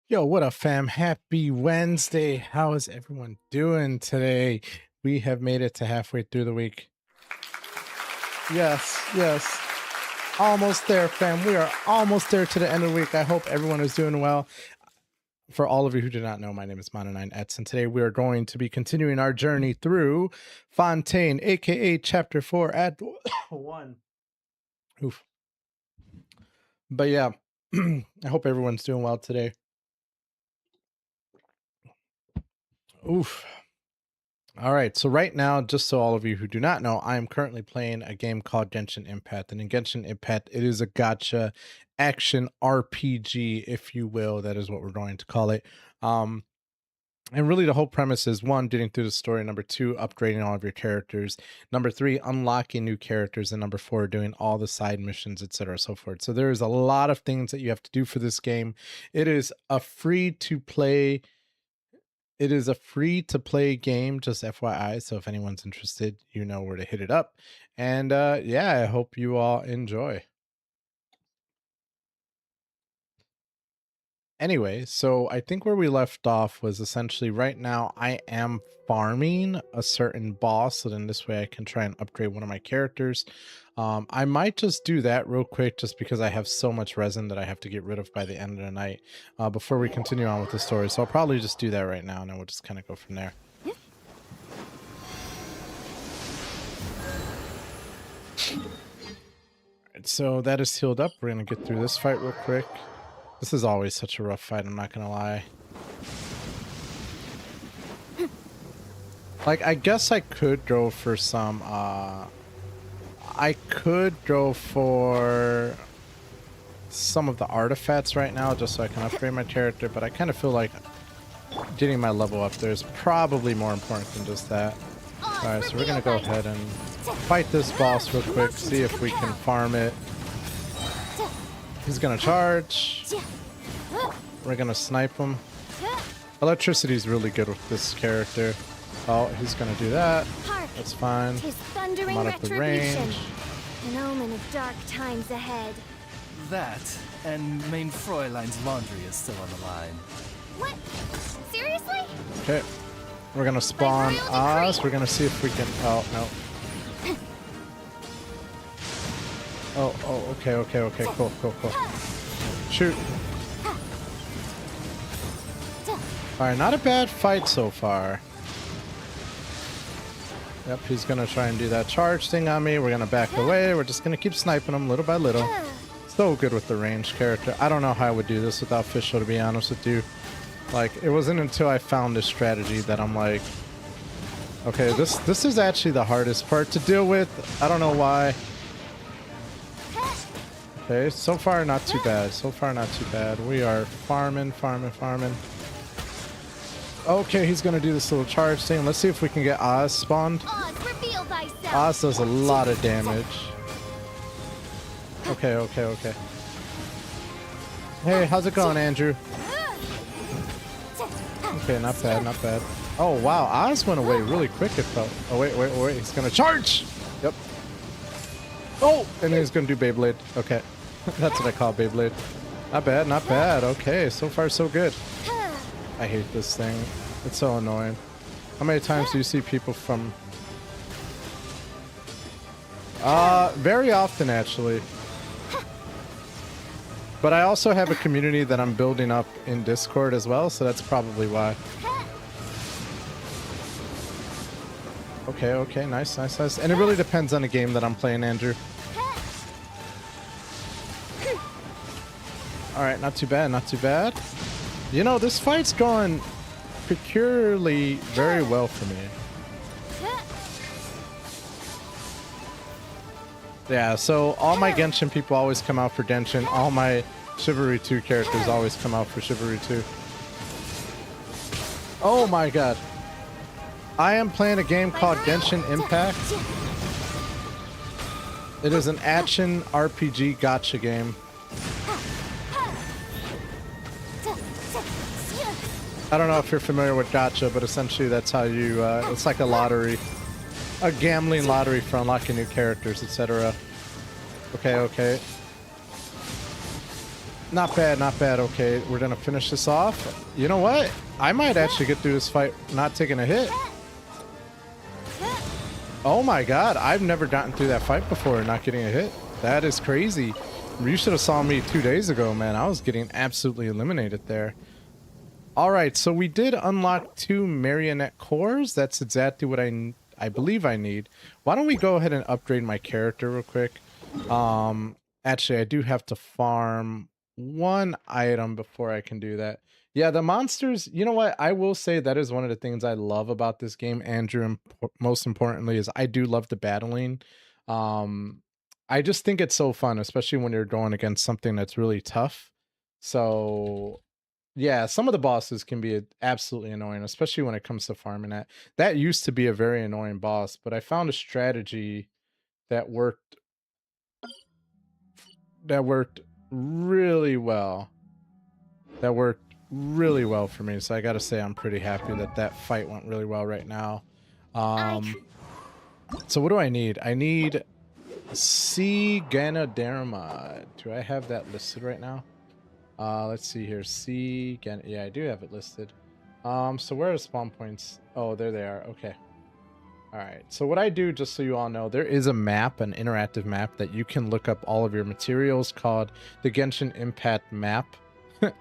Yo, what up, fam? Happy Wednesday. How is everyone doing today? We have made it to halfway through the week. Yes, yes. Almost there, fam. We are almost there to the end of the week. I hope everyone is doing well. For all of you who do not know, my name is Mana9Ets, and today we are going to be continuing our journey through Fontaine, aka Chapter 4 at 1. Oof. But yeah, I hope everyone's doing well today. Oof. All right, so right now, just so all of you who do not know, I am currently playing a game called Genshin Impact. And in Genshin Impact, it is a gacha action RPG, if you will. That is what we're going to call it. And really, the whole premise is one, getting through the story. Number two, upgrading all of your characters. Number three, unlocking new characters. And number four, doing all the side missions, etc., so forth. So there is a lot of things that you have to do for this game. It is a free to play game, just FYI. So if anyone's interested, you know where to hit it up. And yeah, I hope you all enjoy. Anyway, so I think where we left off was essentially right now I am farming a certain boss, so then this way I can try and upgrade one of my characters. I might just do that real quick just because I have so much resin that I have to get rid of by the end of the night before we continue on with the story. So I'll probably just do that right now and then we'll just kind of go from there. Alright, so that is healed up. We're going to get through this fight real quick. This is always such a rough fight, I'm not going to lie. Like, I guess I could go for some, I could go for some of the artifacts right now just so I can upgrade my character, but I kind of feel like getting my level up there is probably more important than just that. Alright, so we're going to go ahead and fight this boss real quick, see if we can farm it. He's going to charge. We're going to snipe him. Electricity is really good with this character. Oh, he's going to do that. That's fine. I'm out of the range. An omen of dark times ahead. That, and main Fräulein's laundry is still on the line. What? Seriously? Okay. We're going to spawn Oz. We're going to see if we can... Oh, no. Oh, okay. Cool. Shoot. Alright, not a bad fight so far. Yep, he's gonna try and do that charge thing on me. We're gonna back away. We're just gonna keep sniping him little by little. So good with the ranged character. I don't know how I would do this without Fischl, to be honest with you. Like, it wasn't until I found this strategy that I'm like, okay, this is actually the hardest part to deal with. I don't know why. Okay, so far not too bad. We are farming. Okay, he's gonna do this little charge thing. Let's see if we can get Oz spawned. Oz does a lot of damage. Okay. Hey, how's it going, Andrew? Okay, not bad. Oh, wow, Oz went away really quick, it felt. Oh, wait, he's gonna charge! Yep. Oh, and he's gonna do Beyblade. Okay, that's what I call Beyblade. Not bad. Okay, so far so good. I hate this thing. It's so annoying. How many times do you see people from... very often, actually. But I also have a community that I'm building up in Discord as well, so that's probably why. Okay, nice. And it really depends on the game that I'm playing, Andrew. Alright, not too bad. You know, this fight's going peculiarly very well for me. Yeah, so all my Genshin people always come out for Genshin. All my Chivalry 2 characters always come out for Chivalry 2. Oh my god. I am playing a game called Genshin Impact. It is an action RPG gacha game. I don't know if you're familiar with gacha, but essentially that's how you, it's like a lottery. A gambling lottery for unlocking new characters, etc. Okay. Not bad, not bad. Okay, we're gonna finish this off. You know what? I might actually get through this fight not taking a hit. Oh my god, I've never gotten through that fight before not getting a hit. That is crazy. You should have saw me 2 days ago, man. I was getting absolutely eliminated there. Alright, so we did unlock 2 marionette cores. That's exactly what I believe I need. Why don't we go ahead and upgrade my character real quick? Actually, I do have to farm 1 item before I can do that. Yeah, the monsters, you know what? I will say that is one of the things I love about this game, Andrew, and most importantly, is I do love the battling. I just think it's so fun, especially when you're going against something that's really tough. So, yeah, some of the bosses can be absolutely annoying, especially when it comes to farming that. That used to be a very annoying boss, but I found a strategy that worked really well. That worked really well for me, so I gotta say I'm pretty happy that that fight went really well right now. So what do I need? I need C. Ganoderma. Do I have that listed right now? Let's see here. C. Yeah, I do have it listed. So where are spawn points? Oh, there they are. Okay. All right. So what I do, just so you all know, there is a map, an interactive map that you can look up all of your materials called the Genshin Impact map.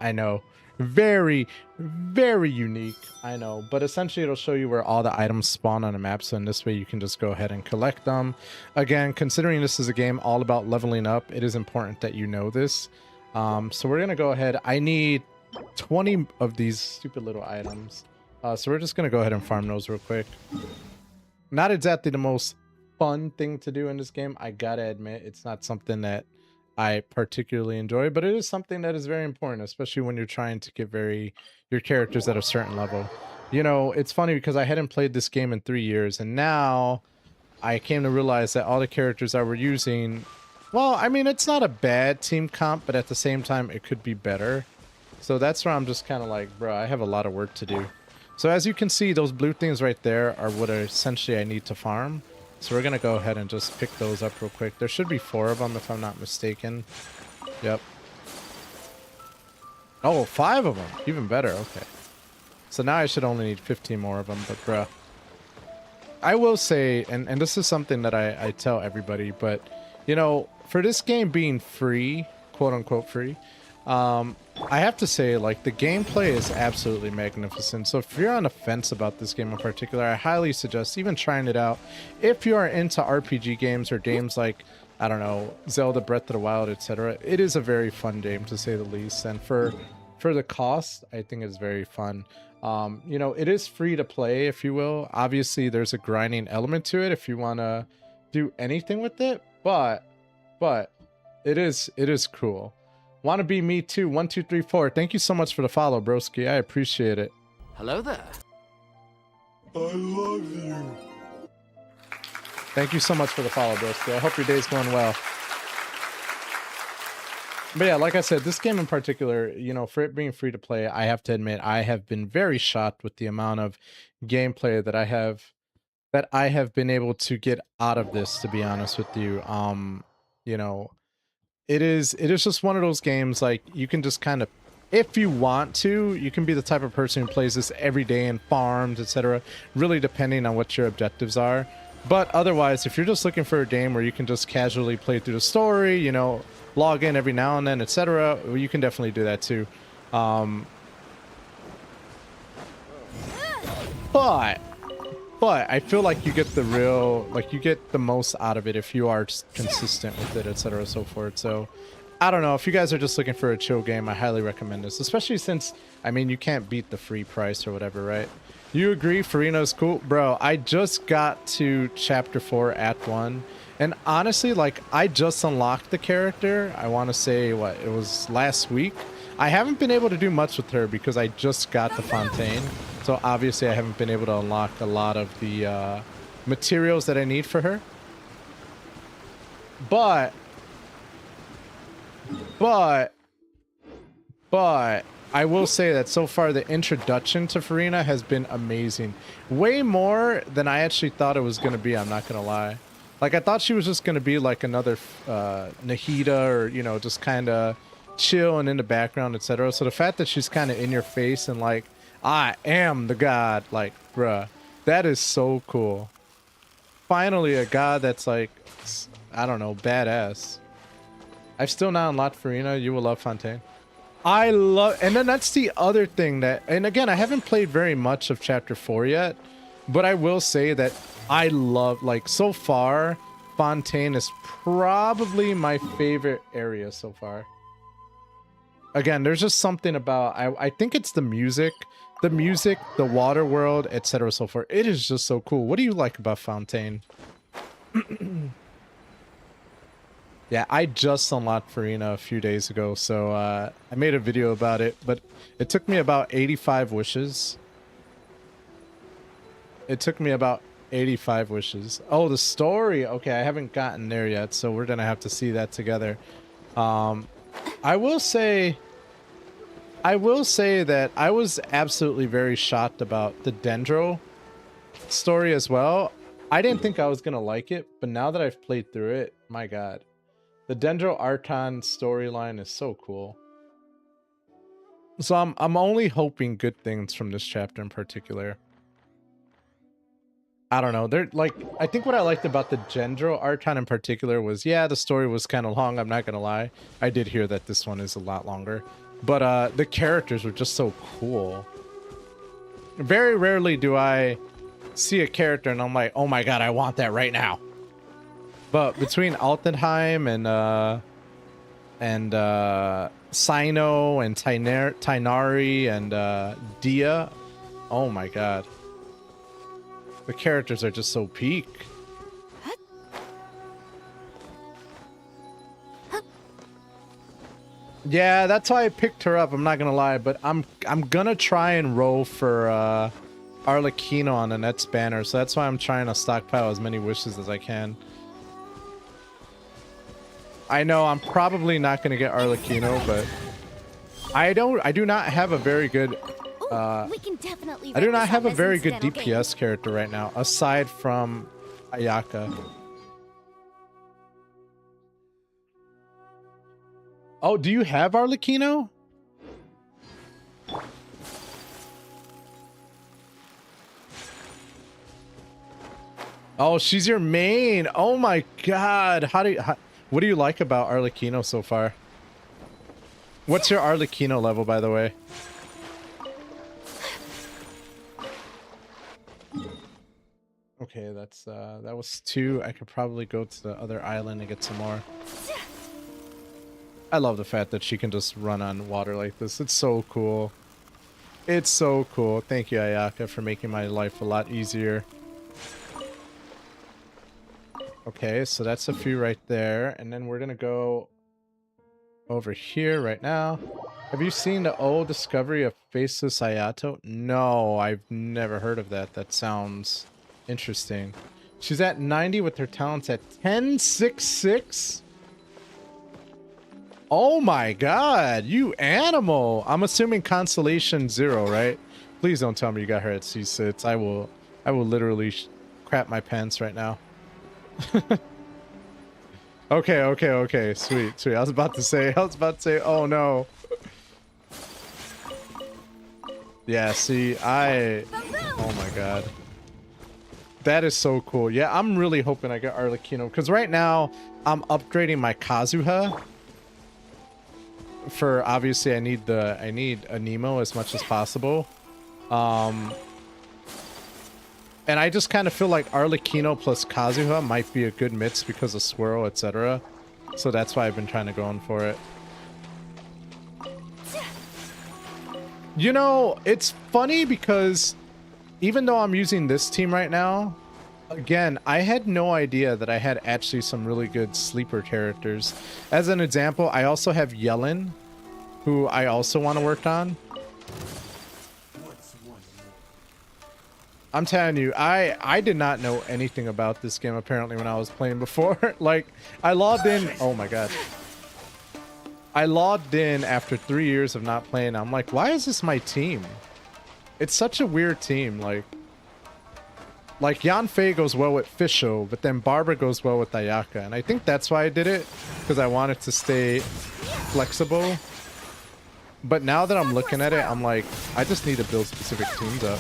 I know. Very, very unique. I know. But essentially it'll show you where all the items spawn on a map. So in this way you can just go ahead and collect them. Again, considering this is a game all about leveling up, it is important that you know this. So we're going to go ahead. I need 20 of these stupid little items. So we're just going to go ahead and farm those real quick. Not exactly the most fun thing to do in this game. I gotta admit, it's not something that I particularly enjoy, but it is something that is very important, especially when you're trying to get your characters at a certain level. You know, it's funny because I hadn't played this game in 3 years, and now I came to realize that all the characters I were using, well, I mean, it's not a bad team comp, but at the same time, it could be better. So that's where I'm just kind of like, bro, I have a lot of work to do. So as you can see, those blue things right there are what essentially I need to farm. So we're going to go ahead and just pick those up real quick. There should be 4 of them if I'm not mistaken. Yep. Oh, 5 of them. Even better. Okay. So now I should only need 15 more of them. But bruh, I will say, and this is something that I tell everybody, but you know, for this game being free, quote unquote free, I have to say, like, the gameplay is absolutely magnificent. So if you're on the fence about this game in particular, I highly suggest even trying it out. If you are into RPG games or games like, I don't know, Zelda Breath of the Wild, etc., it is a very fun game to say the least. And for the cost, I think it's very fun. You know, it is free to play, if you will. Obviously, there's a grinding element to it if you want to do anything with it, but it is cool. Wanna be me too, 1234. Thank you so much for the follow, broski. I appreciate it. Hello there. I love you. Thank you so much for the follow, broski. I hope your day's going well. But yeah, like I said, this game in particular, you know, for it being free to play, I have to admit, I have been very shocked with the amount of gameplay that I have been able to get out of this, to be honest with you. You know, it is just one of those games, like, you can just kind of, if you want to, you can be the type of person who plays this every day and farms, etc., really depending on what your objectives are. But otherwise, if you're just looking for a game where you can just casually play through the story, you know, log in every now and then, etc., well, you can definitely do that too. But I feel like you get you get the most out of it if you are consistent with it, etc., and so forth. So I don't know, if you guys are just looking for a chill game, I highly recommend this, especially since, I mean, you can't beat the free price or whatever, right? You agree FURINA is cool? Bro, I just got to chapter 4 act 1, and honestly, like, I just unlocked the character. I want to say, what, it was last week. I haven't been able to do much with her because I just got the Fontaine. So obviously I haven't been able to unlock a lot of the materials that I need for her. But I will say that so far the introduction to FURINA has been amazing. Way more than I actually thought it was going to be, I'm not going to lie. Like, I thought she was just going to be like another Nahida, or, you know, just kind of chill and in the background, etc. So the fact that she's kind of in your face and like, I am the god, like, bruh, that is so cool. Finally, a god that's like, I don't know, badass. I've still not unlocked FURINA. You will love Fontaine. I love, and then that's the other thing that, and again, I haven't played very much of chapter 4 yet, but I will say that I love, like, so far, Fontaine is probably my favorite area so far. Again, there's just something about, I think it's the music, the water world, etc. so forth. It is just so cool. What do you like about Fontaine? Yeah, I just unlocked FURINA a few days ago, so I made a video about it, but it took me about 85 wishes. It took me about 85 wishes. Oh, the story. Okay, I haven't gotten there yet, so we're gonna have to see that together. I will say that I was absolutely very shocked about the Dendro story as well. I didn't think I was gonna like it, but now that I've played through it, my god. The Dendro Archon storyline is so cool. So I'm only hoping good things from this chapter in particular. I don't know. They're like, I think what I liked about the Dendro Archon in particular was, yeah, the story was kind of long, I'm not gonna lie. I did hear that this one is a lot longer. But the characters were just so cool. Very rarely do I see a character and I'm like, oh my god, I want that right now. But between Altenheim and Sino and Tainari and Dia, oh my god. The characters are just so peak. Yeah, that's why I picked her up, I'm not gonna lie, but I'm gonna try and roll for Arlecchino on the next banner, so that's why I'm trying to stockpile as many wishes as I can. I know I'm probably not gonna get Arlecchino, but I do not have a very good we can definitely I do not have a very good incidental DPS character right now, aside from Ayaka. Oh, do you have Arlecchino? Oh, she's your main. Oh my god. What do you like about Arlecchino so far? What's your Arlecchino level, by the way? Okay, that's that was 2. I could probably go to the other island and get some more. I love the fact that she can just run on water like this. It's so cool. It's so cool. Thank you, Ayaka, for making my life a lot easier. Okay, so that's a few right there. And then we're going to go over here right now. Have you seen the old discovery of Faceless Ayato? No, I've never heard of that. That sounds interesting. She's at 90 with her talents at 1066. Oh my god, you animal. I'm assuming Constellation 0, right? Please don't tell me you got her at C6. I will literally crap my pants right now. Okay. Sweet. I was about to say, oh no. Yeah, see, oh my god. That is so cool. Yeah, I'm really hoping I get Arlecchino, because right now I'm upgrading my Kazuha. For obviously I need a Nemo as much as possible. And I just kind of feel like Arlecchino plus Kazuha might be a good mix because of Swirl, etc. So that's why I've been trying to go in for it. You know, it's funny because even though I'm using this team right now, again, I had no idea that I had actually some really good sleeper characters. As an example, I also have Yellen, who I also want to work on. I'm telling you, I did not know anything about this game apparently when I was playing before. Like, I logged in. Oh my god. I logged in after 3 years of not playing. I'm like, why is this my team? It's such a weird team. Like Yanfei goes well with Fisho, but then Barbara goes well with Ayaka. And I think that's why I did it, because I wanted to stay flexible. But now that I'm looking at it, I'm like, I just need to build specific teams up.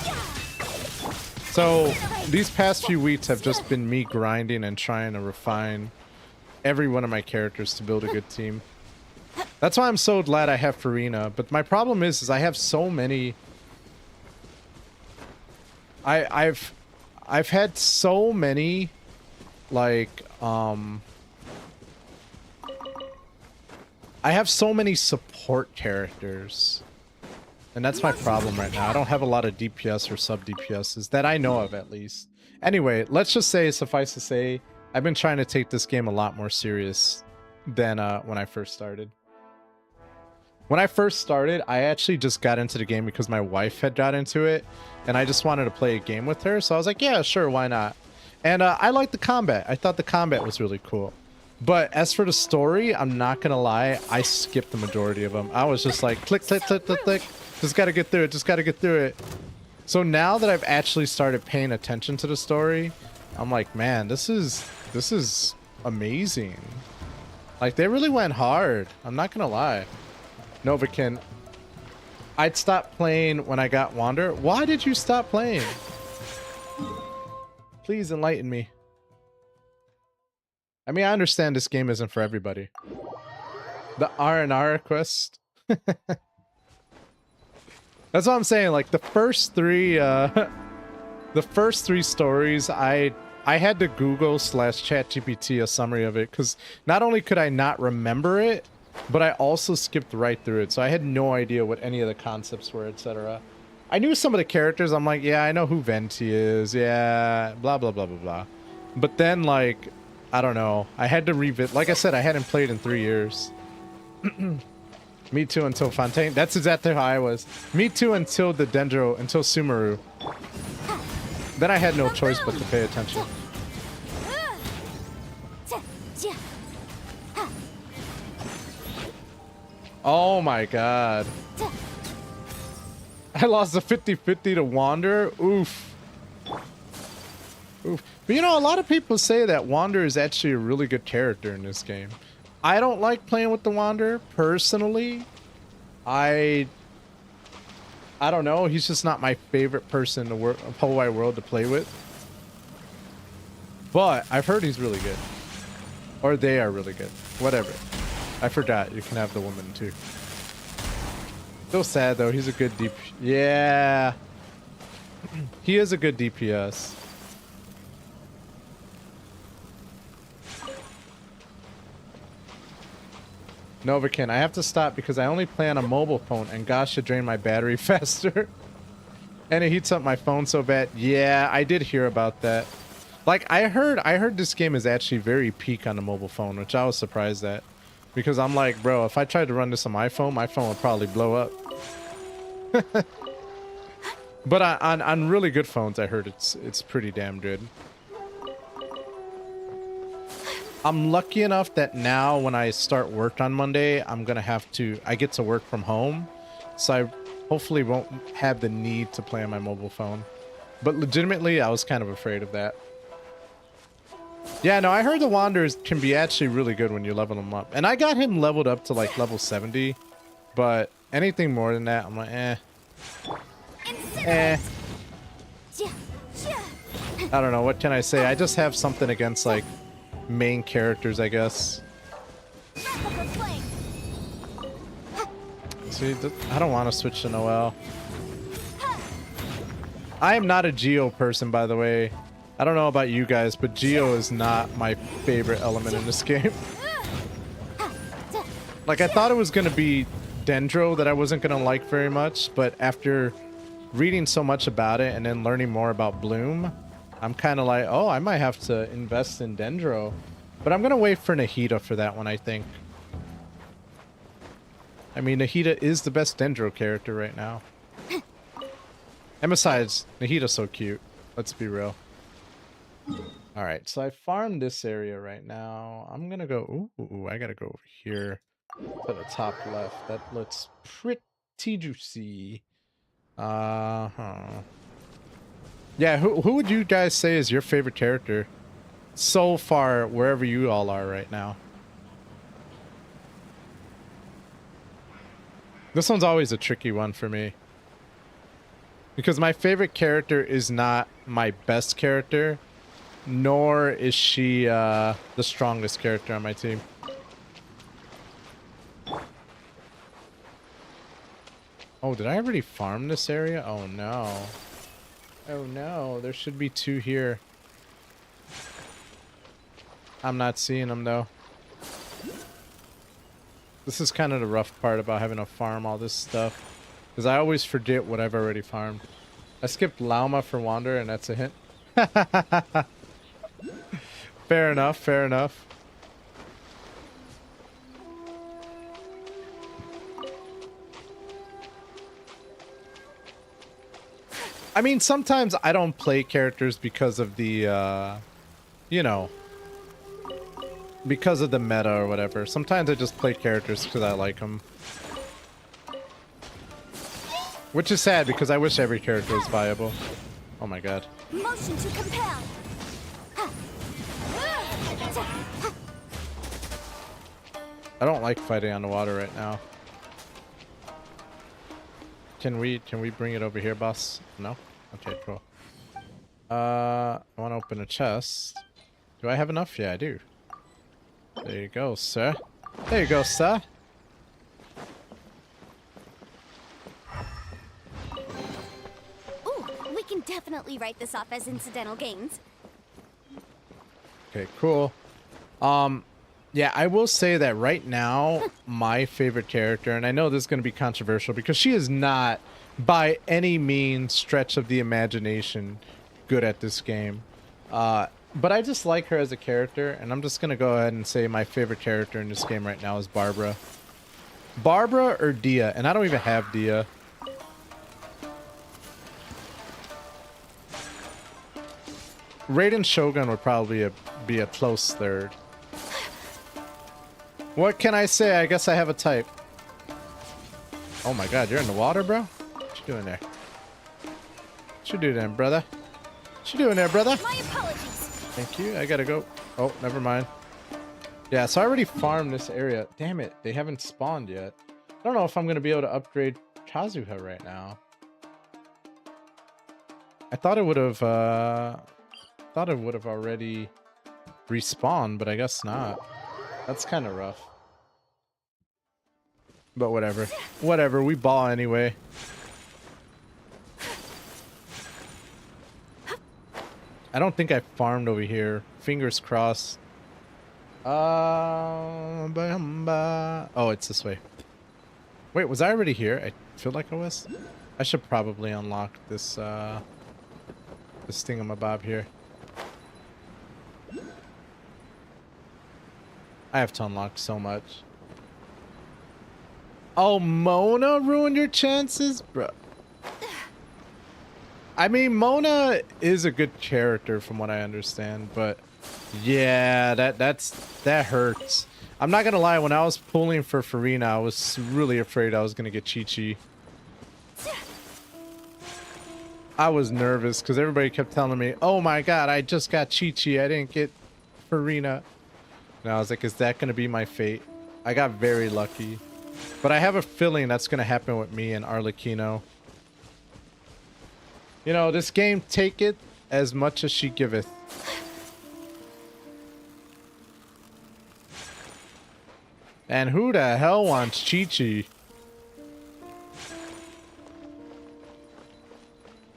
So these past few weeks have just been me grinding and trying to refine every one of my characters to build a good team. That's why I'm so glad I have FURINA. But my problem is I have so many. I've had so many, like, I have so many support characters. And that's my problem right now. I don't have a lot of DPS or sub DPSs that I know of, at least. Anyway, let's just say, suffice to say, I've been trying to take this game a lot more serious than when I first started. When I first started, I actually just got into the game because my wife had got into it, and I just wanted to play a game with her. So I was like, yeah, sure, why not? And I liked the combat. I thought the combat was really cool. But as for the story, I'm not gonna lie, I skipped the majority of them. I was just like, click, click, click, click, click. Just gotta get through it, just gotta get through it. So now that I've actually started paying attention to the story, I'm like, man, this is amazing. Like, they really went hard. I'm not gonna lie. Novakin, I'd stopped playing when I got Wander. Why did you stop playing? Please enlighten me. I mean, I understand this game isn't for everybody. The R&R quest. That's what I'm saying. Like, the first three stories, I had to Google / ChatGPT a summary of it, because not only could I not remember it, but I also skipped right through it. So I had no idea what any of the concepts were, etc. I knew some of the characters. I'm like, yeah, I know who Venti is. Yeah, blah, blah, blah, blah, blah. But then, like, I don't know. I had to revisit. Like I said, I hadn't played in 3 years. Me too until Fontaine. That's exactly how I was. Me too until the Dendro, until Sumeru. Then I had no choice but to pay attention. Oh my god. I lost a 50-50 to Wander. Oof. Oof. But you know, a lot of people say that Wander is actually a really good character in this game. I don't like playing with the Wander, personally. I don't know, he's just not my favorite person in the whole wide world to play with. But I've heard he's really good. Or they are really good. Whatever. I forgot, you can have the woman too. Still sad though, he's a good DP. Yeah. He is a good DPS. Novakin, I have to stop because I only play on a mobile phone and gosh, it drained my battery faster. And it heats up my phone so bad. Yeah, I did hear about that. Like, I heard this game is actually very peak on the mobile phone, which I was surprised at. Because I'm like, bro, if I tried to run this on my phone would probably blow up. But on really good phones, I heard it's pretty damn good. I'm lucky enough that now when I start work on Monday, I get to work from home. So I hopefully won't have the need to play on my mobile phone. But legitimately, I was kind of afraid of that. Yeah, no, I heard the Wanderers can be actually really good when you level them up. And I got him leveled up to like level 70. But anything more than that, I'm like, eh. Eh. I don't know, what can I say? I just have something against like main characters, I guess. See, I don't want to switch to Noelle. I am not a Geo person, by the way. I don't know about you guys, but Geo is not my favorite element in this game. Like, I thought it was going to be Dendro that I wasn't going to like very much, but after reading so much about it and then learning more about Bloom, I'm kind of like, oh, I might have to invest in Dendro. But I'm going to wait for Nahida for that one, I think. I mean, Nahida is the best Dendro character right now. And besides, Nahida's so cute. Let's be real. Alright, so I farmed this area right now. I'm going to go... Ooh, I got to go over here to the top left. That looks pretty juicy. Yeah, who would you guys say is your favorite character so far, wherever you all are right now? This one's always a tricky one for me. Because my favorite character is not my best character, nor is she the strongest character on my team. Oh, did I already farm this area? Oh no. Oh no, there should be 2 here. I'm not seeing them though. This is kind of the rough part about having to farm all this stuff. Because I always forget what I've already farmed. I skipped Llama for Wander and that's a hint. Fair enough, fair enough. I mean, sometimes I don't play characters because of the, you know, because of the meta or whatever. Sometimes I just play characters because I like them. Which is sad because I wish every character was viable. Oh my god. Motion to compel. I don't like fighting on the water right now. Can we bring it over here, boss? No? Okay, cool. I want to open a chest. Do I have enough? Yeah, I do. There you go, sir. There you go, sir. Ooh, we can definitely write this off as incidental gains. Okay, cool. Yeah, I will say that right now, my favorite character, and I know this is going to be controversial because she is not, by any means, stretch of the imagination, good at this game. But I just like her as a character, and I'm just going to go ahead and say my favorite character in this game right now is Barbara. Barbara or Dia, and I don't even have Dia. Raiden Shogun would probably be a close third. What can I say? I guess I have a type. Oh my god, you're in the water, bro? What you doing there? What you doing there, brother? What you doing there, brother? My apologies. Thank you. I gotta go. Oh, never mind. Yeah, so I already farmed this area. Damn it, they haven't spawned yet. I don't know if I'm gonna be able to upgrade Kazuha right now. I thought it would have already respawned, but I guess not. That's kind of rough. But whatever. Whatever, we ball anyway. I don't think I farmed over here. Fingers crossed. Oh, it's this way. Wait, was I already here? I feel like I was. I should probably unlock this this thingamabob here. I have to unlock so much. Oh, Mona ruined your chances? Bro. I mean, Mona is a good character from what I understand, but yeah, that hurts. I'm not gonna lie, when I was pulling for FURINA, I was really afraid I was gonna get Chi-Chi. I was nervous because everybody kept telling me, oh my god, I just got Chi-Chi, I didn't get FURINA. And I was like, is that going to be my fate? I got very lucky. But I have a feeling that's going to happen with me and Arlecchino. You know, this game taketh as much as she giveth. And who the hell wants Chi-Chi?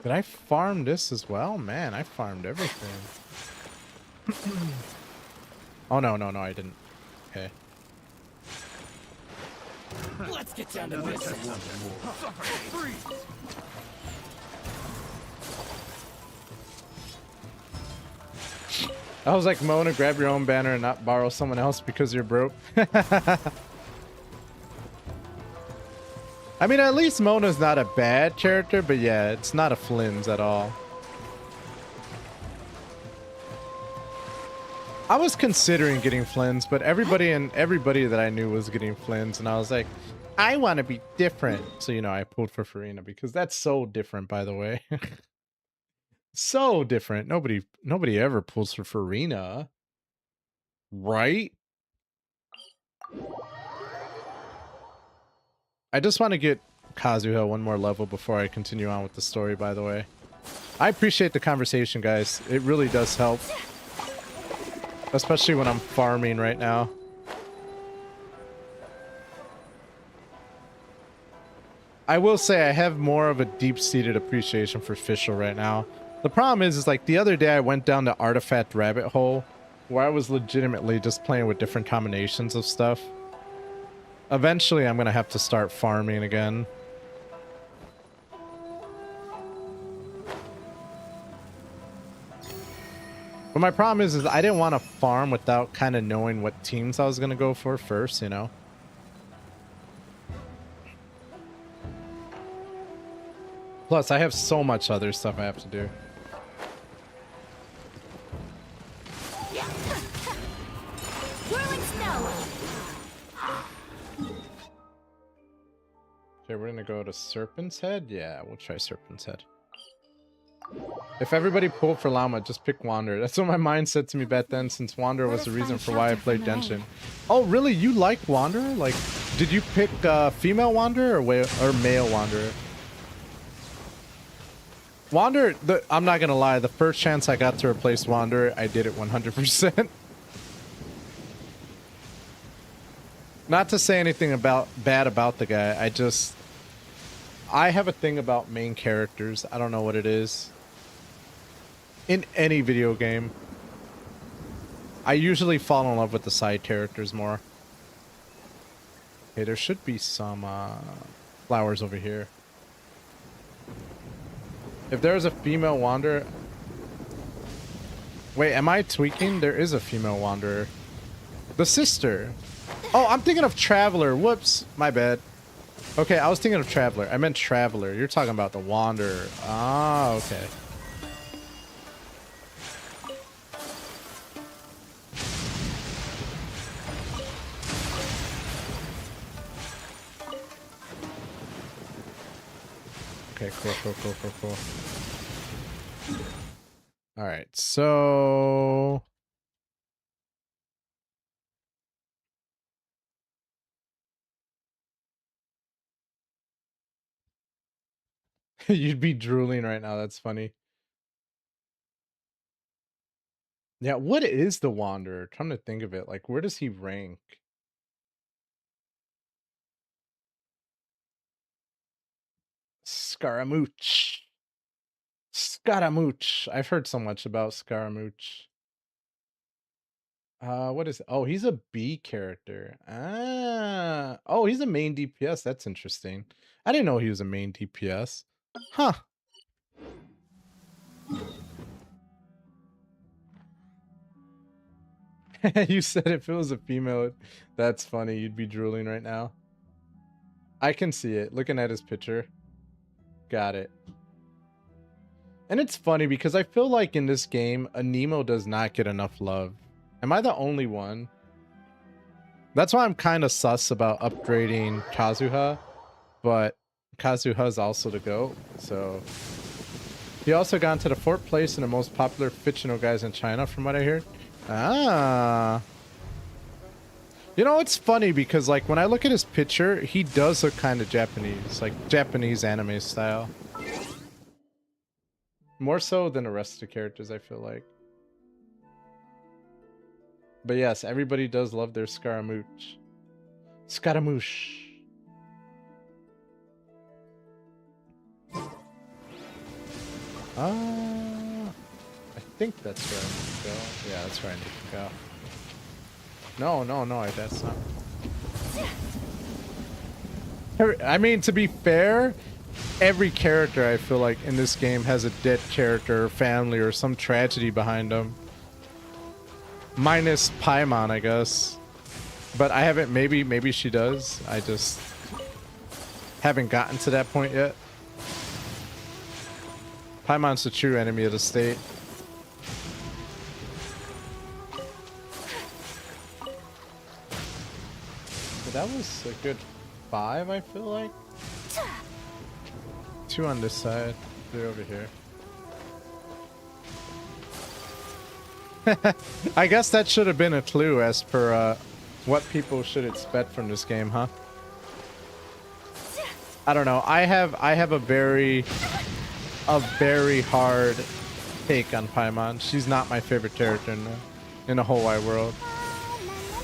Did I farm this as well? Man, I farmed everything. Oh, no, I didn't. Okay. Let's get down to business. I was like, Mona, grab your own banner and not borrow someone else because you're broke. I mean, at least Mona's not a bad character, but yeah, it's not a Flynn's at all. I was considering getting Flynn's, but everybody that I knew was getting Flynn's, and I was like, I want to be different. So, you know, I pulled for FURINA because that's so different, by the way. So different. Nobody ever pulls for FURINA. Right? I just want to get Kazuha one more level before I continue on with the story, by the way. I appreciate the conversation, guys. It really does help. Especially when I'm farming right now. I will say I have more of a deep-seated appreciation for Fischl right now. The problem is like the other day I went down the artifact rabbit hole where I was legitimately just playing with different combinations of stuff. Eventually I'm gonna have to start farming again. But my problem is I didn't want to farm without kind of knowing what teams I was gonna go for first, you know? Plus, I have so much other stuff I have to do. Whirling snow. Okay, we're gonna go to Serpent's Head? Yeah, we'll try Serpent's Head. If everybody pulled for Llama, just pick Wander. That's what my mind said to me back then, since Wander was the reason for why I played Genshin. Oh, really? You like Wander? Like, did you pick female Wander or male Wander? Wander, I'm not gonna lie, the first chance I got to replace Wander, I did it 100%. Not to say anything bad about the guy, I have a thing about main characters. I don't know what it is. In any video game, I usually fall in love with the side characters more. Okay, there should be some flowers over here. If there's a female wanderer... Wait, am I tweaking? There is a female wanderer. The sister. Oh, I'm thinking of Traveler. Whoops. My bad. Okay, I was thinking of Traveler. I meant Traveler. You're talking about the Wanderer. Ah, okay. Okay, cool. All right, so... You'd be drooling right now. That's funny. Yeah, what is the Wanderer? Trying to think of it. Like, where does he rank? Scaramouche. Scaramouche. I've heard so much about Scaramouche. What is... Oh, he's a B character. Ah. Oh, he's a main DPS. That's interesting. I didn't know he was a main DPS. Huh. You said if it was a female, that's funny. You'd be drooling right now. I can see it. Looking at his picture. Got it. And it's funny because I feel like in this game, a Nemo does not get enough love. Am I the only one? That's why I'm kind of sus about upgrading Kazuha. But Kazuha's also the GOAT, so... He also got into the 4th place in the most popular fictional guys in China, from what I hear. Ah. You know, it's funny because, like, when I look at his picture, he does look kind of Japanese. Like, Japanese anime style. More so than the rest of the characters, I feel like. But yes, everybody does love their Scaramouche. Scaramouche. I think that's where I need to go. Yeah, that's where I need to go. No, that's not. I mean, to be fair, every character I feel like in this game has a dead character or family or some tragedy behind them. Minus Paimon, I guess. But I haven't, maybe she does. I just haven't gotten to that point yet. Paimon's the true enemy of the state. But that was a good 5, I feel like. 2 on this side, 3 over here. I guess that should have been a clue as per what people should expect from this game, huh? I don't know. I have a very hard take on Paimon. She's not my favorite character in the whole wide world.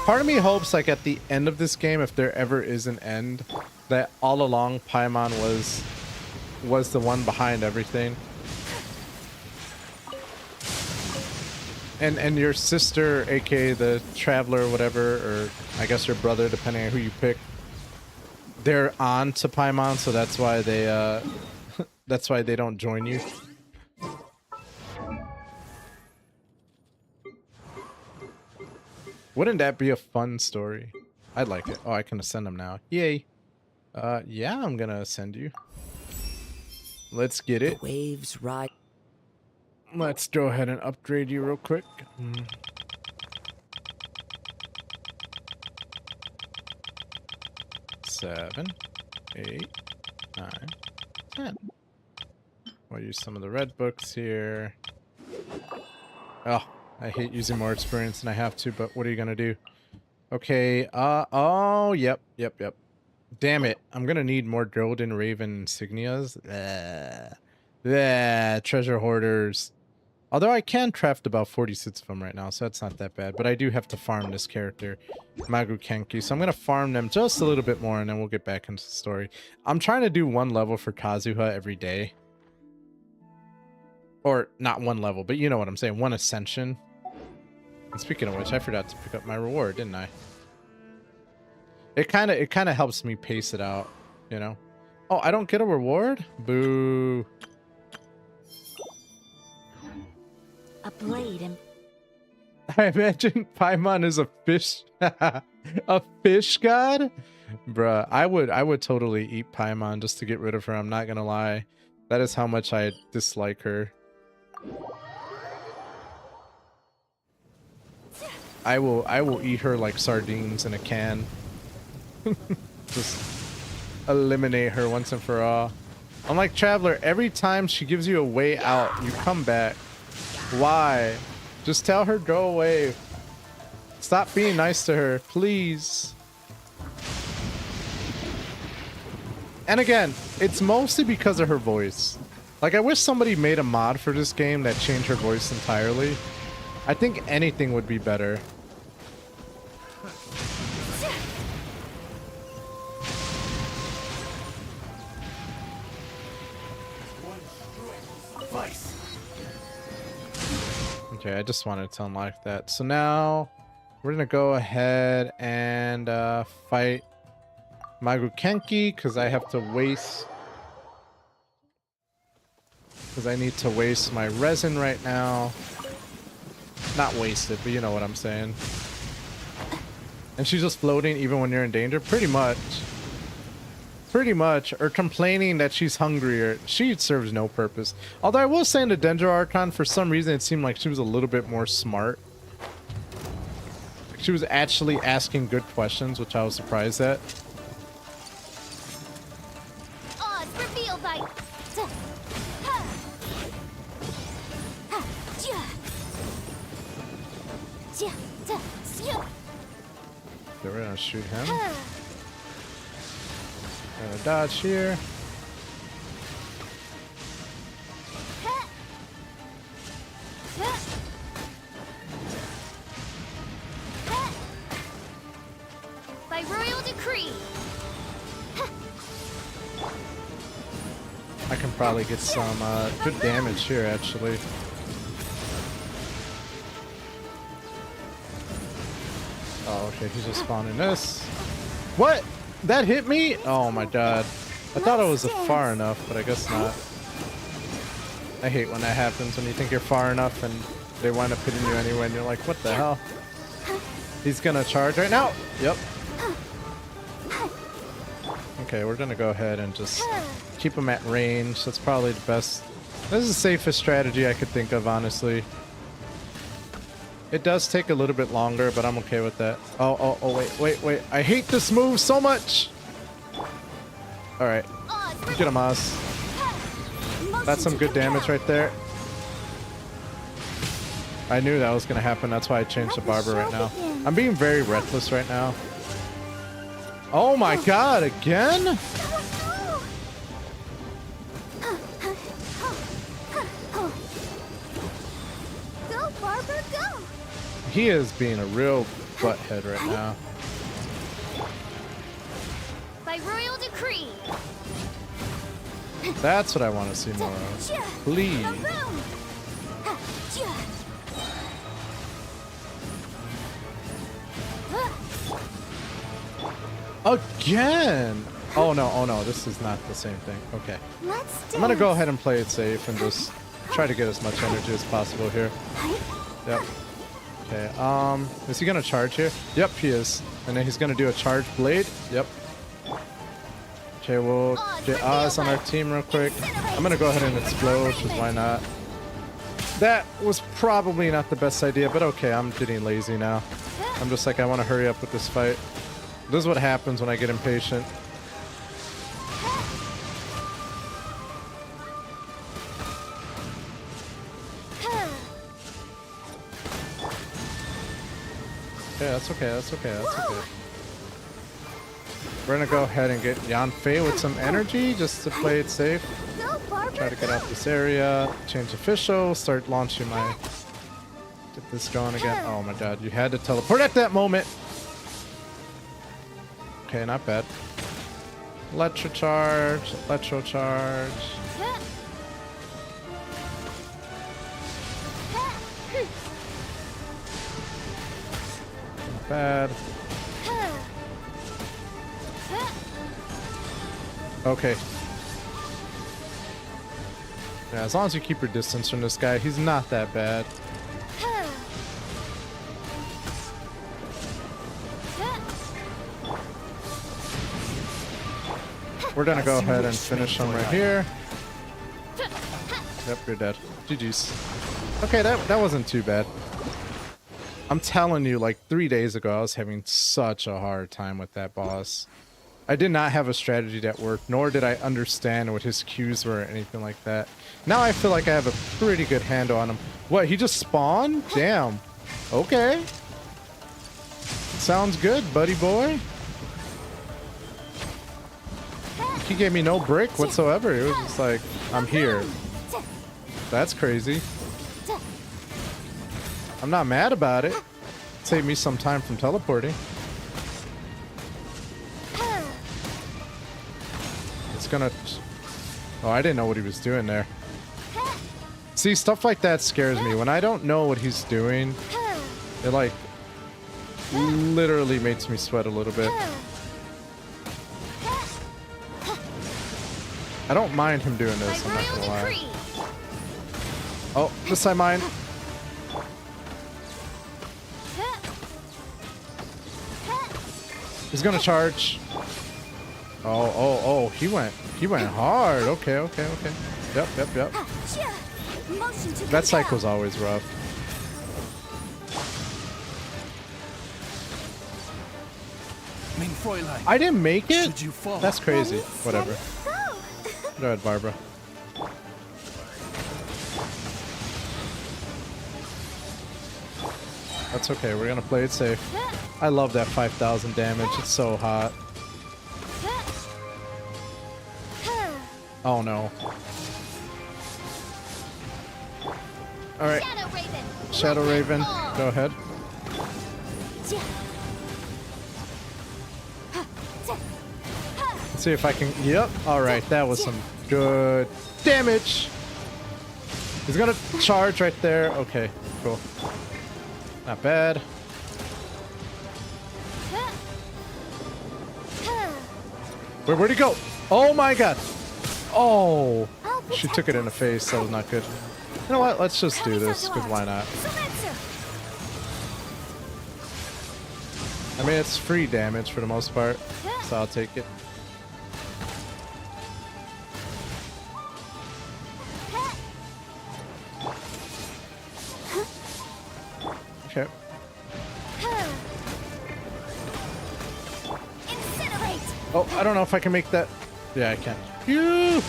Part of me hopes, like, at the end of this game, if there ever is an end, that all along Paimon was the one behind everything. And your sister, aka the Traveler, whatever, or I guess your brother, depending on who you pick, they're on to Paimon, so that's why they that's why they don't join you. Wouldn't that be a fun story? I'd like it. Oh, I can ascend them now. Yay. Yeah, I'm gonna ascend you. Let's get it. Waves ride. Let's go ahead and upgrade you real quick. 7, 8, 9, 10. We'll use some of the red books here. Oh, I hate using more experience than I have to, but what are you gonna do? Okay, oh, yep. Damn it, I'm gonna need more golden raven insignias. Treasure hoarders. Although I can craft about 46 of them right now, so that's not that bad. But I do have to farm this character, Magu Kenki. So I'm going to farm them just a little bit more, and then we'll get back into the story. I'm trying to do 1 level for Kazuha every day. Or, not 1 level, but you know what I'm saying. 1 ascension. And speaking of which, I forgot to pick up my reward, didn't I? It kind of helps me pace it out, you know? Oh, I don't get a reward? Boo. A blade and I imagine Paimon is a fish, a fish god, bruh. I would totally eat Paimon just to get rid of her. I'm not gonna lie, that is how much I dislike her. I will eat her like sardines in a can. Just eliminate her once and for all. Unlike Traveler, every time she gives you a way out, you come back. Why? Just tell her go away. Stop being nice to her, please. And again, it's mostly because of her voice. Like, I wish somebody made a mod for this game that changed her voice entirely. I think anything would be better. Okay, I just wanted to unlock that. So now we're gonna go ahead and fight Magu Kenki because I have to waste. Because I need to waste my resin right now. Not waste it, but you know what I'm saying. And she's just floating even when you're in danger? Pretty much. Pretty much. Or complaining that she's hungrier. She serves no purpose. Although I will say in the Dendro Archon, for some reason it seemed like she was a little bit more smart. She was actually asking good questions, which I was surprised at. Oz revealed by Okay, we're gonna shoot him. Gonna dodge here. By royal decree. I can probably get some good damage here, actually. Oh, okay, he's just spawning this. What? That hit me? Oh my god. I thought I was far enough, but I guess not. I hate when that happens, when you think you're far enough and they wind up hitting you anyway and you're like, what the hell? He's gonna charge right now. Yep. Okay, we're gonna go ahead and just keep him at range. That's probably the best. This is the safest strategy I could think of, honestly. It does take a little bit longer, but I'm okay with that. Oh, wait. I hate this move so much. All right, get him, Oz. That's some good damage right there. I knew that was gonna happen. That's why I changed the barber right now. I'm being very reckless right now. Oh my god, again? He is being a real butthead right now. By royal decree. That's what I want to see more of. Please. Again! Oh no, this is not the same thing. Okay. Let's I'm gonna go ahead and play it safe and just try to get as much energy as possible here. Yep. Okay, is he gonna charge here? Yep, he is. And then he's gonna do a charge blade. Yep. Okay, we'll get Oz on our team real quick. I'm gonna go ahead and explode, because why not? That was probably not the best idea, but okay, I'm getting lazy now. I'm just like, I want to hurry up with this fight. This is what happens when I get impatient. Okay, that's okay, that's okay, that's okay. We're gonna go ahead and get Yanfei with some energy just to play it safe. Try to get out this area, change official, start launching my... Get this going again. Oh my god, you had to teleport at that moment! Okay, not bad. Electro charge, electro charge. Not bad. Okay. Yeah, as long as you keep your distance from this guy, he's not that bad. We're gonna go ahead and finish him right here. Yep, you're dead. GG's. Okay, that wasn't too bad. I'm telling you, like 3 days ago, I was having such a hard time with that boss. I did not have a strategy that worked, nor did I understand what his cues were or anything like that. Now I feel like I have a pretty good handle on him. What, he just spawned? Damn. Okay. Sounds good, buddy boy. He gave me no break whatsoever. It was just like, I'm here. That's crazy. I'm not mad about it. Saved me some time from teleporting. It's gonna... Oh, I didn't know what he was doing there. See, stuff like that scares me. When I don't know what he's doing, it like literally makes me sweat a little bit. I don't mind him doing this, I'm not gonna lie. Oh, this I mind. He's gonna charge. Oh, he went hard. Okay. Yep. That cycle's always rough. I didn't make it? That's crazy. Whatever. Go ahead, Barbara. That's okay, we're gonna play it safe. I love that 5,000 damage, it's so hot. Oh no. Alright. Shadow Raven, go ahead. Let's see if I can... Yep, alright, that was some good damage. He's gonna charge right there. Okay, cool. Not bad. Where'd he go? Oh my god. Oh, she took it in the face. That was not good. You know what? Let's just do this, because why not? I mean, it's free damage for the most part, so I'll take it. Okay. Oh, I don't know if I can make that. Yeah, I can. Phew!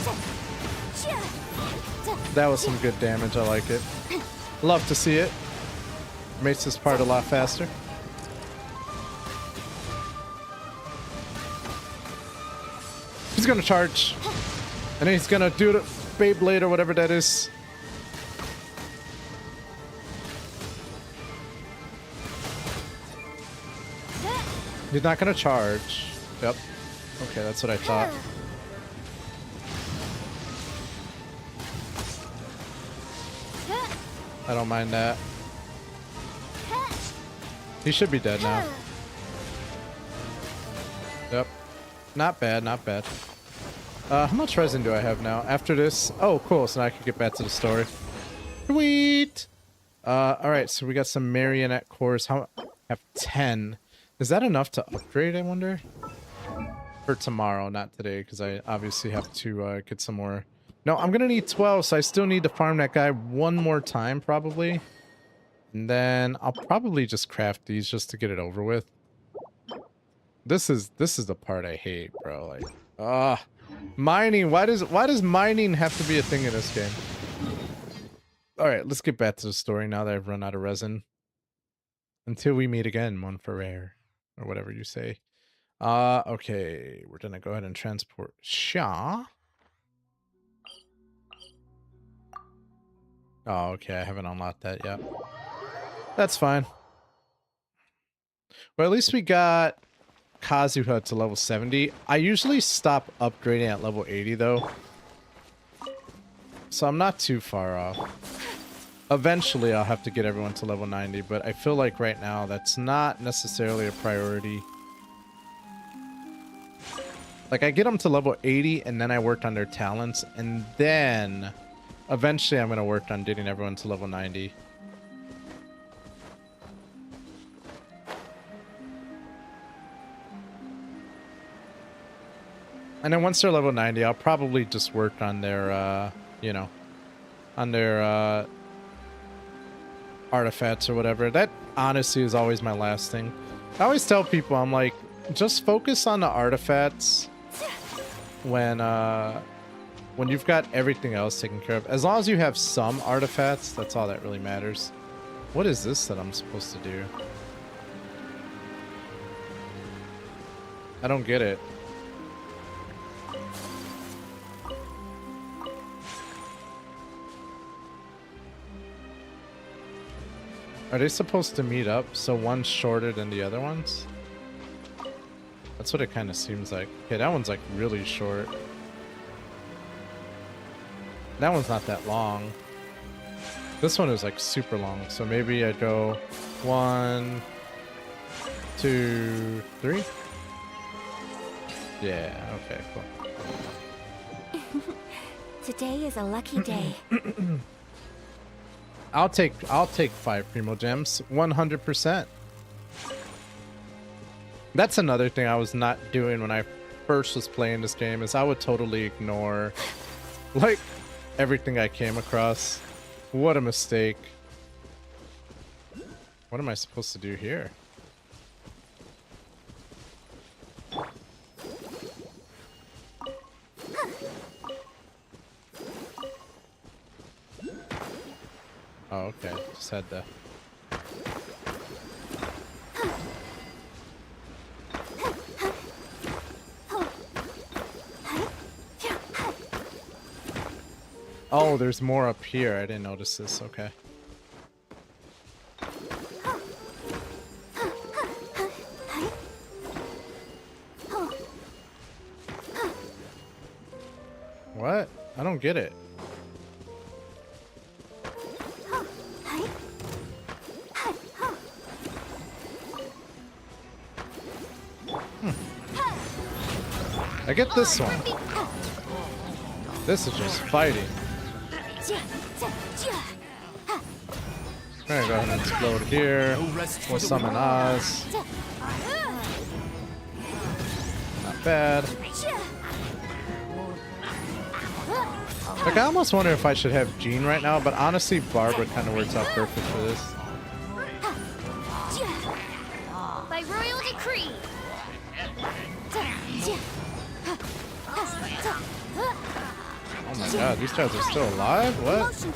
That was some good damage. I like it. Love to see it. Makes this part a lot faster. He's gonna charge. And then he's gonna do the Beyblade or whatever that is. He's not gonna charge. Yep. Okay, that's what I thought. I don't mind that. He should be dead now. Yep. Not bad, not bad. How much resin do I have now? After this... Oh, cool. So now I can get back to the story. Sweet! Alright, so we got some marionette cores. How... I have 10. Is that enough to upgrade, I wonder? For tomorrow, not today, because I obviously have to get some more... No, I'm gonna need 12, so I still need to farm that guy one more time, probably. And then I'll probably just craft these just to get it over with. This is the part I hate, bro. Like, mining. Why does mining have to be a thing in this game? All right, let's get back to the story now that I've run out of resin. Until we meet again, mon frere, or whatever you say. Okay, we're gonna go ahead and transport Sha. Oh, okay, I haven't unlocked that yet. That's fine. Well, at least we got Kazuha to level 70. I usually stop upgrading at level 80, though. So I'm not too far off. Eventually, I'll have to get everyone to level 90, but I feel like right now that's not necessarily a priority. Like, I get them to level 80, and then I work on their talents, and then eventually I'm going to work on getting everyone to level 90. And then once they're level 90, I'll probably just work on their, you know, on their artifacts or whatever. That honestly is always my last thing. I always tell people, I'm like, just focus on the artifacts when you've got everything else taken care of. As long as you have some artifacts, that's all that really matters. What is this that I'm supposed to do? I don't get it. Are they supposed to meet up so one's shorter than the other ones? That's what it kind of seems like. Okay, that one's like really short. That one's not that long. This one is like super long, so maybe I go 1, 2, 3. Yeah, okay, cool. Today is a lucky day. I'll take 5 Primo Gems, 100%. That's another thing I was not doing when I first was playing this game, is I would totally ignore like everything I came across. What a mistake. What am I supposed to do here? Oh, okay. Just had to... Oh, there's more up here. I didn't notice this. Okay. What? I don't get it. I get this one. This is just fighting. I'm gonna go ahead and explode here. We'll summon Oz. Not bad. Like, I almost wonder if I should have Jean right now, but honestly, Barbara kind of works out perfect for this. By royal decree. Oh my god, these guys are still alive? What?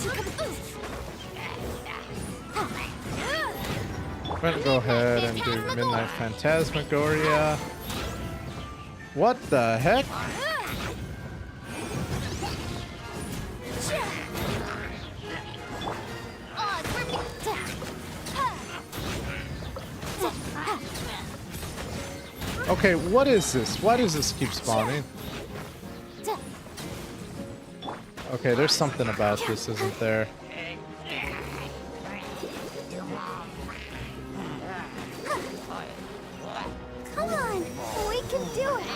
I'm gonna go ahead and do Midnight Phantasmagoria. What the heck? Okay, what is this? Why does this keep spawning? Okay, there's something about this, isn't there? Come on, we can do it.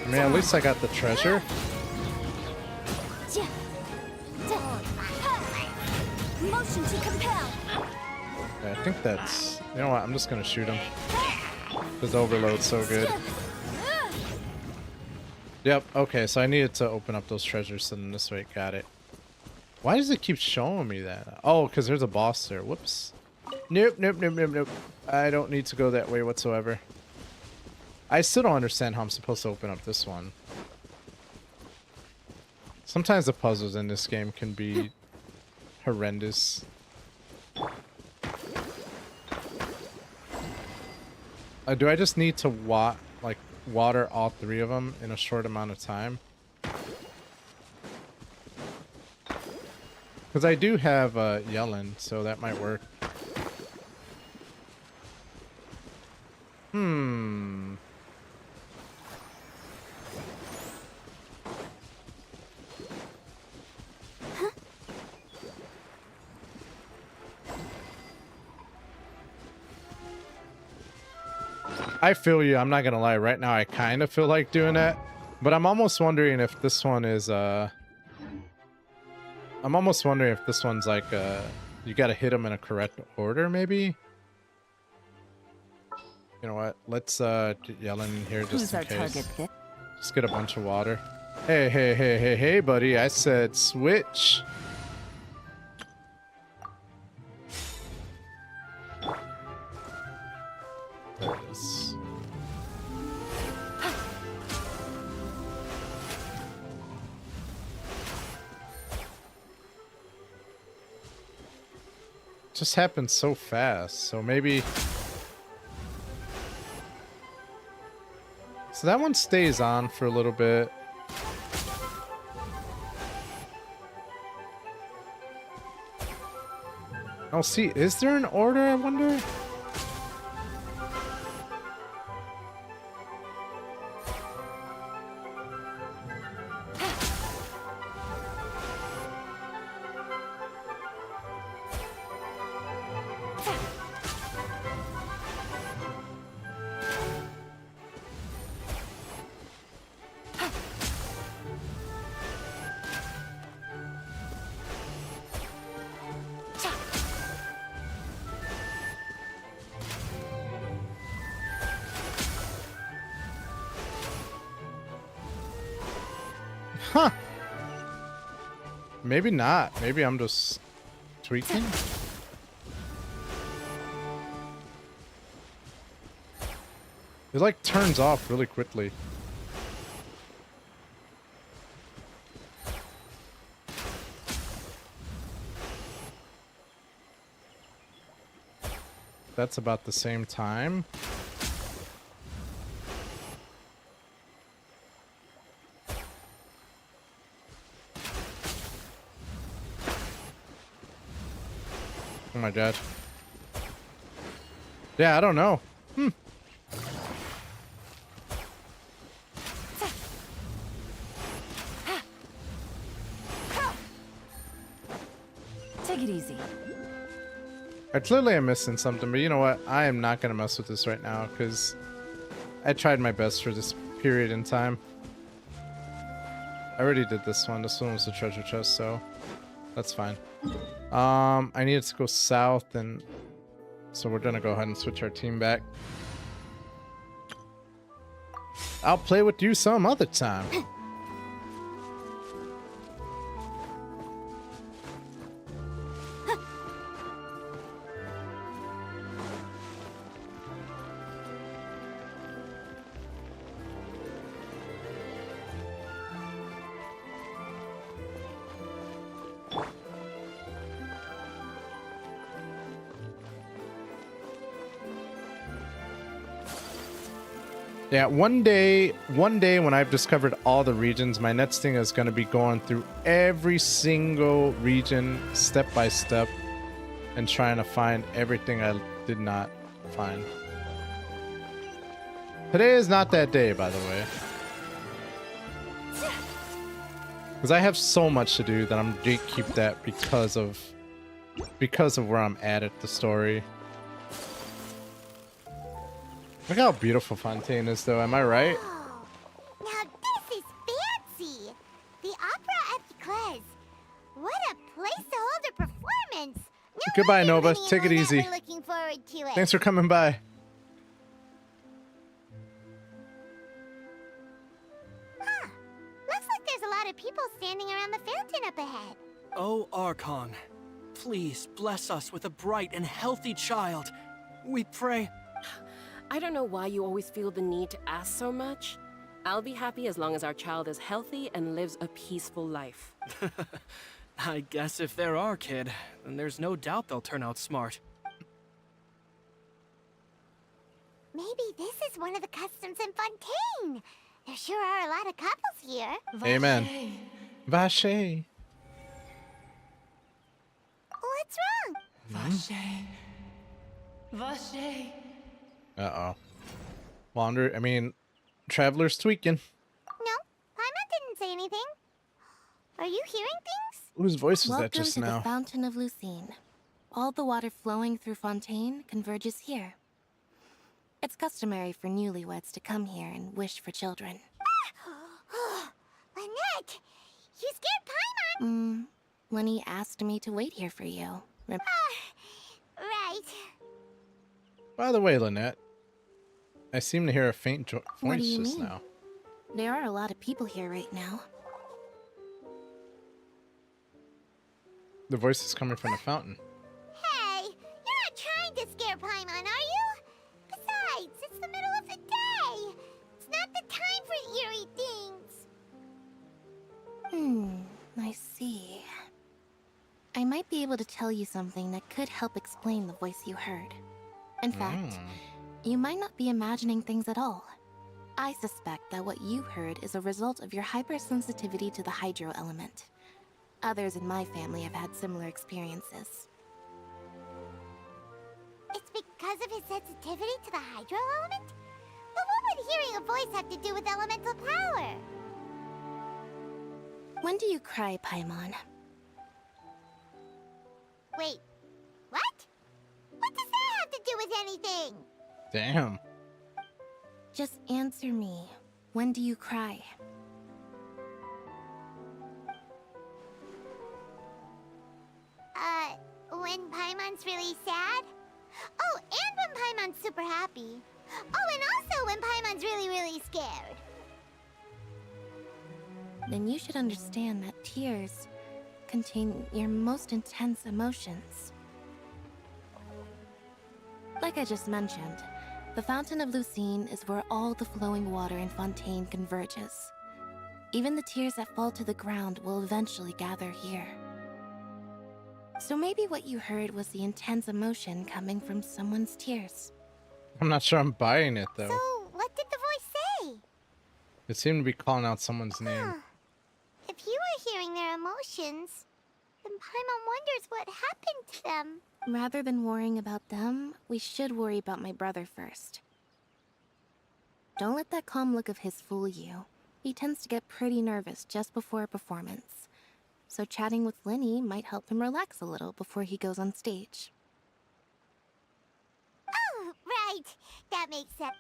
Man, at least I got the treasure. Motion to compel. Yeah, I think that's... You know what? I'm just gonna shoot him. This overload's so good. Yep, okay, so I needed to open up those treasures, so then this way, got it. Why does it keep showing me that? Oh, because there's a boss there. Whoops. Nope, nope, nope, nope, nope. I don't need to go that way whatsoever. I still don't understand how I'm supposed to open up this one. Sometimes the puzzles in this game can be horrendous. Do I just need to water all three of them in a short amount of time? Because I do have Yellen, so that might work. Hmm. I feel you. I'm not gonna lie. Right now, I kind of feel like doing that, but I'm almost wondering if this one is I'm almost wondering if this one's like you gotta hit them in a correct order, maybe. You know what? Let's get Yellen in here just in case. Just get a bunch of water. Hey, hey, hey, hey, hey, buddy! I said switch. There it is. Just happened so fast, so maybe. So that one stays on for a little bit. Oh, see, is there an order, I wonder? Huh. Maybe not. Maybe I'm just tweaking. It like turns off really quickly. That's about the same time. Oh my god. Yeah, I don't know. Take it easy. I clearly am missing something, but you know what? I am not going to mess with this right now because I tried my best for this period in time. I already did this one. This one was the treasure chest, so that's fine. I needed to go south, and so we're going to go ahead and switch our team back. I'll play with you some other time. Yeah, one day when I've discovered all the regions, my next thing is going to be going through every single region step by step and trying to find everything I did not find. Today is not that day, by the way. Because I have so much to do that I'm gonna keep that because of where I'm at the story. Look how beautiful Fontaine is, though. Am I right? Oh, now this is fancy. The opera at Eclairs. What a place to hold a performance. No Goodbye, wonder Nova. Winnie and Take it Lynette easy. were looking forward to it. Thanks for coming by. Huh. Looks like there's a lot of people standing around the fountain up ahead. Oh, Archon, please bless us with a bright and healthy child. We pray. I don't know why you always feel the need to ask so much. I'll be happy as long as our child is healthy and lives a peaceful life. I guess if they're our kid, then there's no doubt they'll turn out smart. Maybe this is one of the customs in Fontaine. There sure are a lot of couples here. Amen. Vache. What's wrong? Vache. Vache. Uh-oh. Traveler's tweaking. No, Paimon didn't say anything. Are you hearing things? Whose voice was that Welcome just to now? the Fountain of Lucine. All the water flowing through Fontaine converges here. It's customary for newlyweds to come here and wish for children. Lynette, you scared Paimon. Lenny asked me to wait here for you. Right. By the way, Lynette, I seem to hear a faint What voice do you just mean? now. There are a lot of people here right now. The voice is coming from the fountain. Hey, you're not trying to scare Paimon, are you? Besides, it's the middle of the day. It's not the time for eerie things. I see. I might be able to tell you something that could help explain the voice you heard. In fact, you might not be imagining things at all. I suspect that what you heard is a result of your hypersensitivity to the hydro element. Others in my family have had similar experiences. It's because of his sensitivity to the hydro element? But what would hearing a voice have to do with elemental power? When do you cry, Paimon? Wait, what? What does that have to do with anything? Damn. Just answer me. When do you cry? When Paimon's really sad? Oh, and when Paimon's super happy. Oh, and also when Paimon's really, really scared. Then you should understand that tears contain your most intense emotions. Like I just mentioned, the Fountain of Lucine is where all the flowing water in Fontaine converges. Even the tears that fall to the ground will eventually gather here. So maybe what you heard was the intense emotion coming from someone's tears. I'm not sure I'm buying it, though. So, what did the voice say? It seemed to be calling out someone's name. Huh. If you were hearing their emotions, then Paimon wonders what happened to them. Rather than worrying about them, we should worry about my brother first. Don't let that calm look of his fool you. He tends to get pretty nervous just before a performance. So chatting with Lenny might help him relax a little before he goes on stage. Oh, right. That makes sense.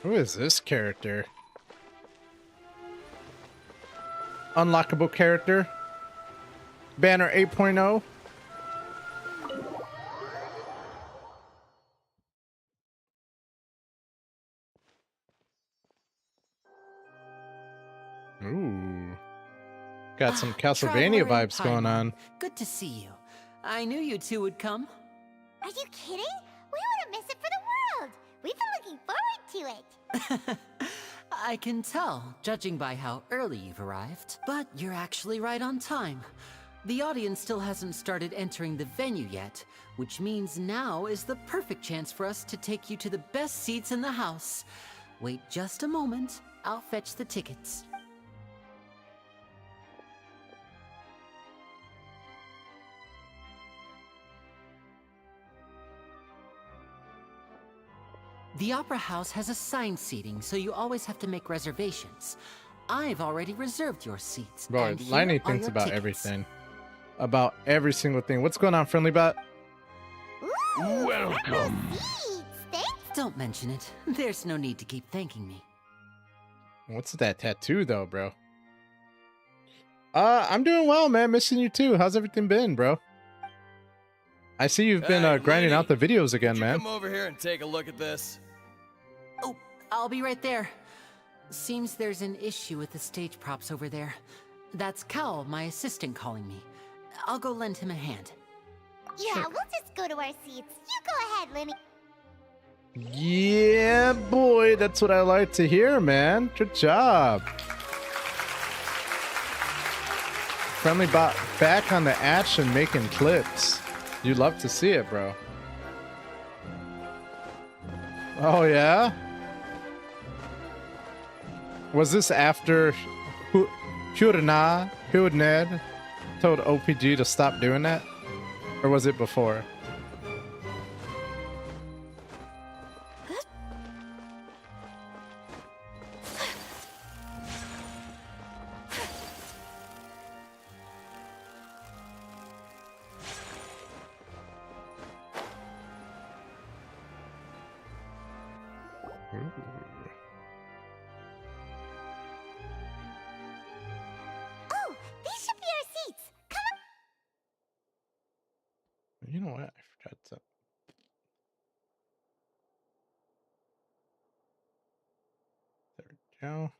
Who is this character? Unlockable character? Banner 8.0? Ooh. Got some Castlevania Traveler in vibes going Paimon. on. Good to see you. I knew you two would come. Are you kidding? We wouldn't miss it for the world. We've been looking forward to it. I can tell, judging by how early you've arrived. But you're actually right on time. The audience still hasn't started entering the venue yet, which means now is the perfect chance for us to take you to the best seats in the house. Wait just a moment, I'll fetch the tickets. The Opera House has assigned seating, so you always have to make reservations. I've already reserved your seats. Bro, and here Liney are thinks your about tickets. everything. About every single thing. What's going on, Friendly Bot? Ooh, Welcome. seats. Thanks. Don't mention it. There's no need to keep thanking me. What's that tattoo, though, bro? I'm doing well, man. Missing you, too. How's everything been, bro? I see you've been Hey, grinding lady, out the videos again, could you man. come over here and take a look at this? Oh, I'll be right there. Seems there's an issue with the stage props over there. That's Cal, my assistant, calling me. I'll go lend him a hand. Yeah, we'll just go to our seats. You go ahead, Lenny. Yeah, boy. That's what I like to hear, man. Good job. Friendly Bot back on the action making clips. You love to see it, bro. Oh, yeah? Was this after FURINA told OPG to stop doing that? Or was it before? Oh, these should be our seats. Come on. You know what? I forgot to. There we go.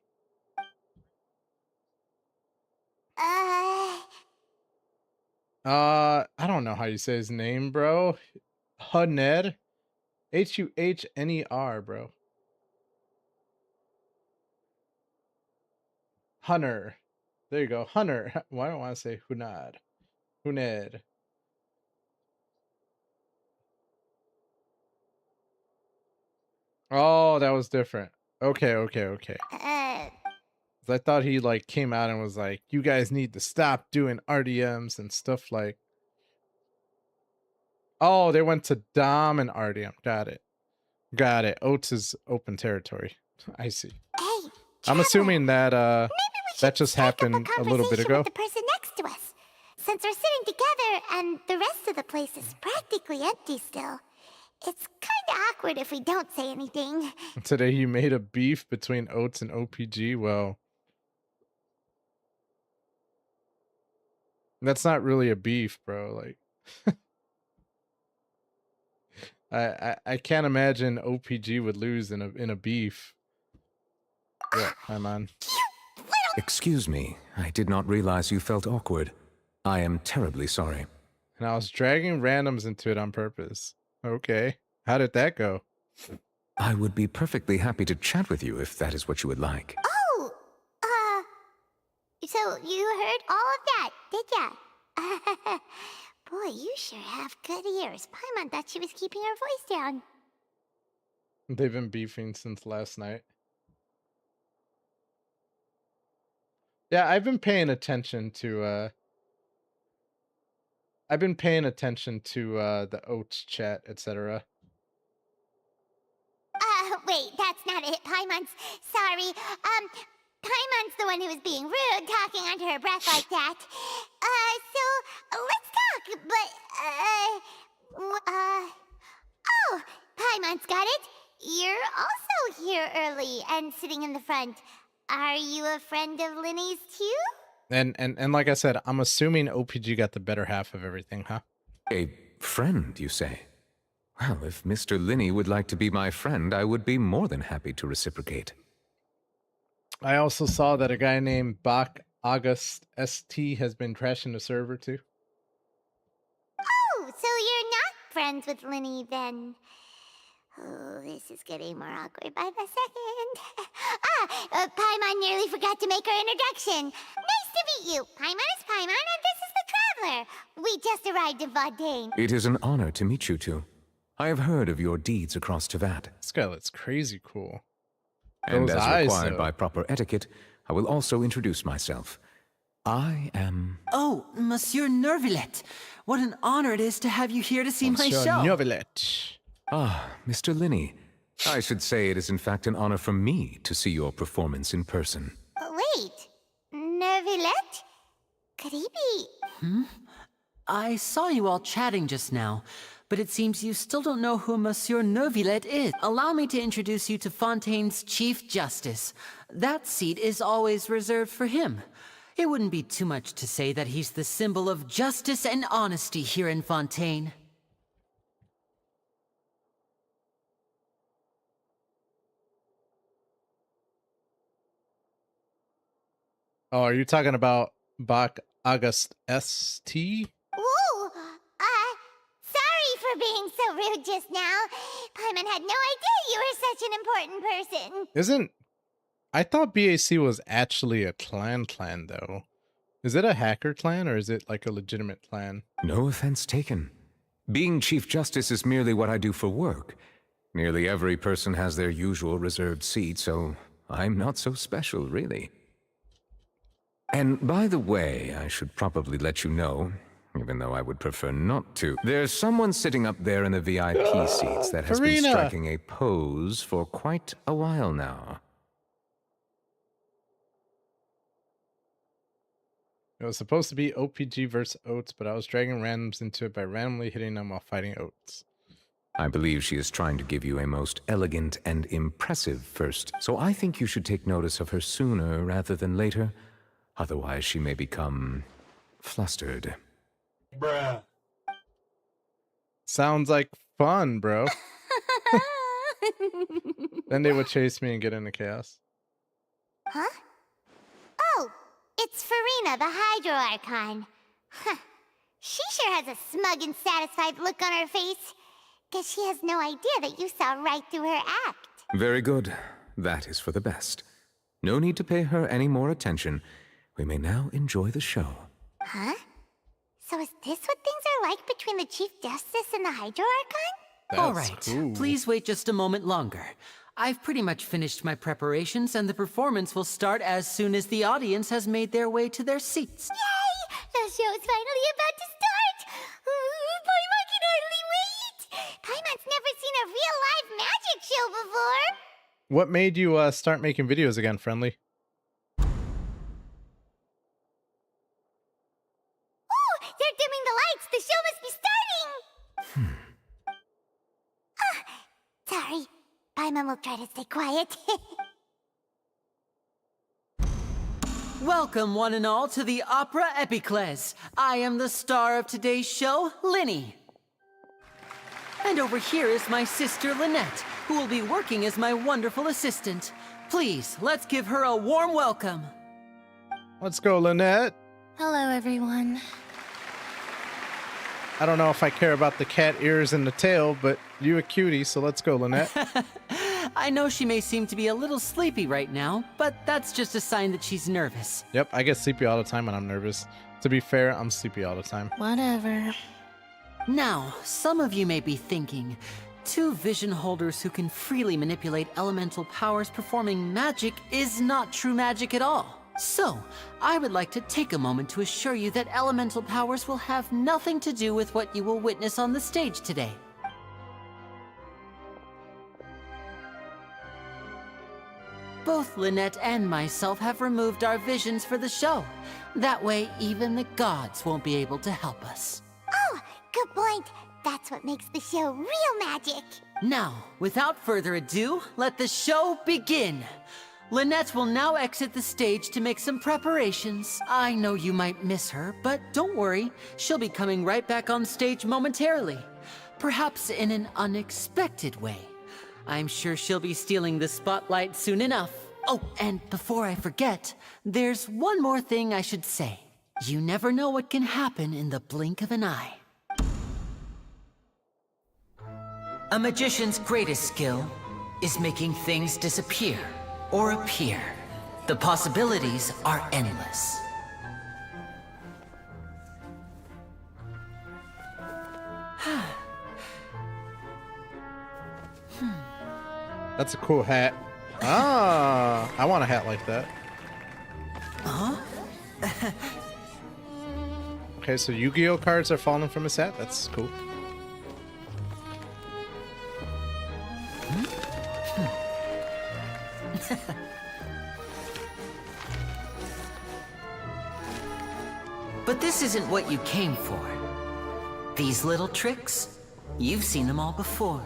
I don't know how you say his name, bro. Huned. Huhner, bro. Hunter. There you go. Hunter. Why don't I want to say Hunad? Huned. Oh, that was different. Okay. 'Cause I thought he like came out and was like, "You guys need to stop doing RDMs and stuff like." Oh, they went to Dom and RDM. Got it. Oats is open territory. I see. Hey, I'm Trevor, assuming that maybe we should that just strike up happened a little bit conversation ago. with the person next to us. Since we're sitting together and the rest of the place is practically empty still, it's kind of awkward if we don't say anything. Today you made a beef between Oats and OPG. Well, that's not really a beef, bro. Like, I can't imagine OPG would lose in a beef. Yeah, I'm on. Excuse me, I did not realize you felt awkward. I am terribly sorry. And I was dragging randoms into it on purpose. Okay, how did that go? I would be perfectly happy to chat with you if that is what you would like. Oh, so you heard all of that, did ya? Boy, you sure have good ears. Paimon thought she was keeping her voice down. They've been beefing since last night. Yeah, I've been paying attention to the Oats chat, etc. Wait, that's not it. Paimon's sorry. Paimon's the one who was being rude, talking under her breath like that. So let's talk, but oh, Paimon's got it. You're also here early and sitting in the front. Are you a friend of Linny's too? And like I said, I'm assuming OPG got the better half of everything, huh? A friend, you say? Well, if Mr. Linney would like to be my friend, I would be more than happy to reciprocate. I also saw that a guy named Bach August ST has been crashing the server too. Oh, so you're not friends with Linny then? Oh, this is getting more awkward by the second. Paimon nearly forgot to make her introduction. Nice to meet you. Paimon is Paimon, and this is the Traveler. We just arrived in Fontaine. It is an honor to meet you two. I have heard of your deeds across Tevat. This guy looks crazy cool. And Those as eyes, required though. by proper etiquette, I will also introduce myself. I am... Oh, Monsieur Nervillet. What an honor it is to have you here to see my Monsieur show. Novelet. Ah, Mr. Linney. I should say it is in fact an honor for me to see your performance in person. Wait, Nervillet? Could he be... I saw you all chatting just now, but it seems you still don't know who Monsieur Nervillet is. Allow me to introduce you to Fontaine's Chief Justice. That seat is always reserved for him. It wouldn't be too much to say that he's the symbol of justice and honesty here in Fontaine. Oh, are you talking about Bach August St? Whoa! Sorry for being so rude just now. Paimon had no idea you were such an important person. Isn't... I thought BAC was actually a clan though. Is it a hacker clan or is it like a legitimate clan? No offense taken. Being Chief Justice is merely what I do for work. Nearly every person has their usual reserved seat, so I'm not so special, really. And by the way, I should probably let you know, even though I would prefer not to, there's someone sitting up there in the VIP seats that has been FURINA. striking a pose for quite a while now. It was supposed to be OPG versus Oats, but I was dragging randoms into it by randomly hitting them while fighting Oats. I believe she is trying to give you a most elegant and impressive first, so I think you should take notice of her sooner rather than later. Otherwise, she may become flustered. Bruh. Sounds like fun, bro. Then they would chase me and get into chaos. Huh? Oh, it's Furina, the Hydro Archon. Huh. She sure has a smug and satisfied look on her face. Guess she has no idea that you saw right through her act. Very good. That is for the best. No need to pay her any more attention. We may now enjoy the show. Huh? So is this what things are like between the Chief Justice and the Hydro Archon? That's All right, cool. please wait just a moment longer. I've pretty much finished my preparations, and the performance will start as soon as the audience has made their way to their seats. Yay! The show's finally about to start! Paimon can hardly wait! Paimon's never seen a real live magic show before! What made you start making videos again, friendly? Oh, they're dimming the lights! The show must be starting! Sorry. Paimon will try to stay quiet. Welcome, one and all, to the Opera Epiclese. I am the star of today's show, Linny. And over here is my sister, Lynette, who will be working as my wonderful assistant. Please, let's give her a warm welcome. Let's go, Lynette. Hello, everyone. I don't know if I care about the cat ears and the tail, but you a cutie, so let's go, Lynette. I know she may seem to be a little sleepy right now, but that's just a sign that she's nervous. Yep, I get sleepy all the time when I'm nervous. To be fair, I'm sleepy all the time. Whatever. Now, some of you may be thinking, two vision holders who can freely manipulate elemental powers performing magic is not true magic at all. So, I would like to take a moment to assure you that elemental powers will have nothing to do with what you will witness on the stage today. Both Lynette and myself have removed our visions for the show. That way, even the gods won't be able to help us. Oh, good point. That's what makes the show real magic. Now, without further ado, let the show begin. Lynette will now exit the stage to make some preparations. I know you might miss her, but don't worry. She'll be coming right back on stage momentarily. Perhaps in an unexpected way. I'm sure she'll be stealing the spotlight soon enough. Oh, and before I forget, there's one more thing I should say. You never know what can happen in the blink of an eye. A magician's greatest skill is making things disappear or appear. The possibilities are endless. That's a cool hat. Ah, I want a hat like that. Huh? Okay, so Yu-Gi-Oh cards are falling from his hat. That's cool. But this isn't what you came for. These little tricks, you've seen them all before.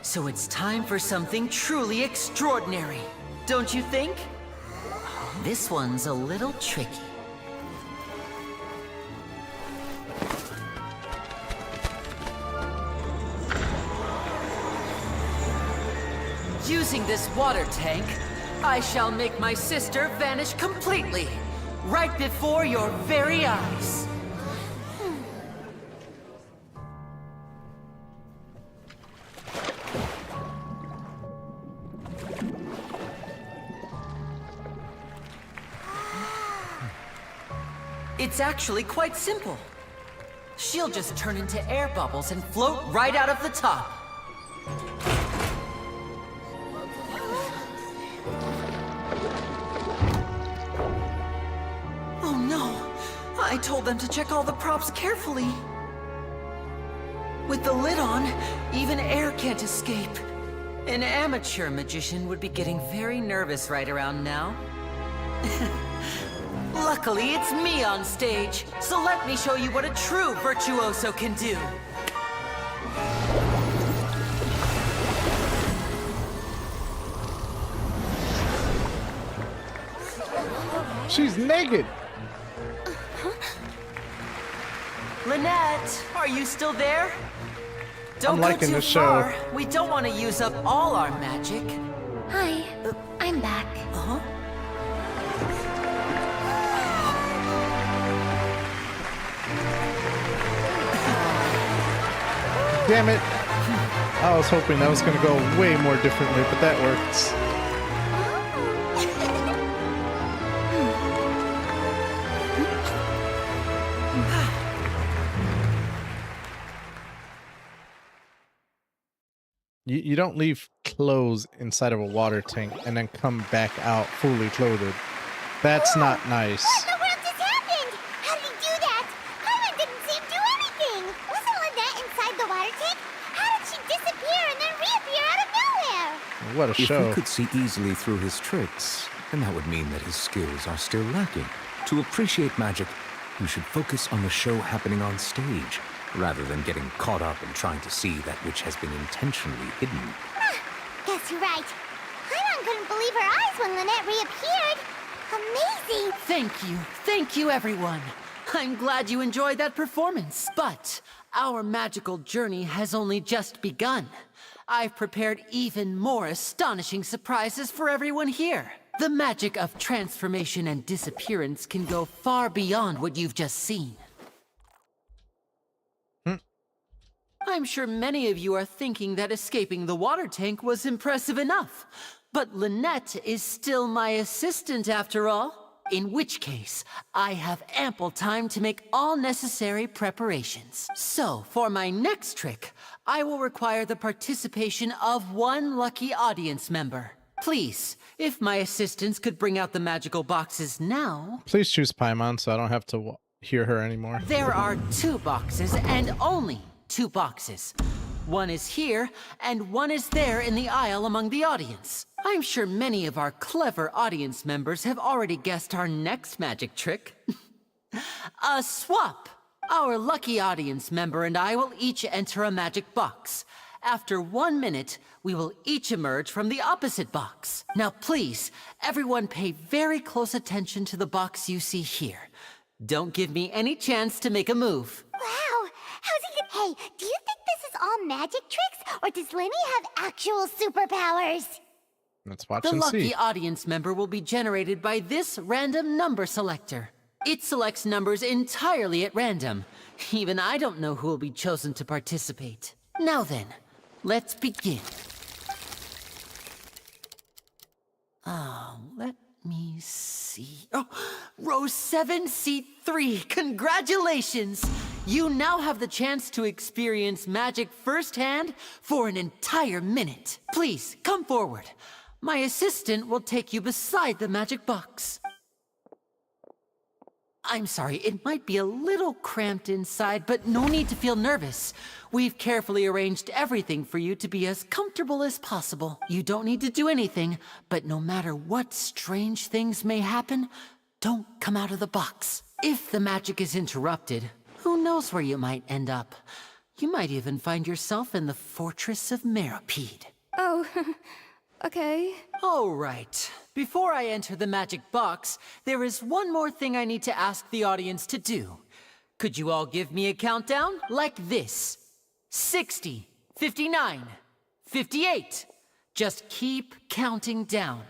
So it's time for something truly extraordinary, don't you think? This one's a little tricky. Using this water tank, I shall make my sister vanish completely, right before your very eyes. It's actually quite simple. She'll just turn into air bubbles and float right out of the top. Oh no! I told them to check all the props carefully. With the lid on, even air can't escape. An amateur magician would be getting very nervous right around now. Luckily, it's me on stage, so let me show you what a true virtuoso can do. She's naked. Lynette, are you still there? Don't I'm go liking too the show. far. We don't want to use up all our magic. Hi, I'm back. Uh-huh. Damn it. I was hoping that was going to go way more differently, but that works. You don't leave clothes inside of a water tank and then come back out fully clothed. That's not nice. What in the world just happened? How did he do that? Paimon didn't seem to do anything. Wasn't Lynette inside the water tank? How did she disappear and then reappear out of nowhere? What a If show. we could see easily through his tricks, then that would mean that his skills are still lacking. To appreciate magic, you should focus on the show happening on stage, rather than getting caught up in trying to see that which has been intentionally hidden. Guess you're right. Paimon couldn't believe her eyes when Lynette reappeared. Amazing! Thank you everyone. I'm glad you enjoyed that performance. But our magical journey has only just begun. I've prepared even more astonishing surprises for everyone here. The magic of transformation and disappearance can go far beyond what you've just seen. I'm sure many of you are thinking that escaping the water tank was impressive enough. But Lynette is still my assistant after all. In which case, I have ample time to make all necessary preparations. So, for my next trick, I will require the participation of one lucky audience member. Please, if my assistants could bring out the magical boxes now. Please choose Paimon so I don't have to hear her anymore. There are 2 boxes and only 2 boxes. One is here, and one is there in the aisle among the audience. I'm sure many of our clever audience members have already guessed our next magic trick. A swap! Our lucky audience member and I will each enter a magic box. After 1 minute, we will each emerge from the opposite box. Now please, everyone pay very close attention to the box you see here. Don't give me any chance to make a move. Wow! How's he gonna... Hey, do you think this is all magic tricks, or does Lenny have actual superpowers? Let's watch The and lucky see. audience member will be generated by this random number selector. It selects numbers entirely at random. Even I don't know who will be chosen to participate. Now then, let's begin. Let me see. Oh, row 7, seat 3. Congratulations! You now have the chance to experience magic firsthand for an entire minute. Please, come forward. My assistant will take you beside the magic box. I'm sorry, it might be a little cramped inside, but no need to feel nervous. We've carefully arranged everything for you to be as comfortable as possible. You don't need to do anything, but no matter what strange things may happen, don't come out of the box. If the magic is interrupted, who knows where you might end up? You might even find yourself in the Fortress of Meropide. Oh, okay. All right. Before I enter the magic box, there is one more thing I need to ask the audience to do. Could you all give me a countdown like this? 60, 59, 58. Just keep counting down.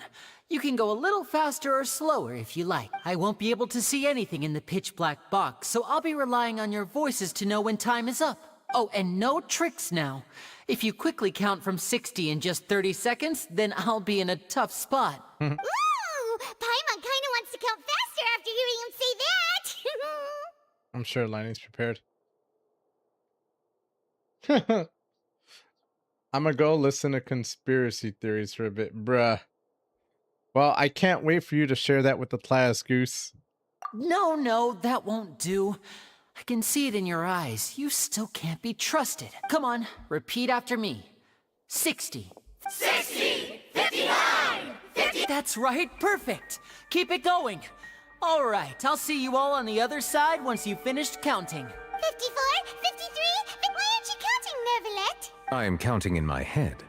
You can go a little faster or slower if you like. I won't be able to see anything in the pitch black box, so I'll be relying on your voices to know when time is up. Oh, and no tricks now. If you quickly count from 60 in just 30 seconds, then I'll be in a tough spot. Ooh, Paimon kinda wants to count faster after hearing him say that. I'm sure Liney's prepared. I'm gonna go listen to conspiracy theories for a bit, bruh. Well, I can't wait for you to share that with the class, Goose. No, that won't do. I can see it in your eyes. You still can't be trusted. Come on, repeat after me. 60. 60, 59, 50. That's right, perfect. Keep it going. All right, I'll see you all on the other side once you've finished counting. 54, 53. Why aren't you counting, Nervalet? I am counting in my head.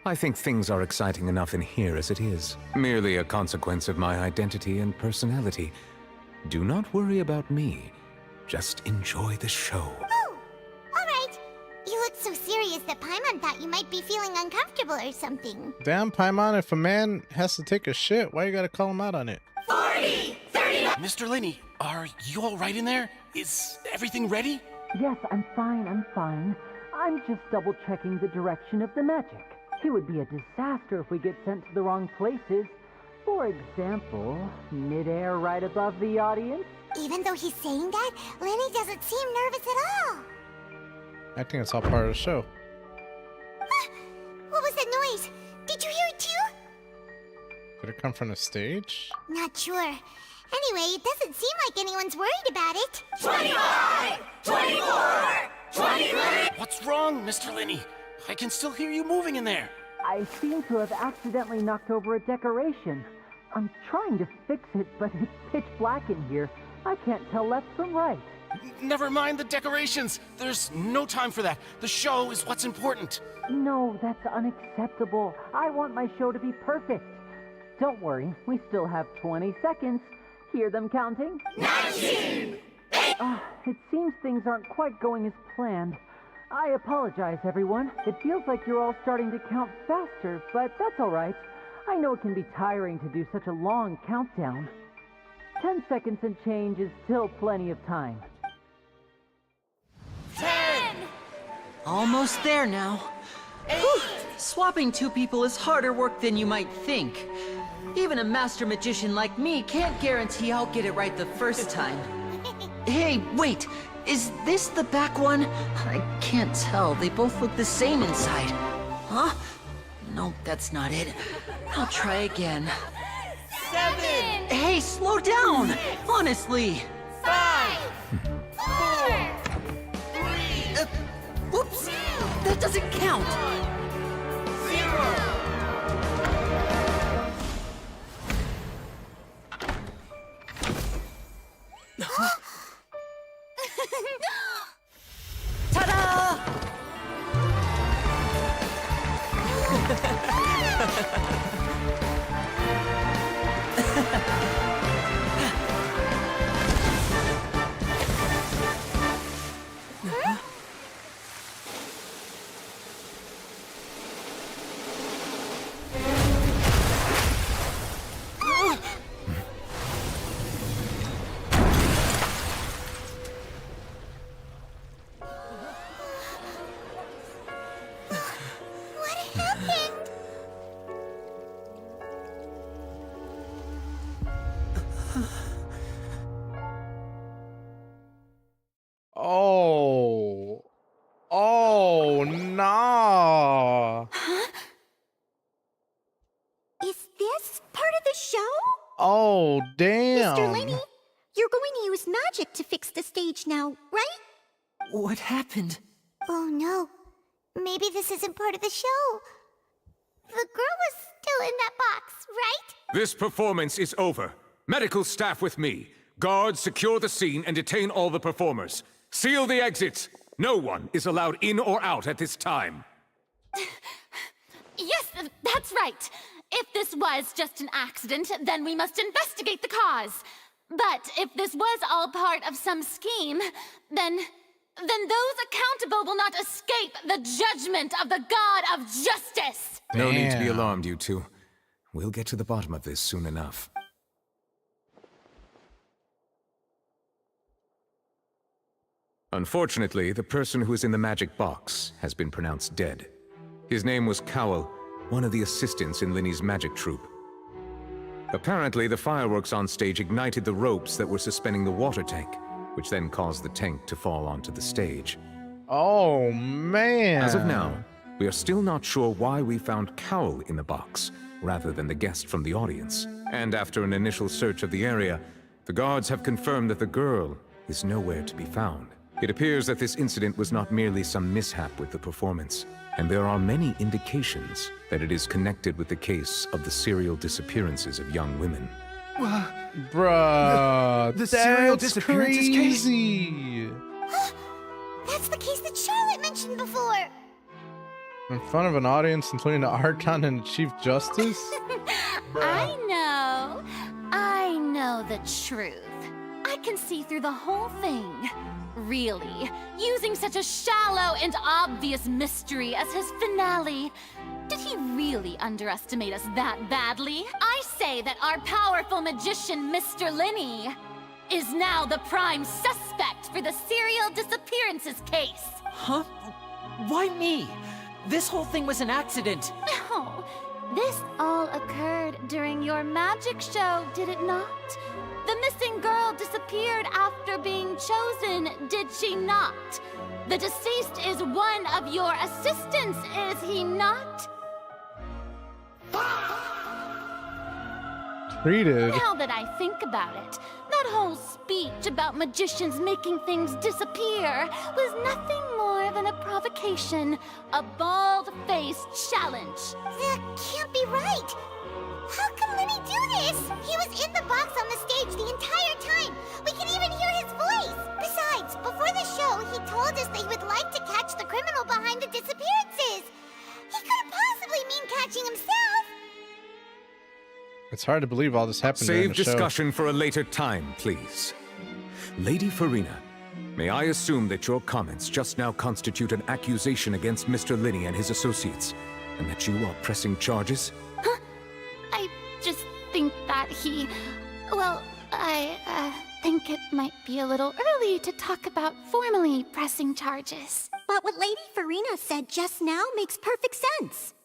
I think things are exciting enough in here as it is. Merely a consequence of my identity and personality. Do not worry about me. Just enjoy the show. Oh, all right. You look so serious that Paimon thought you might be feeling uncomfortable or something. Damn, Paimon, if a man has to take a shit, why you gotta call him out on it? 40, 39. Mr. Linney, are you all right in there? Is everything ready? Yes, I'm fine. I'm just double-checking the direction of the magic. It would be a disaster if we get sent to the wrong places. For example, mid-air right above the audience. Even though he's saying that, Lenny doesn't seem nervous at all. I think it's all part of the show. What was that noise? Did you hear it too? Did it come from the stage? Not sure. Anyway, it doesn't seem like anyone's worried about it. 25, 24, 23. What's wrong, Mr. Linney? I can still hear you moving in there. I seem to have accidentally knocked over a decoration. I'm trying to fix it, but it's pitch black in here. I can't tell left from right. Never mind the decorations. There's no time for that. The show is what's important. No, that's unacceptable. I want my show to be perfect. Don't worry, we still have 20 seconds. Hear them counting? 19! It seems things aren't quite going as planned. I apologize, everyone. It feels like you're all starting to count faster, but that's all right. I know it can be tiring to do such a long countdown. 10 seconds and change is still plenty of time. 10! Almost there now. Whew. Swapping two people is harder work than you might think. Even a master magician like me can't guarantee I'll get it right the first time. Hey, wait! Is this the back one? I can't tell. They both look the same inside. Huh? No, that's not it. I'll try again. 7! Hey, slow down! Honestly! 5! 4! 3! Whoops! That doesn't count! 0! Ta-da! Oh. Oh, nah. Is this part of the show? Oh, damn. Mr. Lenny, you're going to use magic to fix the stage now, right? What happened? Oh no. Maybe this isn't part of the show. The girl was still in that box, right? This performance is over. Medical staff with me. Guards, secure the scene and detain all the performers. Seal the exits. No one is allowed in or out at this time. Yes, that's right. If this was just an accident, then we must investigate the cause. But if this was all part of some scheme, then those accountable will not escape the judgment of the God of Justice. No need to be alarmed, you two. We'll get to the bottom of this soon enough. Unfortunately, the person who is in the magic box has been pronounced dead. His name was Cowell, one of the assistants in Linny's magic troupe. Apparently, the fireworks on stage ignited the ropes that were suspending the water tank, which then caused the tank to fall onto the stage. Oh, man. As of now, we are still not sure why we found Cowell in the box, rather than the guest from the audience. And after an initial search of the area, the guards have confirmed that the girl is nowhere to be found. It appears that this incident was not merely some mishap with the performance, and there are many indications that it is connected with the case of the serial disappearances of young women. Bruh, The serial disappearances case? crazy. That's the case that Charlotte mentioned before. In front of an audience, including the Archon and Chief Justice? I know the truth. I can see through the whole thing. Really, using such a shallow and obvious mystery as his finale. Did he really underestimate us that badly? I say that our powerful magician, Mr. Lenny, is now the prime suspect for the serial disappearances case. Huh? Why me? This whole thing was an accident. No, this all occurred during your magic show, did it not? The missing girl disappeared after being chosen, did she not? The deceased is one of your assistants, is he not? Treated. Now that I think about it, that whole speech about magicians making things disappear was nothing more than a provocation, a bald-faced challenge. That can't be right. How can Lenny do this? He was in the box on the stage the entire time. We can even hear his voice. Besides, before the show, he told us that he would like to catch the criminal behind the disappearances. He couldn't possibly mean catching himself. It's hard to believe all this happened during Save the show. discussion for a later time, please. Lady FURINA, may I assume that your comments just now constitute an accusation against Mr. Lenny and his associates, and that you are pressing charges? I just think that I think it might be a little early to talk about formally pressing charges. But what Lady FURINA said just now makes perfect sense.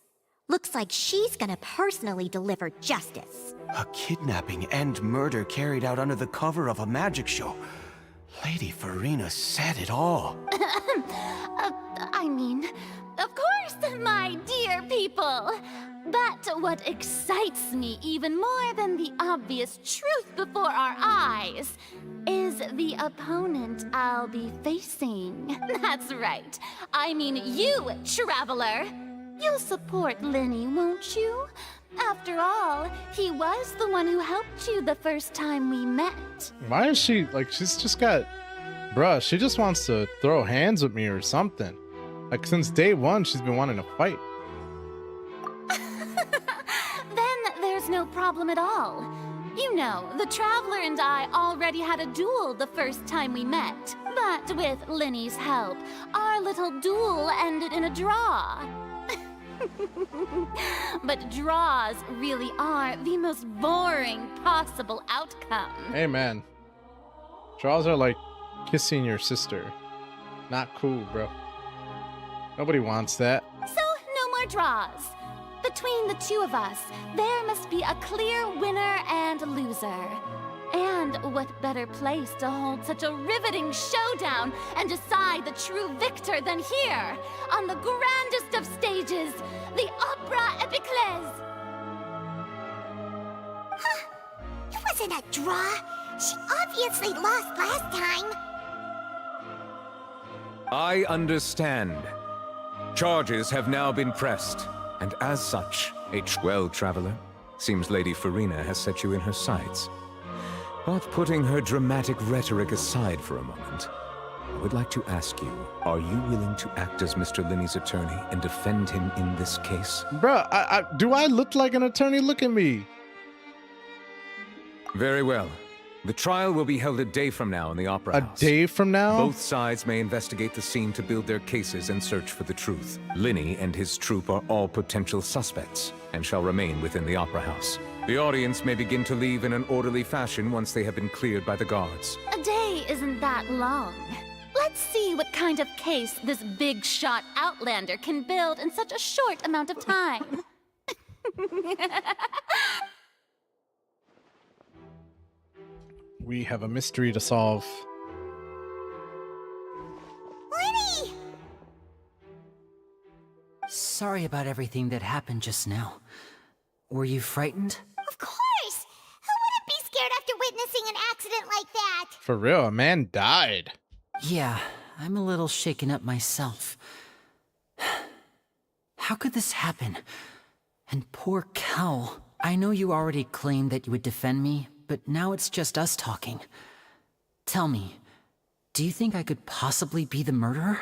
Looks like she's gonna personally deliver justice. A kidnapping and murder carried out under the cover of a magic show. Lady FURINA said it all. I mean, of course, my dear people. But what excites me even more than the obvious truth before our eyes is the opponent I'll be facing. That's right. I mean you, Traveler. You'll support Lenny, won't you? After all, he was the one who helped you the first time we met. Why is she, like, she's just got... Bruh, she just wants to throw hands with me or something. Like, since day one, she's been wanting to fight. Then there's no problem at all. You know, the Traveler and I already had a duel the first time we met. But with Lenny's help, our little duel ended in a draw. But draws really are the most boring possible outcome. Hey, man. Draws are like kissing your sister. Not cool, bro. Nobody wants that. So, no more draws. Between the two of us, there must be a clear winner and loser. And what better place to hold such a riveting showdown and decide the true victor than here, on the grandest of stages, the Opera Epiclese? Huh? It wasn't a draw. She obviously lost last time. I understand. Charges have now been pressed, and as such, well, traveler, seems Lady FURINA has set you in her sights. But putting her dramatic rhetoric aside for a moment, I would like to ask you, are you willing to act as Mr. Linney's attorney and defend him in this case? Bruh, do I look like an attorney? Look at me. Very well. The trial will be held a day from now in the Opera House. A day from now? Both sides may investigate the scene to build their cases and search for the truth. Linney and his troupe are all potential suspects and shall remain within the Opera House. The audience may begin to leave in an orderly fashion once they have been cleared by the guards. A day isn't that long. Let's see what kind of case this big shot outlander can build in such a short amount of time. We have a mystery to solve. Lenny! Sorry about everything that happened just now. Were you frightened? Of course! Who wouldn't be scared after witnessing an accident like that? For real, a man died. Yeah, I'm a little shaken up myself. How could this happen? And poor Cal. I know you already claimed that you would defend me, but now it's just us talking. Tell me, do you think I could possibly be the murderer?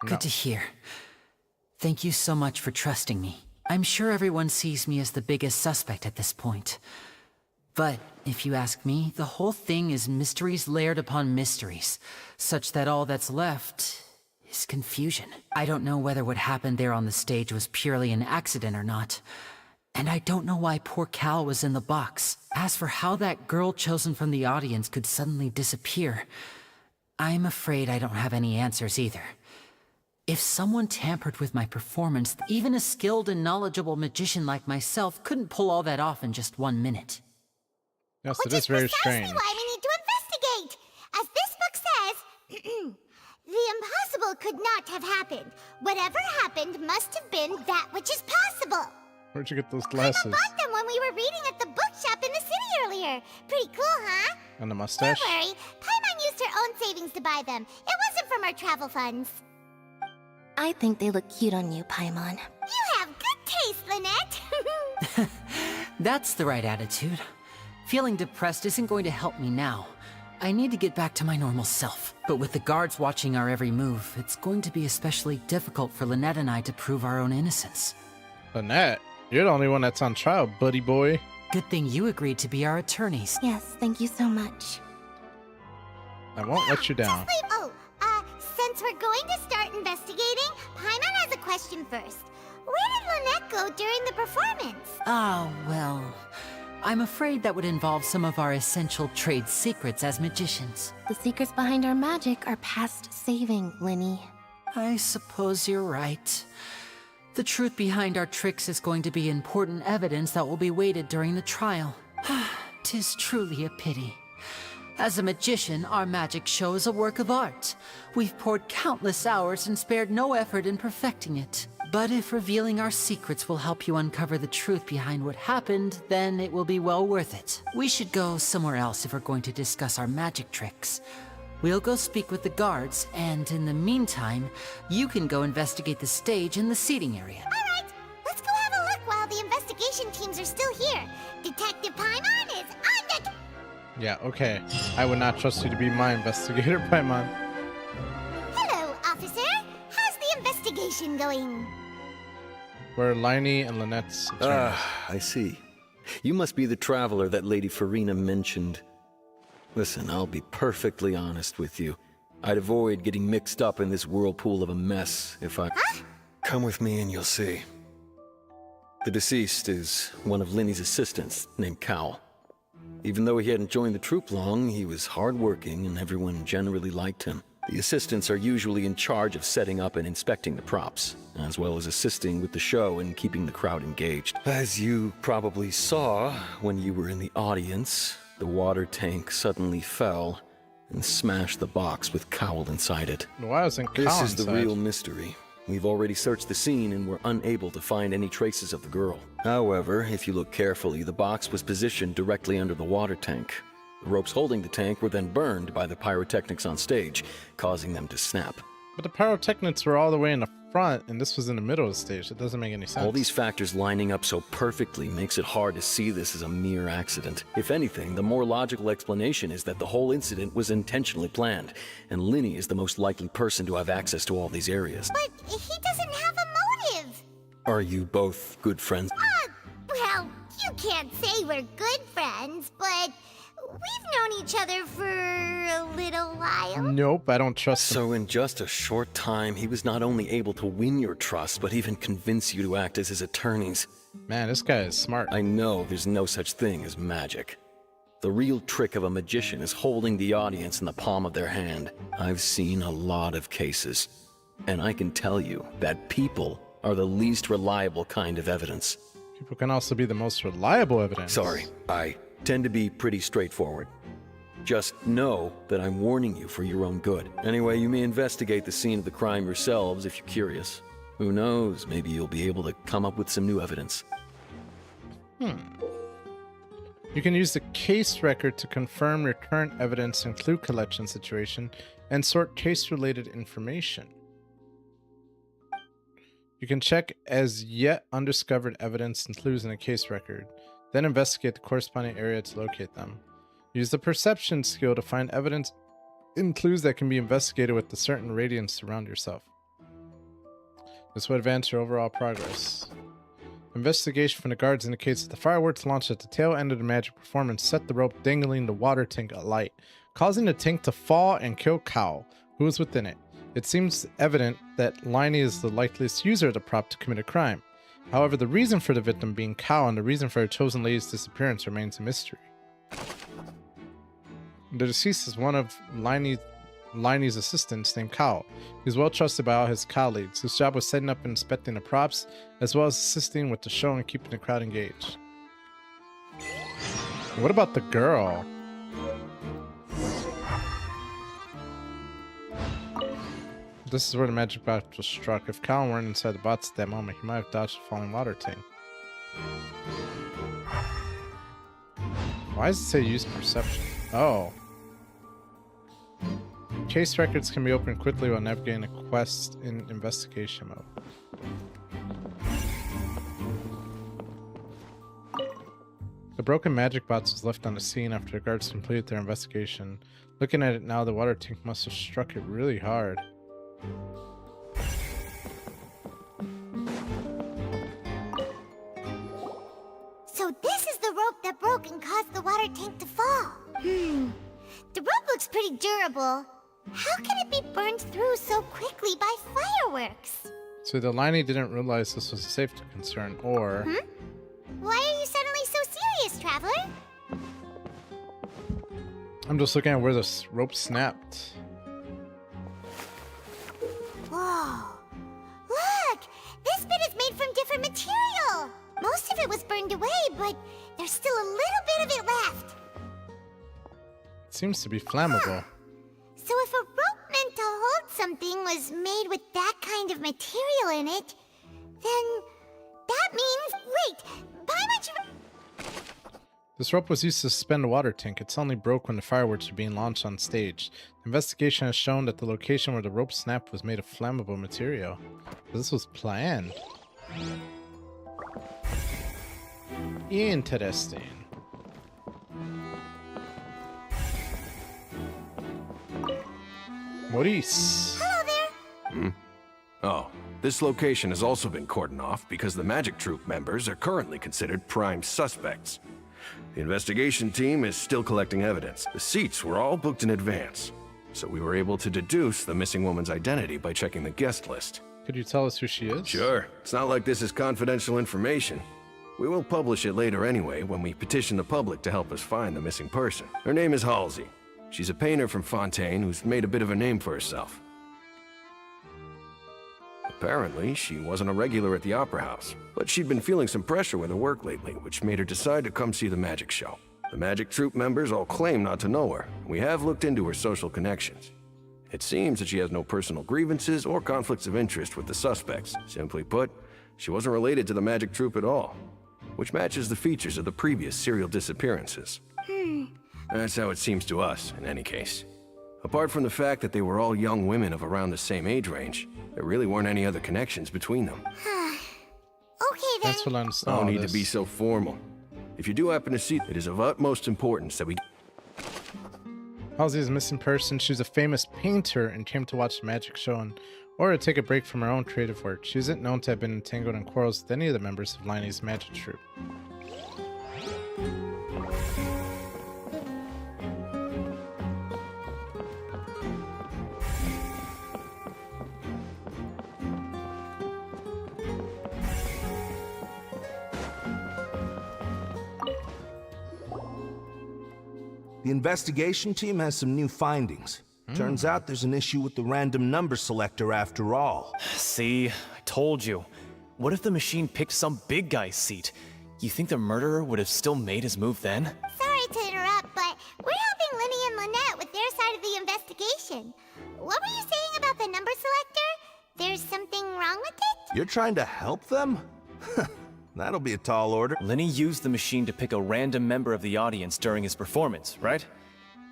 No. Good to hear. Thank you so much for trusting me. I'm sure everyone sees me as the biggest suspect at this point. But if you ask me, the whole thing is mysteries layered upon mysteries, such that all that's left is confusion. I don't know whether what happened there on the stage was purely an accident or not. And I don't know why poor Cal was in the box. As for how that girl chosen from the audience could suddenly disappear, I'm afraid I don't have any answers either. If someone tampered with my performance, even a skilled and knowledgeable magician like myself couldn't pull all that off in just 1 minute. Yes, Which it is very strange. precisely why we need to investigate. As this book says, the impossible could not have happened. Whatever happened must have been that which is possible. Where'd you get those Paimon glasses? bought them when we were reading at the bookshop in the city earlier. Pretty cool, huh? And the mustache? Don't worry, Paimon used her own savings to buy them. It wasn't from our travel funds. I think they look cute on you, Paimon. You have good taste, Lynette. That's the right attitude. Feeling depressed isn't going to help me now. I need to get back to my normal self. But with the guards watching our every move, it's going to be especially difficult for Lynette and I to prove our own innocence. Lynette, you're the only one that's on trial, buddy boy. Good thing you agreed to be our attorneys. Yes, thank you so much. I won't let you down. Just leave. Since we're going to start investigating, Paimon has a question first. Where did Lynette go during the performance? Ah, well, I'm afraid that would involve some of our essential trade secrets as magicians. The secrets behind our magic are past saving, Linny. I suppose you're right. The truth behind our tricks is going to be important evidence that will be weighted during the trial. 'Tis truly a pity. As a magician, our magic show is a work of art. We've poured countless hours and spared no effort in perfecting it. But if revealing our secrets will help you uncover the truth behind what happened, then it will be well worth it. We should go somewhere else if we're going to discuss our magic tricks. We'll go speak with the guards, and in the meantime, you can go investigate the stage and the seating area. All right, let's go have a look while the investigation teams are still here. Detective Paimon is on the... Yeah, okay. I would not trust you to be my investigator, Paimon. Hello, officer. How's the investigation going? We're Liney and Lynette's attorneys. I see. You must be the traveler that Lady FURINA mentioned. Listen, I'll be perfectly honest with you. I'd avoid getting mixed up in this whirlpool of a mess if I... Huh? Come with me and you'll see. The deceased is one of Linny's assistants named Cal. Even though he hadn't joined the troupe long, he was hardworking and everyone generally liked him. The assistants are usually in charge of setting up and inspecting the props, as well as assisting with the show and keeping the crowd engaged. As you probably saw when you were in the audience, the water tank suddenly fell and smashed the box with Cowl inside it. Why wasn't Cowl This is the inside? real mystery. We've already searched the scene and were unable to find any traces of the girl. However, if you look carefully, the box was positioned directly under the water tank. The ropes holding the tank were then burned by the pyrotechnics on stage, causing them to snap. But the pyrotechnics were all the way in the front, and this was in the middle of the stage. It doesn't make any sense. All these factors lining up so perfectly makes it hard to see this as a mere accident. If anything, the more logical explanation is that the whole incident was intentionally planned, and Linny is the most likely person to have access to all these areas. But he doesn't have a motive. Are you both good friends? Well, you can't say we're good friends, but we've known each other for a little while. Nope, I don't trust him. So in just a short time, he was not only able to win your trust, but even convince you to act as his attorneys. Man, this guy is smart. I know there's no such thing as magic. The real trick of a magician is holding the audience in the palm of their hand. I've seen a lot of cases, and I can tell you that people are the least reliable kind of evidence. People can also be the most reliable evidence. Sorry, I tend to be pretty straightforward. Just know that I'm warning you for your own good. Anyway, you may investigate the scene of the crime yourselves if you're curious. Who knows, maybe you'll be able to come up with some new evidence. You can use the case record to confirm your current evidence and clue collection situation and sort case-related information. You can check as yet undiscovered evidence and clues in a case record, then investigate the corresponding area to locate them. Use the perception skill to find evidence and clues that can be investigated with a certain radiance around yourself. This will advance your overall progress. Investigation from the guards indicates that the fireworks launched at the tail end of the magic performance set the rope dangling the water tank alight, causing the tank to fall and kill Cowl, who was within it. It seems evident that Liney is the likeliest user of the prop to commit a crime. However, the reason for the victim being Cowl and the reason for her chosen lady's disappearance remains a mystery. The deceased is one of Liney's assistants named Cowl. He is well trusted by all his colleagues, whose job was setting up and inspecting the props, as well as assisting with the show and keeping the crowd engaged. What about the girl? This is where the magic box was struck. If Cowl weren't inside the box at that moment, he might have dodged the falling water tank. Why does it say use perception? Oh. Case records can be opened quickly while navigating a quest in investigation mode. The broken magic box was left on the scene after the guards completed their investigation. Looking at it now, the water tank must have struck it really hard. So this is the rope that broke and caused the water tank to fall. The rope looks pretty durable. How can it be burned through so quickly by fireworks? So the Liney didn't realize this was a safety concern, or... Why are you suddenly so serious, Traveler? I'm just looking at where this rope snapped. Whoa. Look! This bit is made from different material. Most of it was burned away, but there's still a little bit of it left. It seems to be flammable. So if a rope meant to hold something was made with that kind of material in it, then that means... Wait! This rope was used to suspend a water tank. It suddenly broke when the fireworks were being launched on stage. The investigation has shown that the location where the rope snapped was made of flammable material. This was planned. Interesting. Maurice. Hello there. Oh, this location has also been cordoned off because the Magic Troupe members are currently considered prime suspects. The investigation team is still collecting evidence. The seats were all booked in advance, so we were able to deduce the missing woman's identity by checking the guest list. Could you tell us who she is? Sure. It's not like this is confidential information. We will publish it later anyway when we petition the public to help us find the missing person. Her name is Halsey. She's a painter from Fontaine who's made a bit of a name for herself. Apparently, she wasn't a regular at the Opera House, but she'd been feeling some pressure with her work lately, which made her decide to come see the magic show. The magic troupe members all claim not to know her. We have looked into her social connections. It seems that she has no personal grievances or conflicts of interest with the suspects. Simply put, she wasn't related to the magic troupe at all, which matches the features of the previous serial disappearances. That's how it seems to us, in any case. Apart from the fact that they were all young women of around the same age range, there really weren't any other connections between them. Okay then. That's what I'm saying. No need to be so formal. If you do happen to see, it is of utmost importance that we... Halsey is a missing person. She's a famous painter and came to watch the magic show and or to take a break from her own creative work. She isn't known to have been entangled in quarrels with any of the members of Liney's magic troupe. The investigation team has some new findings. Turns out there's an issue with the random number selector after all. See, I told you. What if the machine picked some big guy's seat? You think the murderer would have still made his move then? Sorry to interrupt, but we're helping Linny and Lynette with their side of the investigation. What were you saying about the number selector? There's something wrong with it? You're trying to help them? That'll be a tall order. Lenny used the machine to pick a random member of the audience during his performance, right?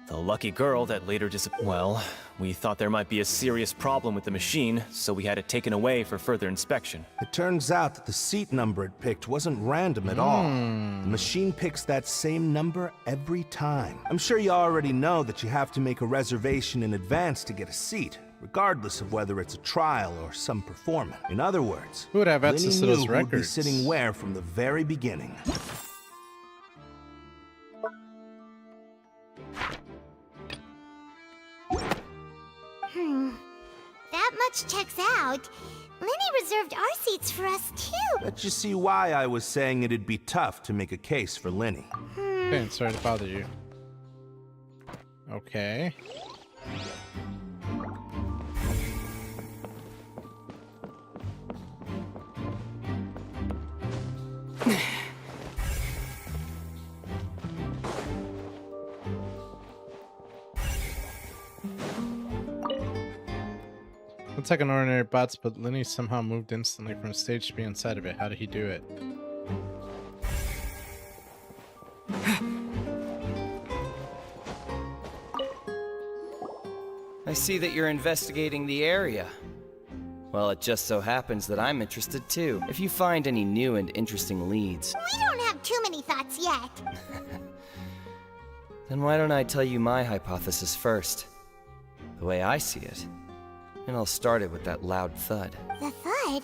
The lucky girl that later Well, we thought there might be a serious problem with the machine, so we had it taken away for further inspection. It turns out that the seat number it picked wasn't random at all. The machine picks that same number every time. I'm sure you already know that you have to make a reservation in advance to get a seat, regardless of whether it's a trial or some performance. In other words, Who would have Lenny access to knew those who would be records? sitting where from the very beginning. That much checks out. Lenny reserved our seats for us too. Let you see why I was saying it'd be tough to make a case for Lenny. Okay, sorry to bother you. Okay. Looks like an ordinary bots, but Lenny somehow moved instantly from stage to be inside of it. How did he do it? I see that you're investigating the area. Well, it just so happens that I'm interested too. If you find any new and interesting leads, We don't have too many thoughts yet. then why don't I tell you my hypothesis first? The way I see it. And I'll start it with that loud thud. The thud?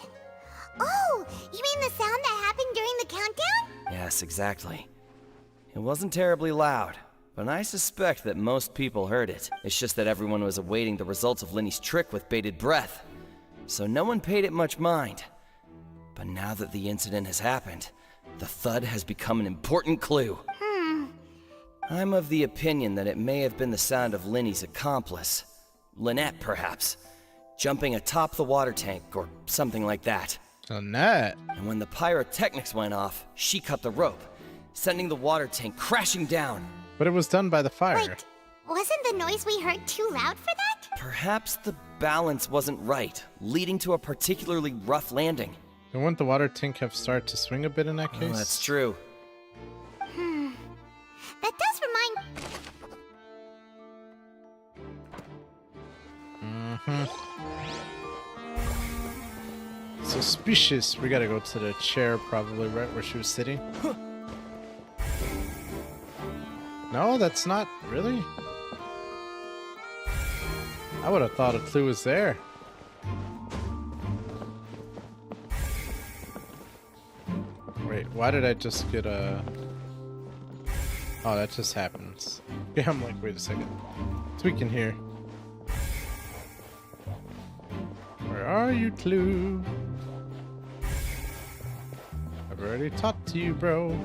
Oh, you mean the sound that happened during the countdown? Yes, exactly. It wasn't terribly loud, but I suspect that most people heard it. It's just that everyone was awaiting the results of Lenny's trick with bated breath, so no one paid it much mind. But now that the incident has happened, the thud has become an important clue. I'm of the opinion that it may have been the sound of Lenny's accomplice, Lynette perhaps, jumping atop the water tank or something like that. Lynette? And when the pyrotechnics went off, she cut the rope, sending the water tank crashing down. But it was done by the fire. Wait, wasn't the noise we heard too loud for that? Perhaps the balance wasn't right, leading to a particularly rough landing. Then wouldn't the water tank have started to swing a bit in that case? Oh, that's true. That does remind... Suspicious. We gotta go to the chair, probably right where she was sitting. No, that's not really. I would have thought a clue was there. Wait, why did I just get a... Oh, that just happens. Yeah, I'm like, wait a second. Tweaking here. Where are you, Clue? I've already talked to you, bro.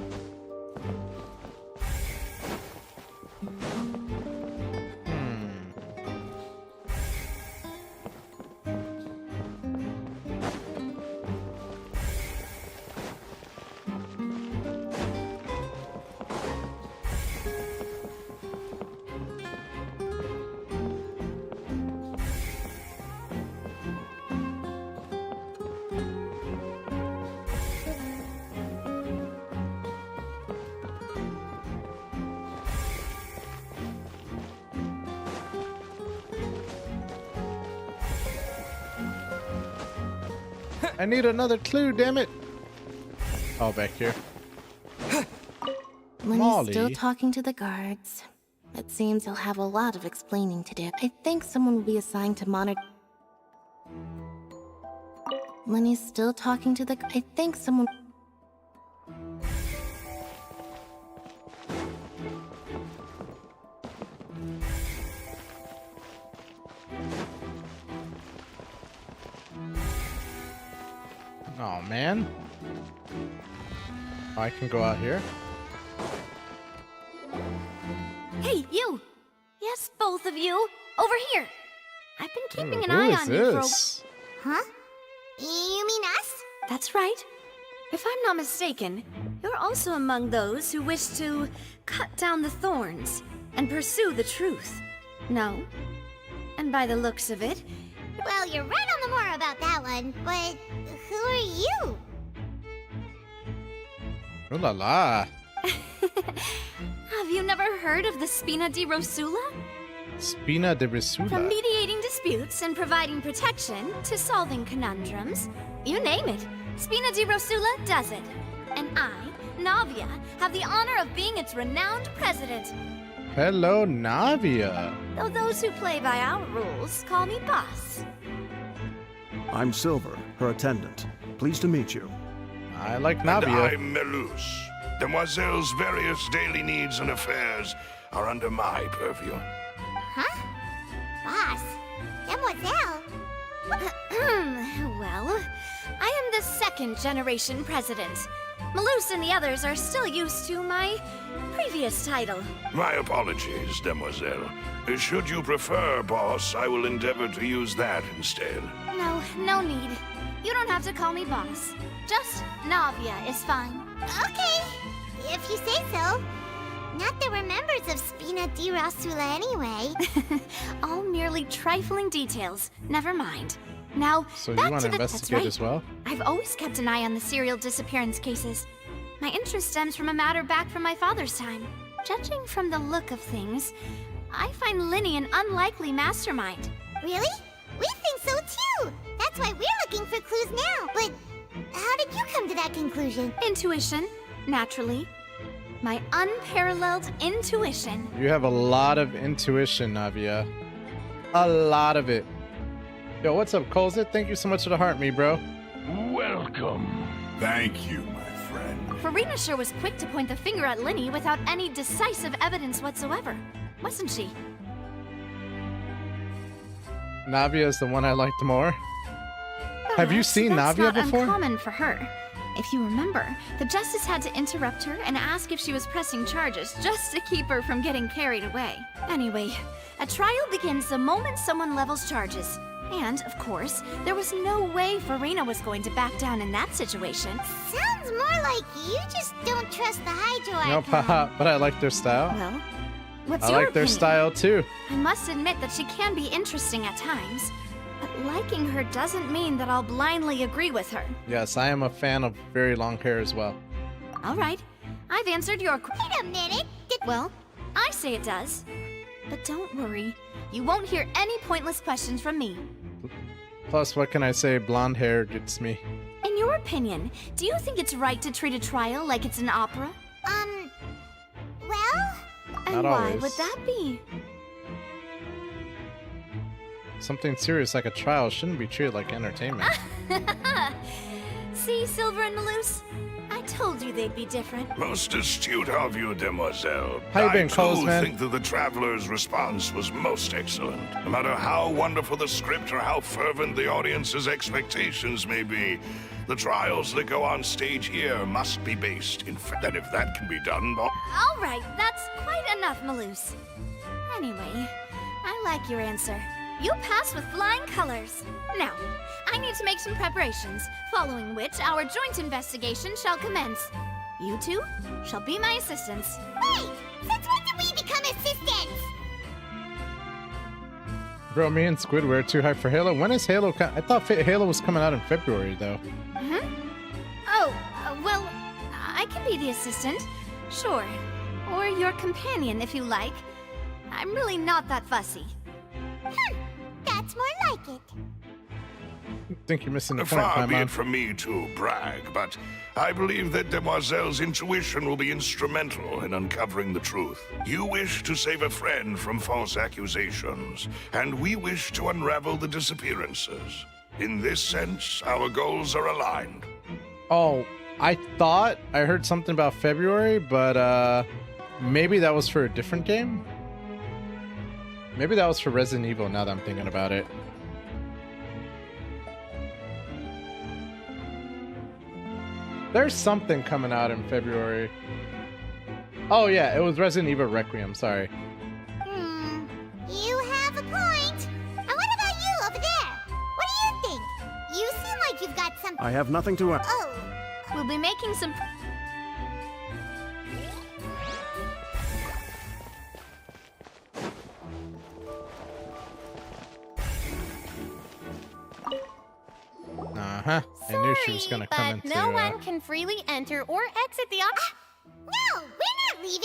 I need another clue, damn it. Oh, back here. Lenny's still talking to the guards. It seems he'll have a lot of explaining to do. I think someone will be assigned to monitor. Lenny's still talking to the. I think someone. Oh man. I can go out here. Hey, you! Yes, both of you! Over here! I've been keeping an Who eye is on you for this? Huh? You mean us? That's right. If I'm not mistaken, you're also among those who wish to cut down the thorns and pursue the truth. No? And by the looks of it... Well, you're right on the more about that one, but who are you? Ooh la la. Have you never heard of the Spina di Rosula? Spina de Risula. From mediating disputes and providing protection to solving conundrums, you name it, Spina di Rosula does it. And I, Navia, have the honor of being its renowned president. Hello, Navia. Though those who play by our rules call me boss. I'm Silver, her attendant. Pleased to meet you. I like And Navia. I'm Melus. Demoiselle's various daily needs and affairs are under my purview. Huh? Boss? Demoiselle? Well, I am the second generation president. Malus and the others are still used to my previous title. My apologies, Demoiselle. Should you prefer, boss, I will endeavor to use that instead. No, no need. You don't have to call me boss. Just Navia is fine. Okay, if you say so. Not that we're members of Spina di Rosula anyway. All merely trifling details. Never mind. Now, So you back want to to the... That's investigate right. as well? I've always kept an eye on the serial disappearance cases. My interest stems from a matter back from my father's time. Judging from the look of things, I find Linny an unlikely mastermind. Really? We think so too. That's why we're looking for clues now. But how did you come to that conclusion? Intuition, naturally. My unparalleled intuition. You have a lot of intuition, Navia. A lot of it. Yo, what's up, Colzit? Thank you so much for the heart, me, bro. Welcome. Thank you, my friend. FURINA sure was quick to point the finger at Linny without any decisive evidence whatsoever, wasn't she? Navia is the one I liked more. Have you But seen that's Navia not before? Uncommon for her. If you remember, the justice had to interrupt her and ask if she was pressing charges just to keep her from getting carried away. Anyway, a trial begins the moment someone levels charges. And, of course, there was no way FURINA was going to back down in that situation. Sounds more like you just don't trust the Hydro Nope, Icon. haha, but I like their style. Well, what's I your like their opinion? style too. I must admit that she can be interesting at times, but liking her doesn't mean that I'll blindly agree with her. Yes, I am a fan of very long hair as well. All right, I've answered your question. Wait a minute. Well, I say it does. But don't worry, you won't hear any pointless questions from me. Plus, what can I say? Blonde hair gets me. In your opinion, do you think it's right to treat a trial like it's an opera? Well? And Not why always. would that be? Something serious like a trial shouldn't be treated like entertainment. See, Silver and Malus? I told you they'd be different. Most astute of you, Demoiselle. How you I been, too Coles, man? think that the traveler's response was most excellent. No matter how wonderful the script or how fervent the audience's expectations may be, the trials that go on stage here must be based in fact. And if that can be done, All right, that's quite enough, Malus. Anyway, I like your answer. You passed with flying colors. Now, I need to make some preparations, following which our joint investigation shall commence. You two shall be my assistants. Wait! Since when did we become assistants? Bro, me and Squidward are too hyped for Halo. When is Halo? I thought Halo was coming out in February, though. Oh, well, I can be the assistant. Sure. Or your companion, if you like. I'm really not that fussy. That's more like it. think you're missing the point, Far be Paimon. it from me to brag, but I believe that Demoiselle's intuition will be instrumental in uncovering the truth. You wish to save a friend from false accusations, and we wish to unravel the disappearances. In this sense, our goals are aligned. Oh, I thought I heard something about February, but maybe that was for a different game? Maybe that was for Resident Evil, now that I'm thinking about it. There's something coming out in February. Oh yeah, it was Resident Evil Requiem, sorry. You have a point. And what about you over there? What do you think? You seem like you've got something. I have nothing to add. Oh, We'll be making some. Uh-huh. I knew she was gonna come into No one can freely enter or exit the no, we're not leaving.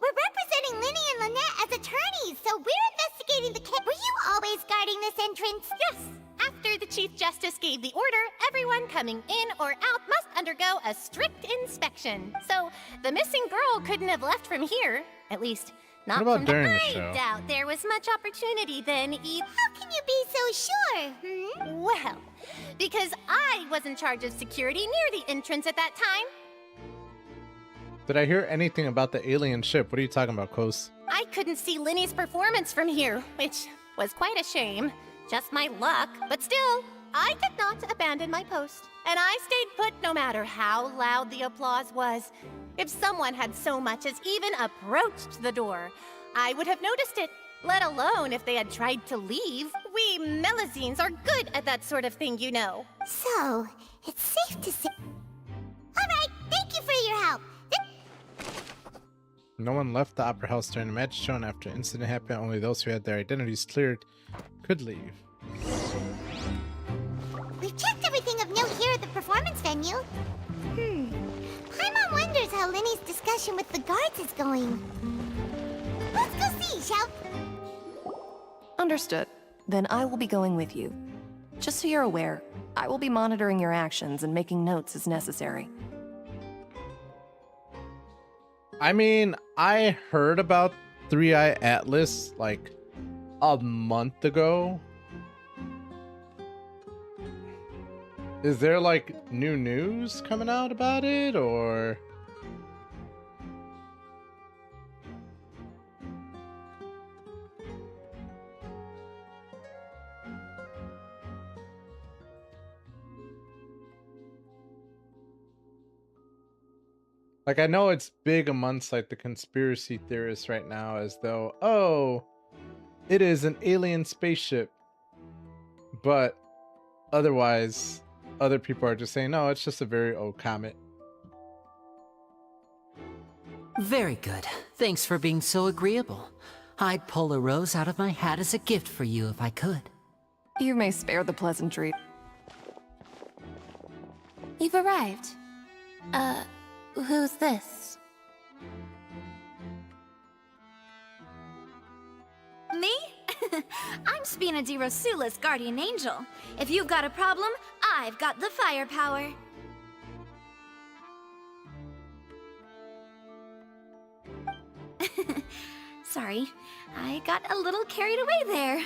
We're representing Linny and Lynette as attorneys, so we're investigating the case. Were you always guarding this entrance? Yes. After the Chief Justice gave the order, everyone coming in or out must undergo a strict inspection. So the missing girl couldn't have left from here. At least, not What about from during the I show? doubt there was much opportunity then either. How can you be so sure? Well, because I was in charge of security near the entrance at that time. Did I hear anything about the alien ship? What are you talking about, Kos? I couldn't see Linny's performance from here, which was quite a shame. Just my luck, but still, I did not abandon my post. And I stayed put no matter how loud the applause was. If someone had so much as even approached the door, I would have noticed it, let alone if they had tried to leave. We Melazines are good at that sort of thing, you know. So, it's safe to say. Alright, thank you for your help. No one left the Opera House during the magic show, and after the incident happened, only those who had their identities cleared could leave. We've checked everything of note here at the performance venue. Paimon wonders how Linny's discussion with the guards is going. Let's go see, shall we? Understood. Then I will be going with you. Just so you're aware, I will be monitoring your actions and making notes as necessary. I mean, I heard about 3-Eye Atlas like a month ago. Is there like new news coming out about it, or? Like, I know it's big amongst like the conspiracy theorists right now, as though, oh, it is an alien spaceship. But otherwise, other people are just saying, no, it's just a very old comet. Very good. Thanks for being so agreeable. I'd pull a rose out of my hat as a gift for you if I could. You may spare the pleasantry. You've arrived. Who's this? Me? I'm Spina di Rosula's guardian angel. If you've got a problem, I've got the firepower. Sorry, I got a little carried away there.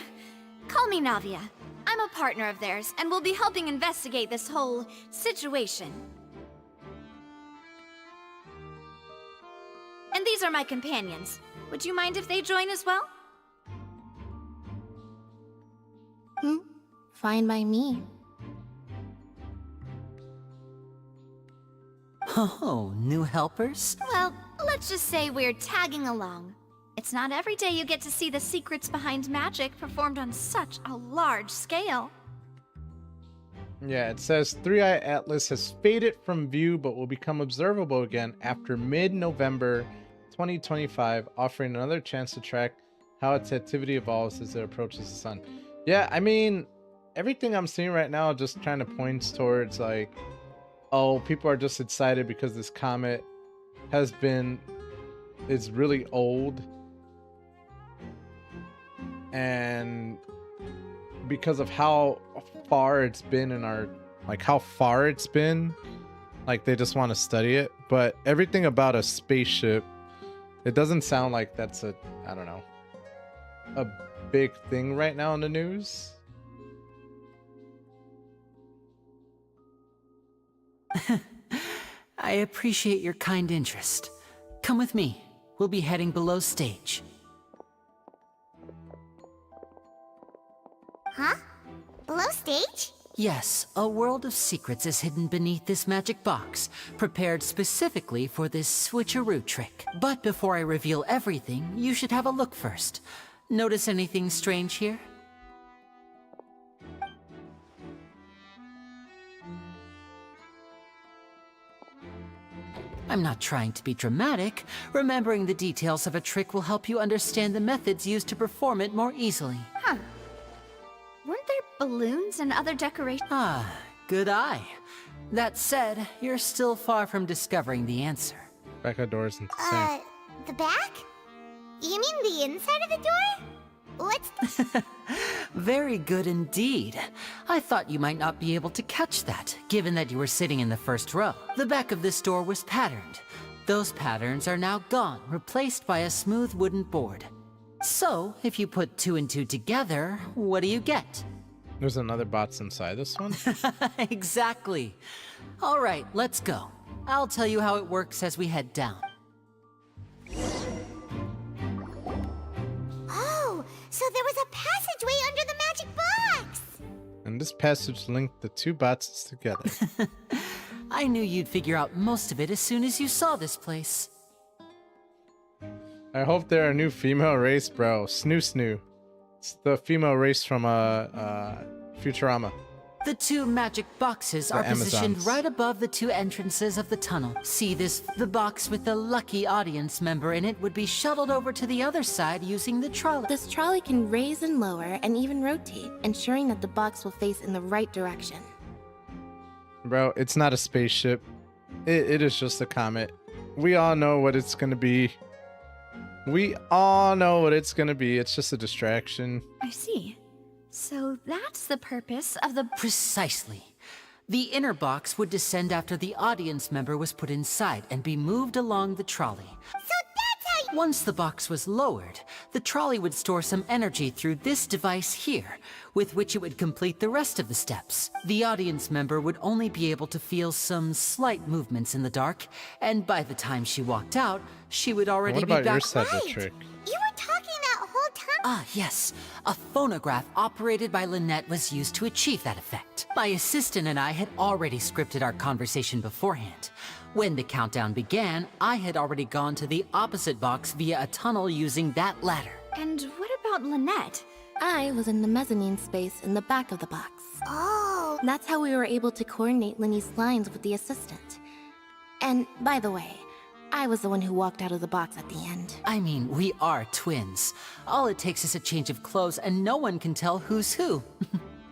Call me Navia. I'm a partner of theirs, and we'll be helping investigate this whole situation. And these are my companions. Would you mind if they join as well? Fine by me. Oh, new helpers? Well, let's just say we're tagging along. It's not every day you get to see the secrets behind magic performed on such a large scale. Yeah, it says 3-Eye Atlas has faded from view but will become observable again after mid-November 2025, offering another chance to track how its activity evolves as it approaches the sun. Yeah, I mean, everything I'm seeing right now just kind of points towards like, oh, people are just excited because this comet is really old, and because of how far it's been in our, like how far it's been, like they just want to study it. But everything about a spaceship, it doesn't sound like that's a, I don't know, a big thing right now in the news. I appreciate your kind interest. Come with me. We'll be heading below stage. Huh? Below stage? Yes, a world of secrets is hidden beneath this magic box, prepared specifically for this switcheroo trick. But before I reveal everything, you should have a look first. Notice anything strange here? I'm not trying to be dramatic. Remembering the details of a trick will help you understand the methods used to perform it more easily. Huh. Weren't there balloons and other decorations? Ah, good eye. That said, you're still far from discovering the answer. Back of doors into the same. The back? You mean the inside of the door? What's Very good indeed. I thought you might not be able to catch that, given that you were sitting in the first row. The back of this door was patterned. Those patterns are now gone, replaced by a smooth wooden board. So, if you put 2 and 2 together, what do you get? There's another box inside this one? Exactly. All right, let's go. I'll tell you how it works as we head down. Oh, so there was a passageway under the magic box! And this passage linked the 2 boxes together. I knew you'd figure out most of it as soon as you saw this place. I hope they're a new female race, bro. Snoo Snoo. It's the female race from Futurama. The 2 magic boxes are positioned right above the 2 entrances of the tunnel. See this? The box with the lucky audience member in it would be shuttled over to the other side using the trolley. This trolley can raise and lower and even rotate, ensuring that the box will face in the right direction. Bro, it's not a spaceship. It is just a comet. We all know what it's gonna be. We all know what it's gonna be. It's just a distraction. I see. So that's the purpose of the... Precisely. The inner box would descend after the audience member was put inside and be moved along the trolley. So that's how... Once the box was lowered, the trolley would store some energy through this device here, with which it would complete the rest of the steps. The audience member would only be able to feel some slight movements in the dark, and by the time she walked out, she would already be back. What about your side of the trick? You were talking that whole time? Ah, yes. A phonograph operated by Lynette was used to achieve that effect. My assistant and I had already scripted our conversation beforehand. When the countdown began, I had already gone to the opposite box via a tunnel using that ladder. And what about Lynette? I was in the mezzanine space in the back of the box. Oh. That's how we were able to coordinate Linny's lines with the assistant. And, by the way, I was the one who walked out of the box at the end. I mean, we are twins. All it takes is a change of clothes and no one can tell who's who.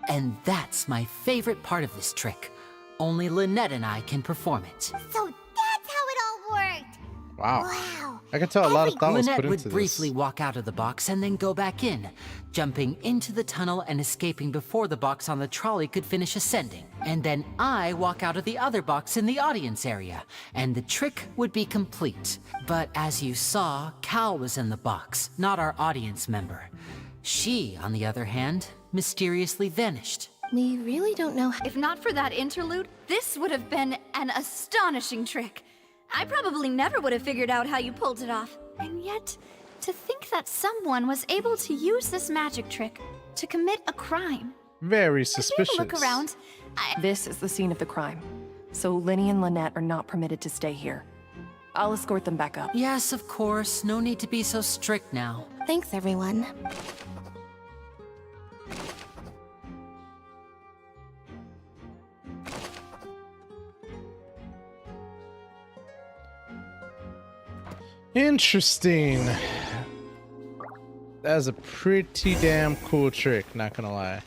And that's my favorite part of this trick. Only Lynette and I can perform it. So that's how it all worked! Wow. Wow. I can tell a lot of thought was Lynette put would into briefly this. walk out of the box and then go back in, jumping into the tunnel and escaping before the box on the trolley could finish ascending. And then I walk out of the other box in the audience area, and the trick would be complete. But as you saw, Cal was in the box, not our audience member. She, on the other hand, mysteriously vanished. We really don't know how... If not for that interlude, this would have been an astonishing trick. I probably never would have figured out how you pulled it off. And yet, to think that someone was able to use this magic trick to commit a crime. Very As we suspicious. look around, This is the scene of the crime, so Linny and Lynette are not permitted to stay here. I'll escort them back up. Yes, of course. No need to be so strict now. Thanks, everyone. Interesting. That's a pretty damn cool trick, not gonna lie.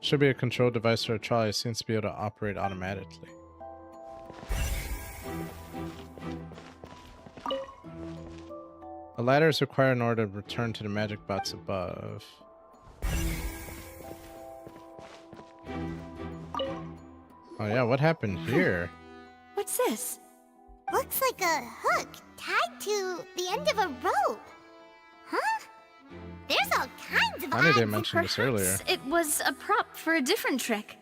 Should be a control device for a trolley. It seems to be able to operate automatically. A ladder is required in order to return to the magic bots above. Oh yeah, what happened here? What's this? Looks like a hook tied to the end of a rope. Huh? There's all kinds of Funny they odd... mentioned this earlier. It was a prop for a different trick.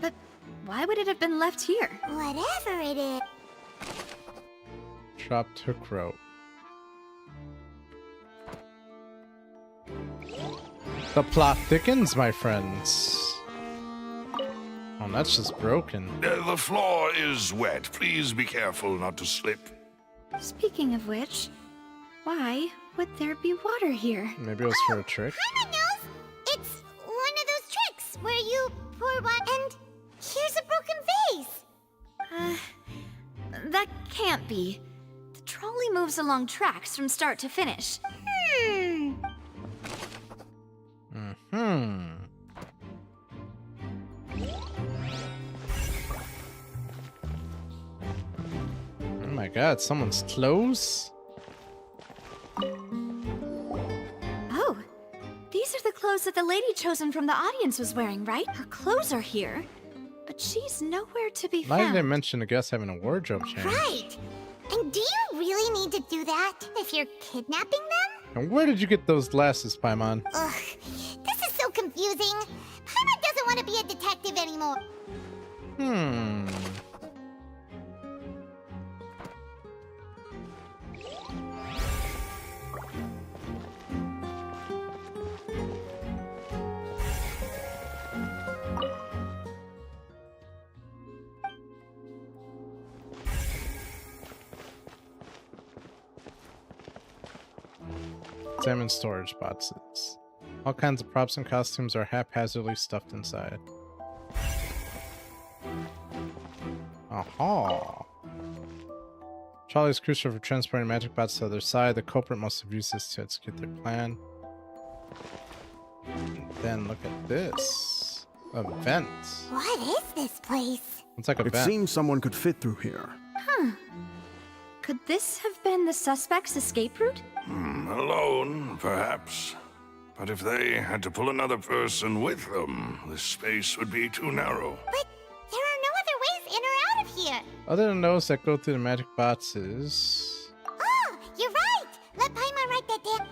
But why would it have been left here? Whatever it is. Chopped hook rope. The plot thickens, my friends. Oh, that's just broken. The floor is wet. Please be careful not to slip. Speaking of which, why would there be water here? Maybe it was for a trick. Paimon knows! It's one of those tricks where you pour water and here's a broken vase. That can't be. The trolley moves along tracks from start to finish. Oh my god, someone's clothes? Oh, these are the clothes that the lady chosen from the audience was wearing, right? Her clothes are here, but she's nowhere to be Why did found. they mention a guest having a wardrobe change? Right! And do you really need to do that if you're kidnapping them? And where did you get those glasses, Paimon? Ugh, this is so confusing. Paimon doesn't want to be a detective anymore. Examine storage boxes. All kinds of props and costumes are haphazardly stuffed inside. Aha! Trolley is crucial for transporting magic bots to the other side. The culprit must have used this to execute their plan. Then look at this. A vent. What is this place? It's like a It vent. seems someone could fit through here. Huh. Could this have been the suspect's escape route? Alone, perhaps. But if they had to pull another person with them, this space would be too narrow. But there are no other ways in or out of here. Other than those that go through the magic boxes. Oh, you're right. Let Paimon write that down.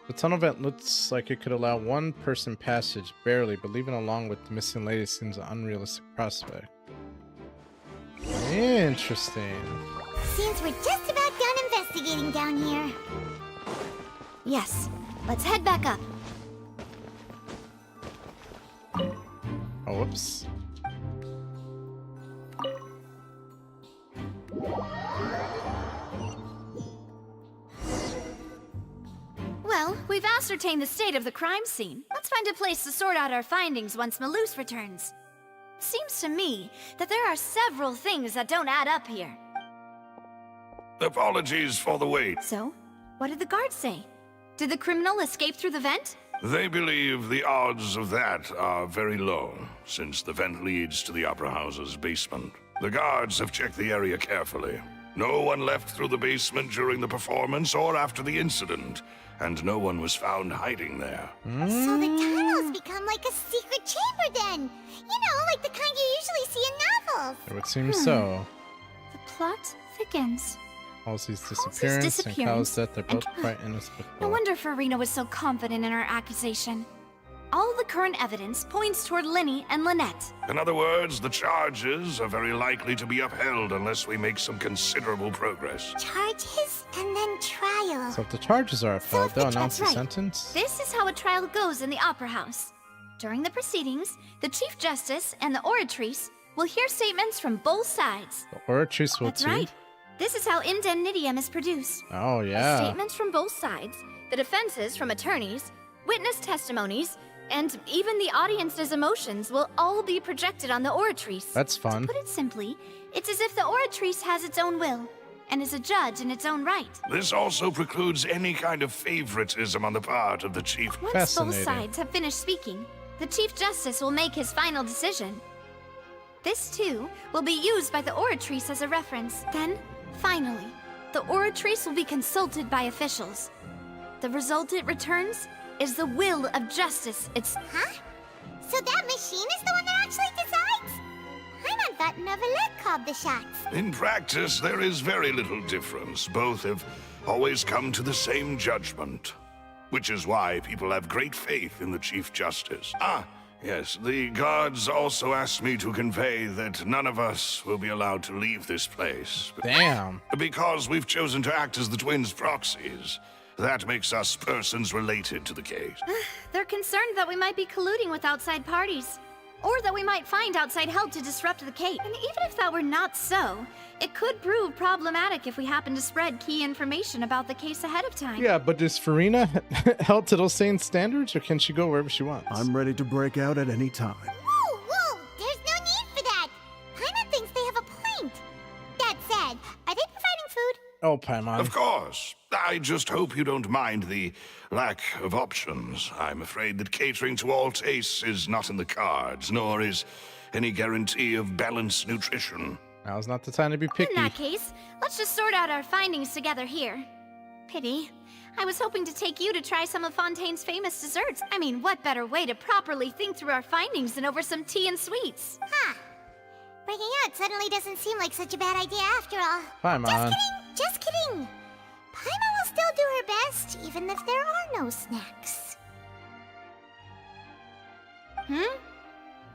The tunnel vent looks like it could allow one person passage, barely, but leaving along with the missing lady seems an unrealistic prospect. Interesting. Seems we're just about done investigating down here. Yes. Let's head back up. Oh, whoops. Well, we've ascertained the state of the crime scene. Let's find a place to sort out our findings once Malus returns. It seems to me that there are several things that don't add up here. Apologies for the wait. So, what did the guards say? Did the criminal escape through the vent? They believe the odds of that are very low, since the vent leads to the Opera House's basement. The guards have checked the area carefully. No one left through the basement during the performance or after the incident, and no one was found hiding there. So the tunnels become like a secret chamber then. You know, like the kind you usually see in novels. It would seem so. The plot thickens. Halsey's disappearance and Kyle's death are both quite inexplicable. No wonder FURINA was so confident in her accusation. All the current evidence points toward Linny and Lynette. In other words, the charges are very likely to be upheld unless we make some considerable progress. Charges and then trial. So if the charges are upheld, they'll announce the right. sentence? This is how a trial goes in the Opera House. During the proceedings, the Chief Justice and the Oratrice will hear statements from both sides. The Oratrice will That's too? right. This is how indemnitium is produced. Oh, The yeah. statements from both sides, the defenses from attorneys, witness testimonies, and even the audience's emotions will all be projected on the Oratrice. That's fun. To put it simply, it's as if the Oratrice has its own will and is a judge in its own right. This also precludes any kind of favoritism on the part of the Chief. Once both sides have finished speaking, the Chief Justice will make his final decision. This, too, will be used by the Oratrice as a reference. Then, finally, The Oratrice will be consulted by officials. The result it returns is the will of justice. It's... Huh? So that machine is the one that actually decides? Paimon thought Novelet called the shots. In practice, there is very little difference. Both have always come to the same judgment. Which is why people have great faith in the Chief Justice. Ah, yes, the guards also asked me to convey that none of us will be allowed to leave this place. Damn. Because we've chosen to act as the twins' proxies. That makes us persons related to the case. They're concerned that we might be colluding with outside parties. Or that we might find outside help to disrupt the case. And even if that were not so, it could prove problematic if we happen to spread key information about the case ahead of time. Yeah, but is FURINA held to those same standards, or can she go wherever she wants? I'm ready to break out at any time. Whoa! There's no need for that! Paimon thinks they have a point. That said, are they providing food? Oh, Paimon. Of course. I just hope you don't mind the lack of options. I'm afraid that catering to all tastes is not in the cards, nor is any guarantee of balanced nutrition. Now's not the time to be picky. In that case, let's just sort out our findings together here. Pity. I was hoping to take you to try some of Fontaine's famous desserts. I mean, what better way to properly think through our findings than over some tea and sweets? Huh. Breaking out suddenly doesn't seem like such a bad idea after all. Paimon. Just kidding! Paimon will still do her best, even if there are no snacks.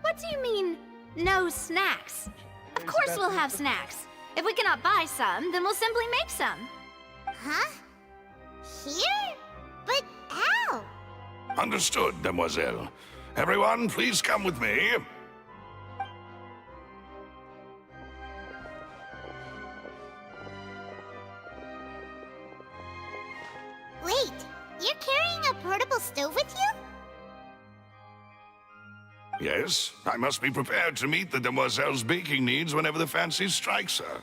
What do you mean, no snacks? Of course we'll have snacks. If we cannot buy some, then we'll simply make some. Huh? Here? But how? Understood, Demoiselle. Everyone, please come with me. Wait, you're carrying a portable stove with you? Yes, I must be prepared to meet the Demoiselle's baking needs whenever the fancy strikes her.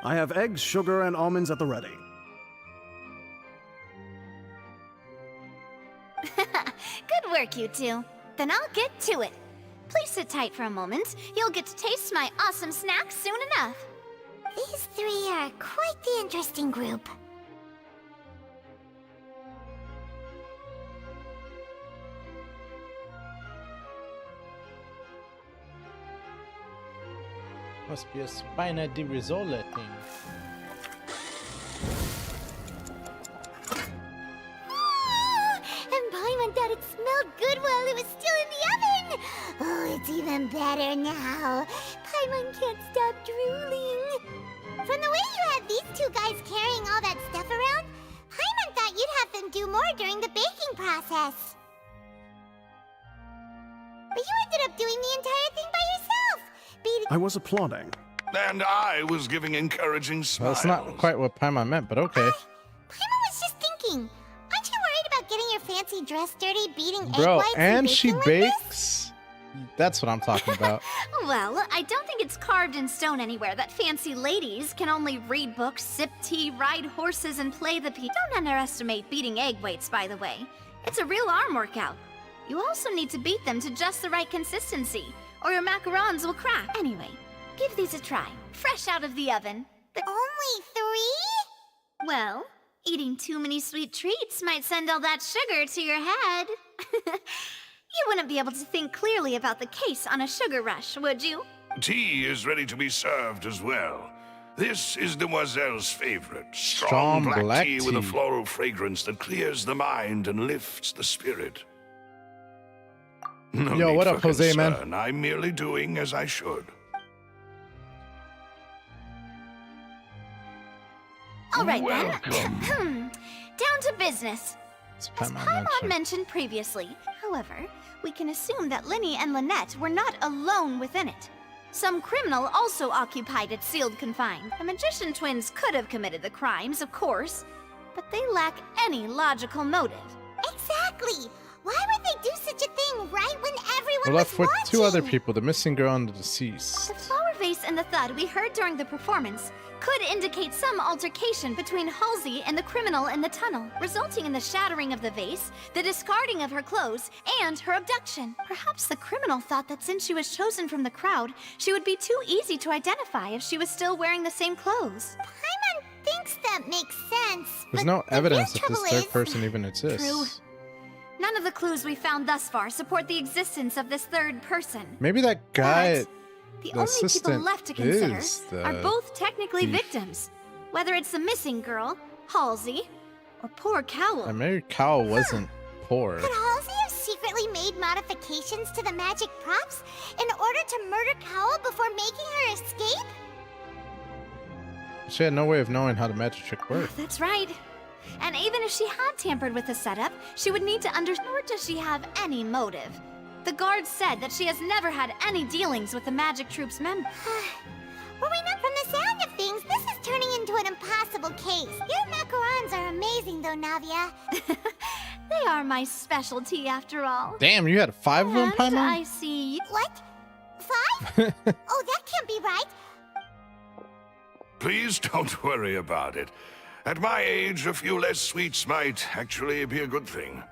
I have eggs, sugar, and almonds at the ready. Good work, you two. Then I'll get to it. Please sit tight for a moment. You'll get to taste my awesome snacks soon enough. These three are quite the interesting group. Must be a spina di risole thing. And Paimon thought it smelled good while it was still in the oven! Oh, it's even better now. Paimon can't stop drooling. From the way you had these two guys carrying all that stuff around, Paimon thought you'd have them do more during the baking process. But you ended up doing the entire thing by yourself! I was applauding. And I was giving encouraging Well, smiles. that's not quite what Paimon meant, but okay. Paimon was just thinking, aren't you worried about getting your fancy dress dirty beating egg Bro, whites and baking she like this? bakes? That's what I'm talking about. Well, I don't think it's carved in stone anywhere that fancy ladies can only read books, sip tea, ride horses, and play the piano. Don't underestimate beating egg whites, by the way. It's a real arm workout. You also need to beat them to just the right consistency, or your macarons will crack. Anyway, give these a try, fresh out of the oven. Only 3? Well, eating too many sweet treats might send all that sugar to your head. You wouldn't be able to think clearly about the case on a sugar rush, would you? Tea is ready to be served as well. This is Demoiselle's favorite. Strong black tea with a tea. floral fragrance that clears the mind and lifts the spirit. No Yo, need what for up, Jose, man? concern. I'm merely doing as I should. All right Welcome. then. Down to business. It's As Paimon Paimon mentioned. mentioned previously, however, we can assume that Linny and Lynette were not alone within it. Some criminal also occupied its sealed confines. The magician twins could have committed the crimes, of course, but they lack any logical motive. Exactly! Why would they do such a thing right when everyone We're left was with two other watching? people, the missing girl and the deceased. The flower vase and and the thud we heard during the performance could indicate some altercation between Halsey and the criminal in the tunnel, resulting in the shattering of the vase, the discarding of her clothes, and her abduction. Perhaps the criminal thought that since she was chosen from the crowd, she would be too easy to identify if she was still wearing the same clothes. Paimon thinks that makes sense. There's no evidence that this third person even exists. True. None of the clues we found thus far support the existence of this third person. Maybe that guy, the only people left to consider are both technically thief. victims. Whether it's the missing girl, Halsey, or poor Cowell. And maybe Cowell wasn't poor. Could Halsey have secretly made modifications to the magic props in order to murder Cowell before making her escape? She had no way of knowing how the magic trick worked. That's right. And even if she had tampered with the setup, she would need to understand, nor does she have any motive. The guard said that she has never had any dealings with the magic troop's members. Were we not from the sound of things, this is turning into an impossible case. Your macarons are amazing though, Navia. They are my specialty after all. Damn, you had 5 of them, And Paimon? I see. What? 5? Oh, that can't be right. Please don't worry about it. At my age, a few less sweets might actually be a good thing.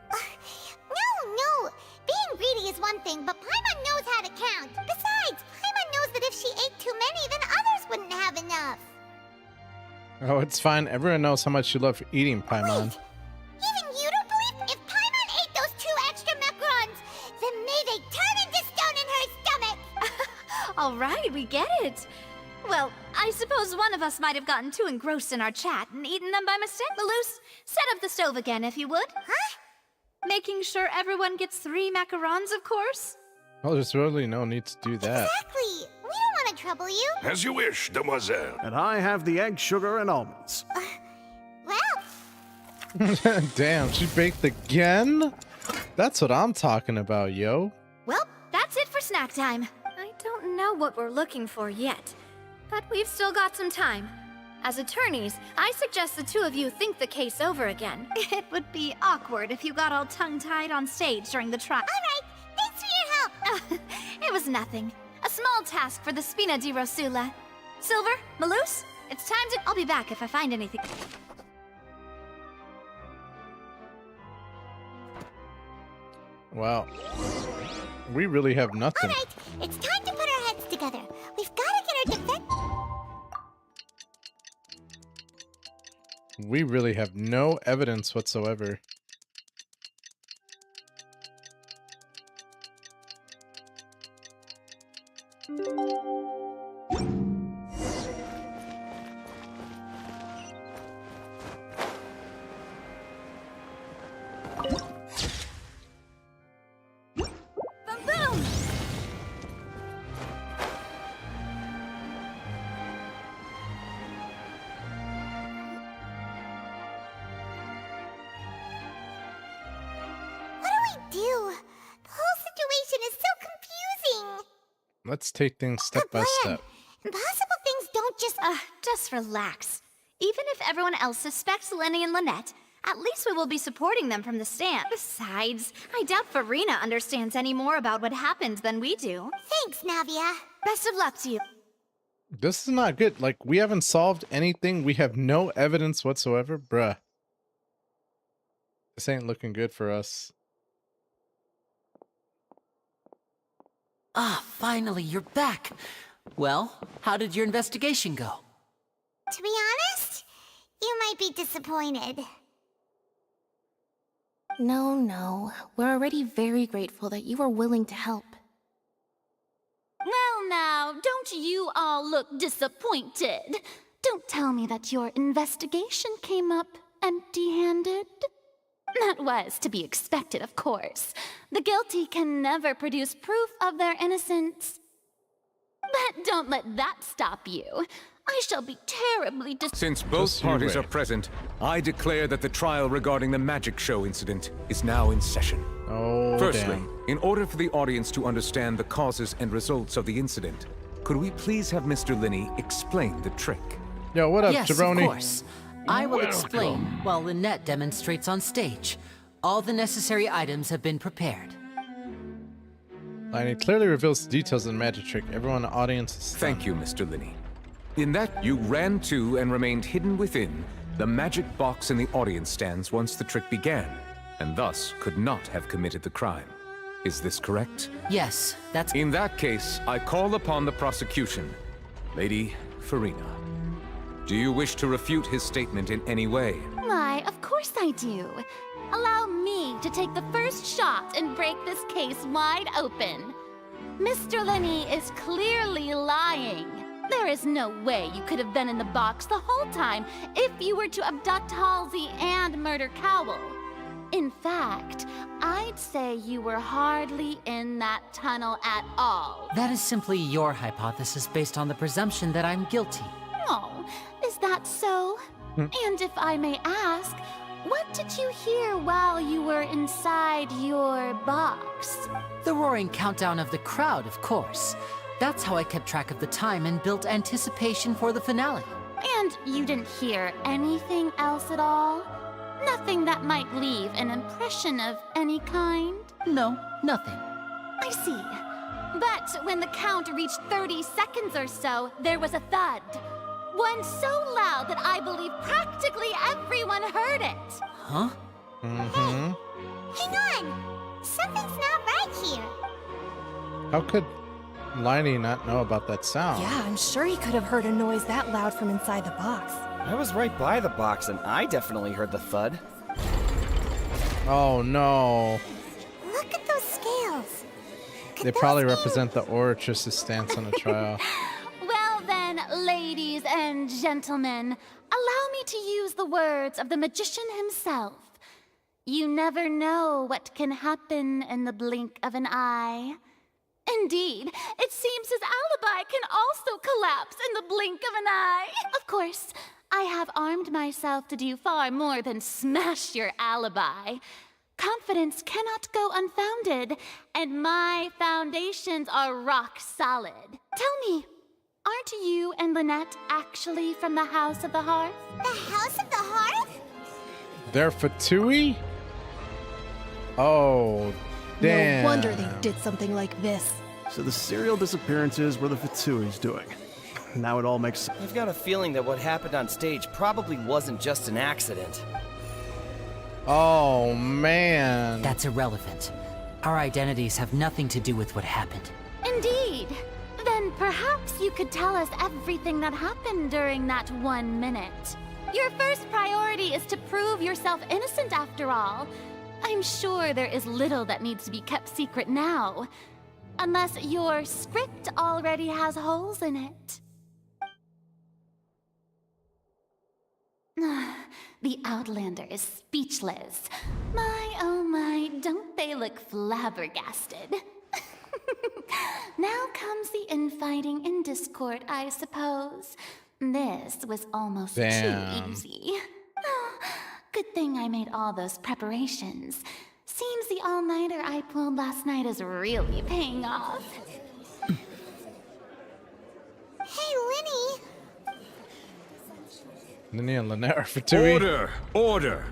No. Being greedy is one thing, but Paimon knows how to count. Besides, Paimon knows that if she ate too many, then others wouldn't have enough. Oh, it's fine. Everyone knows how much you love eating, Paimon. Even you don't believe if Paimon ate those 2 extra macarons, then may they turn into stone in her stomach. All right, we get it. Well, I suppose one of us might have gotten too engrossed in our chat and eaten them by mistake. Malus, set up the stove again if you would. Huh? Making sure everyone gets 3 macarons, of course. Well, there's really no need to do that. Exactly. We don't want to trouble you. As you wish, demoiselle. And I have the egg, sugar, and almonds. Well. Damn, she baked again? That's what I'm talking about, yo. Well, that's it for snack time. I don't know what we're looking for yet, but we've still got some time. As attorneys, I suggest the 2 of you think the case over again. It would be awkward if you got all tongue-tied on stage during the trial. All right, thanks for your help. It was nothing. A small task for the Spina di Rosula. Silver, Malus, it's time to... I'll be back if I find anything. Wow. We really have nothing. All right, it's time to put our heads together. We've got to get our defense... We really have no evidence whatsoever. Let's take things step by step. Impossible things don't just relax. Even if everyone else suspects Lenny and Lynette, at least we will be supporting them from the stand. Besides, I doubt FURINA understands any more about what happened than we do. Thanks, Navia. Best of luck to you. This is not good. Like, we haven't solved anything. We have no evidence whatsoever. Bruh. This ain't looking good for us. Ah, finally, you're back. Well, how did your investigation go? To be honest, you might be disappointed. No. We're already very grateful that you were willing to help. Well now, don't you all look disappointed? Don't tell me that your investigation came up empty-handed. That was to be expected, of course. The guilty can never produce proof of their innocence. But don't let that stop you. I shall be terribly Since both parties are present, I declare that the trial regarding the magic show incident is now in session. Oh, Firstly, damn. in order for the audience to understand the causes and results of the incident, could we please have Mr. Linney explain the trick? Yo, what up, yes, Jabroni? Of course. I will explain while Lynette demonstrates on stage. All the necessary items have been prepared. And it clearly reveals the details of the magic trick. Everyone in the audience is stunned. Thank you, Mr. Linney. In that, you ran to and remained hidden within the magic box in the audience stands once the trick began, and thus could not have committed the crime. Is this correct? Yes, that's... In that case, I call upon the prosecution. Lady FURINA, do you wish to refute his statement in any way? Why, of course I do. Allow me to take the first shot and break this case wide open. Mr. Linney is clearly lying. There is no way you could have been in the box the whole time if you were to abduct Halsey and murder Cowell. In fact, I'd say you were hardly in that tunnel at all. That is simply your hypothesis based on the presumption that I'm guilty. Oh, is that so? And if I may ask, what did you hear while you were inside your box? The roaring countdown of the crowd, of course. That's how I kept track of the time and built anticipation for the finale. And you didn't hear anything else at all? Nothing that might leave an impression of any kind? No, nothing. I see. But when the count reached 30 seconds or so, there was a thud. One so loud that I believe practically everyone heard it. Huh? Mm-hmm. Hang on! Something's not right here. How could Liney not know about that sound? Yeah, I'm sure he could have heard a noise that loud from inside the box. I was right by the box, and I definitely heard the thud. Oh no. Look at those scales. They probably represent the Oratress's stance on the trial. Well then, ladies and gentlemen, allow me to use the words of the magician himself. You never know what can happen in the blink of an eye. Indeed, it seems his alibi can also collapse in the blink of an eye. Of course, I have armed myself to do far more than smash your alibi. Confidence cannot go unfounded, and my foundations are rock solid. Tell me, aren't you and Lynette actually from the House of the Hearth? The House of the Hearth? They're Fatui? Oh, damn. No wonder they did something like this. So the serial disappearances were the Fatui's doing. Now it all makes sense. I've got a feeling that what happened on stage probably wasn't just an accident. Oh, man. That's irrelevant. Our identities have nothing to do with what happened. Indeed. Then perhaps you could tell us everything that happened during that 1 minute. Your first priority is to prove yourself innocent after all. I'm sure there is little that needs to be kept secret now. Unless your script already has holes in it. The Outlander is speechless. My, oh my, don't they look flabbergasted? Now comes the infighting and discord, I suppose. This was almost too easy. Good thing I made all those preparations. Seems the all-nighter I pulled last night is really paying off. Hey, Linny! Linny and Lynette are Fatui. Order! Order!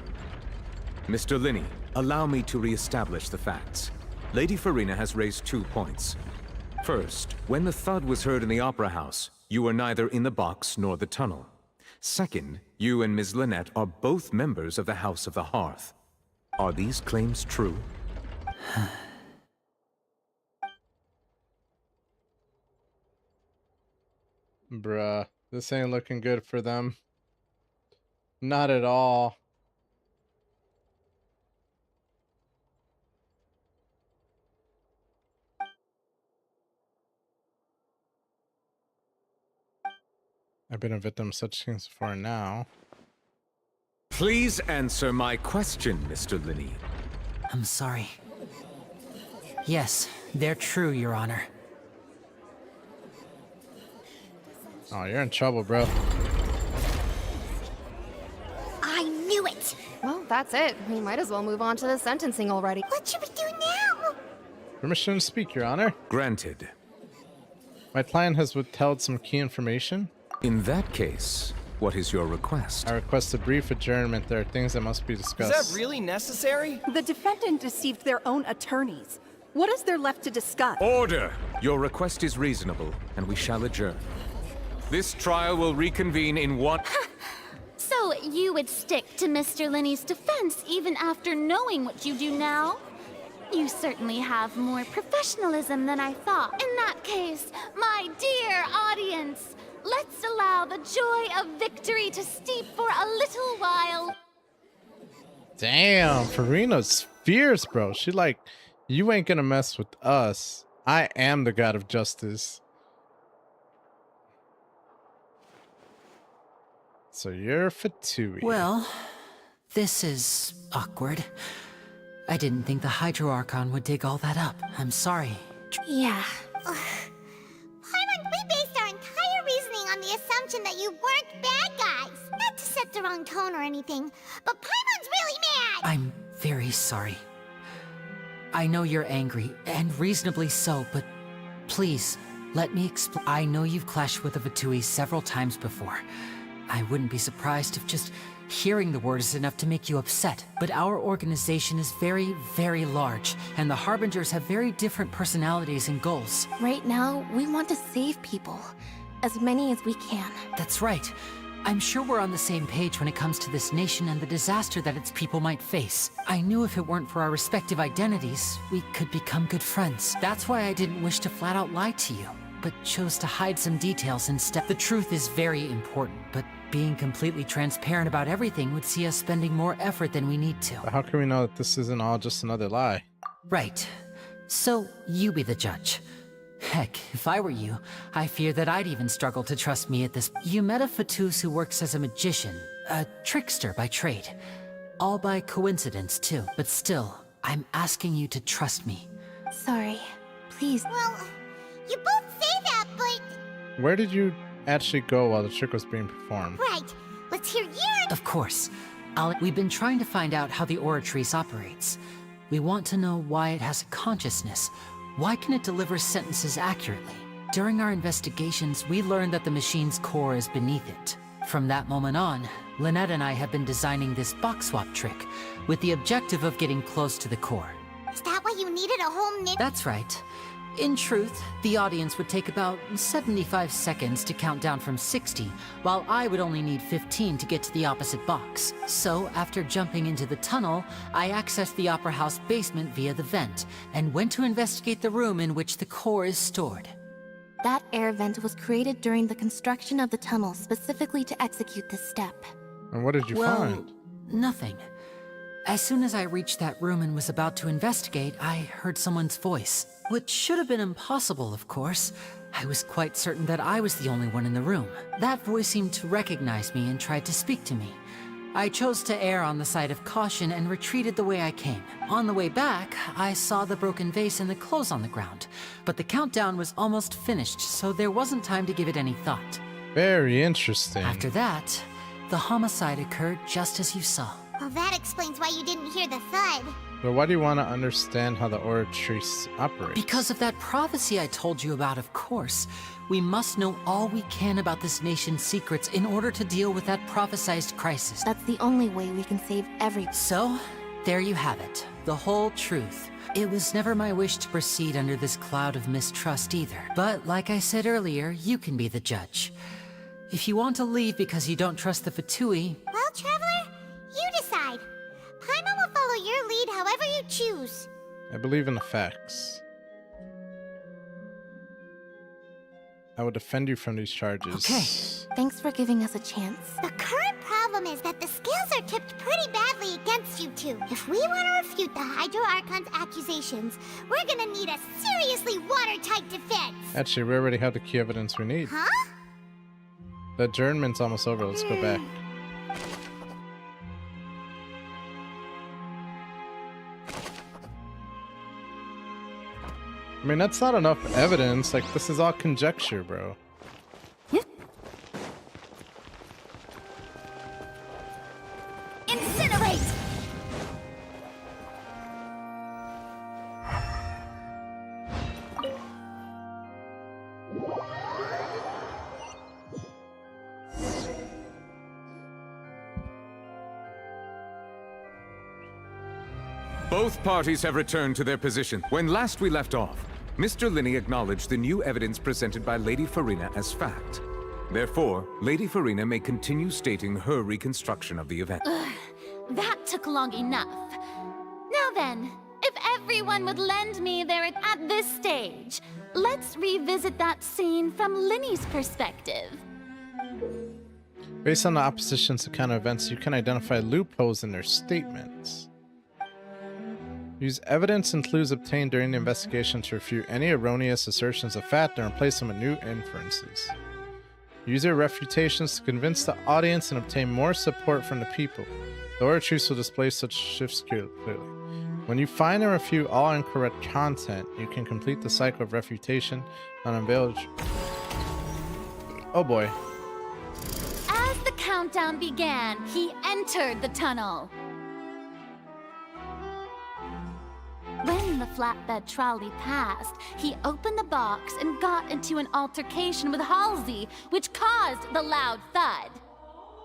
Mr. Linney, allow me to re-establish the facts. Lady FURINA has raised 2 points. First, when the thud was heard in the Opera House, you were neither in the box nor the tunnel. Second, you and Ms. Lynette are both members of the House of the Hearth. Are these claims true? Bruh, this ain't looking good for them. Not at all. I've been a victim of such things before now. Please answer my question, Mr. Linney. I'm sorry. Yes, they're true, Your Honor. Oh, you're in trouble, bro. I knew it! Well, that's it. We might as well move on to the sentencing already. What should we do now? Permission to speak, Your Honor. Granted. My client has withheld some key information. In that case, what is your request? I request a brief adjournment. There are things that must be discussed. Is that really necessary? The defendant deceived their own attorneys. What is there left to discuss? Order! Your request is reasonable, and we shall adjourn. This trial will reconvene in one... So you would stick to Mr. Linney's defense even after knowing what you do now? You certainly have more professionalism than I thought. In that case, my dear audience, let's allow the joy of victory to steep for a little while. Damn, Furina's fierce, bro. She like, you ain't gonna mess with us. I am the god of justice. So you're Fatui. Well, this is awkward. I didn't think the Hydro Archon would dig all that up. I'm sorry. Yeah. Paimon, we based our entire reasoning on the assumption that you weren't bad guys. Not to set the wrong tone or anything, but Paimon's really mad! I'm very sorry. I know you're angry, and reasonably so, but please, let me explain. I know you've clashed with the Fatui several times before. I wouldn't be surprised if just hearing the word is enough to make you upset. But our organization is very, very large, and the Harbingers have very different personalities and goals. Right now, we want to save people. As many as we can. That's right. I'm sure we're on the same page when it comes to this nation and the disaster that its people might face. I knew if it weren't for our respective identities, we could become good friends. That's why I didn't wish to flat out lie to you, but chose to hide some details instead. The truth is very important, but being completely transparent about everything would see us spending more effort than we need to. But how can we know that this isn't all just another lie? Right. So, you be the judge. Heck, if I were you, I fear that I'd even struggle to trust me at this. You met a Fatus who works as a magician, a trickster by trade. All by coincidence, too. But still, I'm asking you to trust me. Sorry. Please. Well, you both say that, but... Where did you actually go while the trick was being performed? Right. Let's hear your... Of course. We've been trying to find out how the Oratrice operates. We want to know why it has a consciousness. Why can it deliver sentences accurately? During our investigations, we learned that the machine's core is beneath it. From that moment on, Lynette and I have been designing this box swap trick, with the objective of getting close to the core. Is that why you needed a whole That's right. In truth, the audience would take about 75 seconds to count down from 60, while I would only need 15 to get to the opposite box. So, after jumping into the tunnel, I accessed the Opera House basement via the vent, and went to investigate the room in which the core is stored. That air vent was created during the construction of the tunnel specifically to execute this step. And what did you find? Nothing. As soon as I reached that room and was about to investigate, I heard someone's voice. Which should have been impossible, of course. I was quite certain that I was the only one in the room. That voice seemed to recognize me and tried to speak to me. I chose to err on the side of caution and retreated the way I came. On the way back, I saw the broken vase and the clothes on the ground. But the countdown was almost finished, so there wasn't time to give it any thought. Very interesting. After that, the homicide occurred just as you saw. Well, that explains why you didn't hear the thud. But why do you want to understand how the Oratrice operates? Because of that prophecy I told you about, of course. We must know all we can about this nation's secrets in order to deal with that prophesized crisis. That's the only way we can save every... So, there you have it. The whole truth. It was never my wish to proceed under this cloud of mistrust either. But like I said earlier, you can be the judge. If you want to leave because you don't trust the Fatui... Well, Traveler, you decide. Paimon will follow your lead however you choose. I believe in the facts. I will defend you from these charges. Okay. Thanks for giving us a chance. The current problem is that the scales are tipped pretty badly against you two. If we want to refute the Hydro Archon's accusations, we're gonna need a seriously watertight defense. Actually, we already have the key evidence we need. Huh? The adjournment's almost over. Let's go back. I mean, that's not enough evidence. Like, this is all conjecture, bro. Incinerate! Both parties have returned to their position. When last we left off, Mr. Linney acknowledged the new evidence presented by Lady FURINA as fact. Therefore, Lady FURINA may continue stating her reconstruction of the event. That took long enough. Now then, if everyone would lend me their at this stage, let's revisit that scene from Linney's perspective. Based on the opposition's account of events, you can identify loopholes in their statements. Use evidence and clues obtained during the investigation to refute any erroneous assertions of fact and replace them with new inferences. Use your refutations to convince the audience and obtain more support from the people. The order truths will display such shifts clearly. When you find and refute all incorrect content, you can complete the cycle of refutation and unveil. Oh boy. As the countdown began, he entered the tunnel. When the flatbed trolley passed, he opened the box and got into an altercation with Halsey, which caused the loud thud.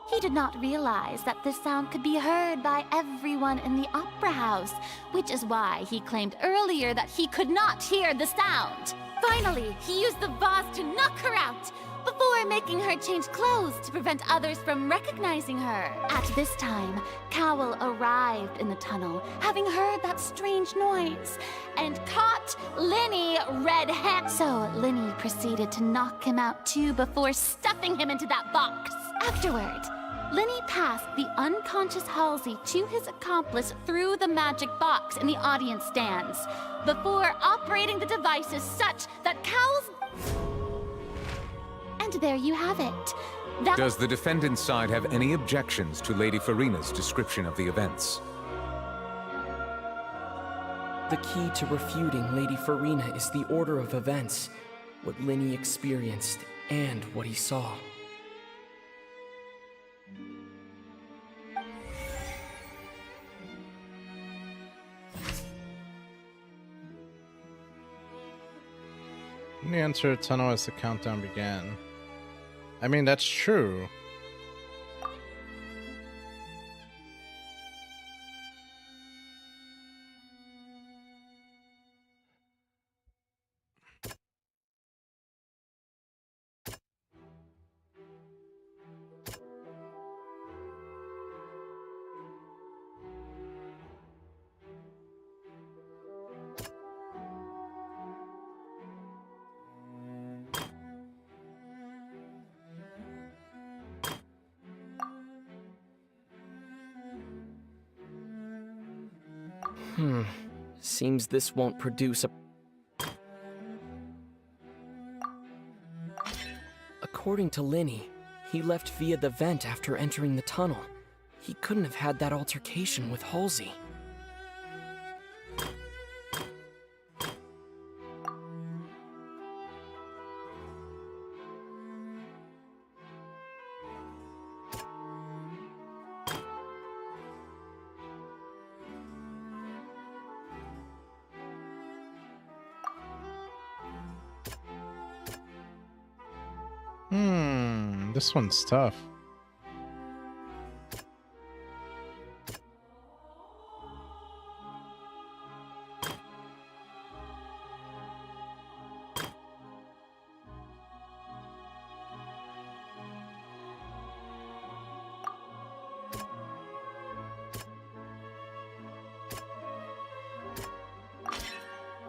He did not realize that this sound could be heard by everyone in the opera house, which is why he claimed earlier that he could not hear the sound. Finally, he used the vase to knock her out, before making her change clothes to prevent others from recognizing her. At this time, Cowell arrived in the tunnel, having heard that strange noise, and caught Linney red-handed. So Linney proceeded to knock him out too before stuffing him into that box. Afterward, Linney passed the unconscious Halsey to his accomplice through the magic box in the audience stands, before operating the devices such that Cowell's... And there you have it. Does the defendant's side have any objections to Lady FURINA's description of the events? The key to refuting Lady FURINA is the order of events, what Linney experienced, and what he saw. Linney entered the tunnel as the countdown began. I mean, that's true. Seems this won't produce a... According to Linney, he left via the vent after entering the tunnel. He couldn't have had that altercation with Halsey. This one's tough.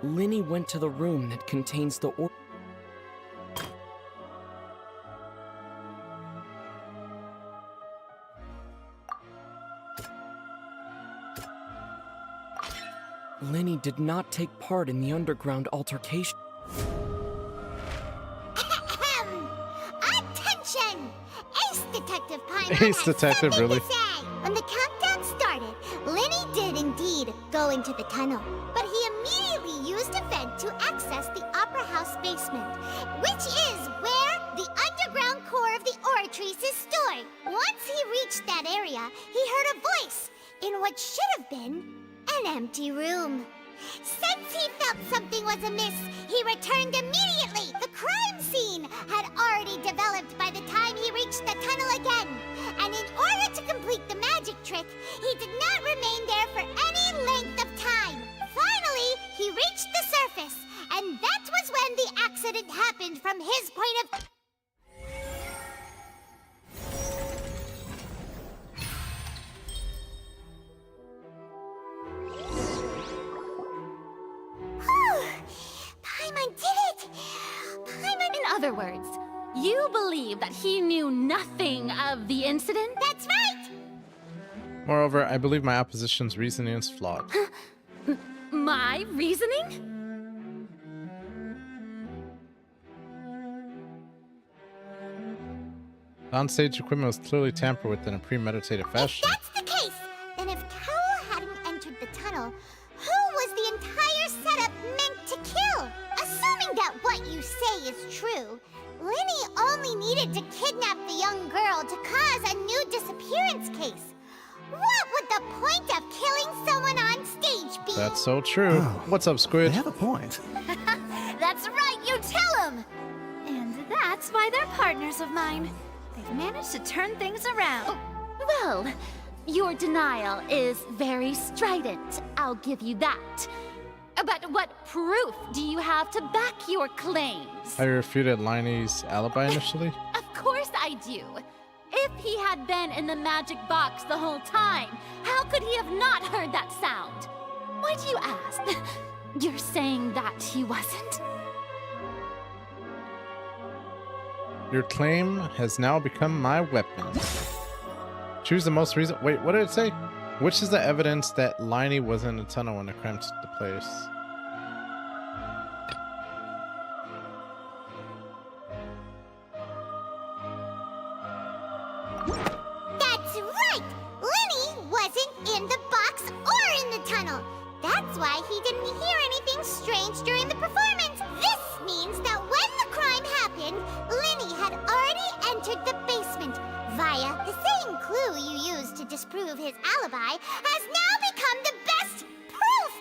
Linney went to the room that contains the order. Linney did not take part in the underground altercation. Attention! Ace Detective Paimon Ace has Detective, something really? to say. When the countdown started, Linney did indeed go into the tunnel, but he immediately used a vent to access the Opera House basement, which is where the underground core of the Oratrice is stored. Once he reached that area, he heard a voice in what should have been an empty room. Since he felt something was amiss, he returned immediately. The crime scene had already developed by the time he reached the tunnel again. And in order to complete the magic trick, he did not remain there for any length of time. from his point of... Paimon did it! Paimon... In other words, you believe that he knew nothing of the incident? That's right! Moreover, I believe my opposition's reasoning is flawed. My reasoning? The onstage equipment was clearly tampered with in a premeditated fashion. If that's the case, then if Cowell hadn't entered the tunnel, who was the entire setup meant to kill? Assuming that what you say is true, Linny only needed to kidnap the young girl to cause a new disappearance case. What would the point of killing someone on stage be? That's so true. What's up, Squid? They have a point. That's right, you tell him! And that's why they're partners of mine. They've managed to turn things around. Well, your denial is very strident, I'll give you that. But what proof do you have to back your claims? I refuted Liney's alibi initially. Of course I do. If he had been in the magic box the whole time, how could he have not heard that sound? Why do you ask? You're saying that he wasn't? Your claim has now become my weapon. Choose the most recent... Wait, what did it say? Which is the evidence that Liney was in the tunnel when the crime took place? That's right! Linny wasn't in the box or in the tunnel. That's why he didn't hear anything strange during the performance. This means that when the crime happened, Linny had already entered the basement via the same clue you used to disprove his alibi has now become the best proof!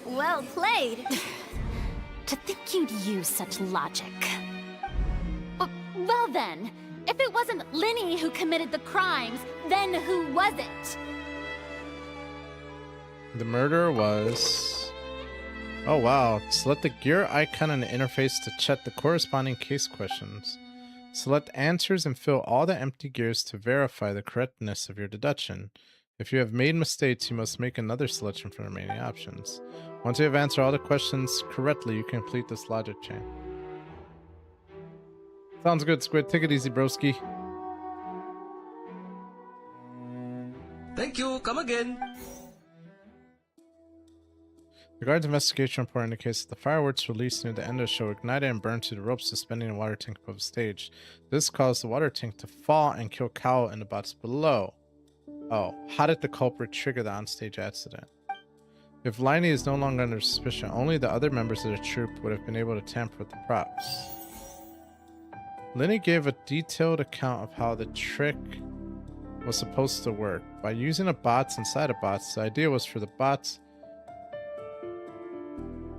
Well played. To think you'd use such logic. Well then, if it wasn't Linny who committed the crimes, then who was it? The murderer was... Oh wow, select the gear icon in the interface to check the corresponding case questions. Select answers and fill all the empty gears to verify the correctness of your deduction. If you have made mistakes, you must make another selection from the remaining options. Once you have answered all the questions correctly, you complete this logic chain. Sounds good, Squid. Take it easy, broski. Thank you. Come again. The guard's investigation report indicates that the fireworks released near the end of the show ignited and burned through the ropes suspending the water tank above the stage. This caused the water tank to fall and kill Cowell and the bots below. Oh, how did the culprit trigger the onstage accident? If Liney is no longer under suspicion, only the other members of the troupe would have been able to tamper with the props. Linny gave a detailed account of how the trick was supposed to work. By using the bots inside of bots, the idea was for the bots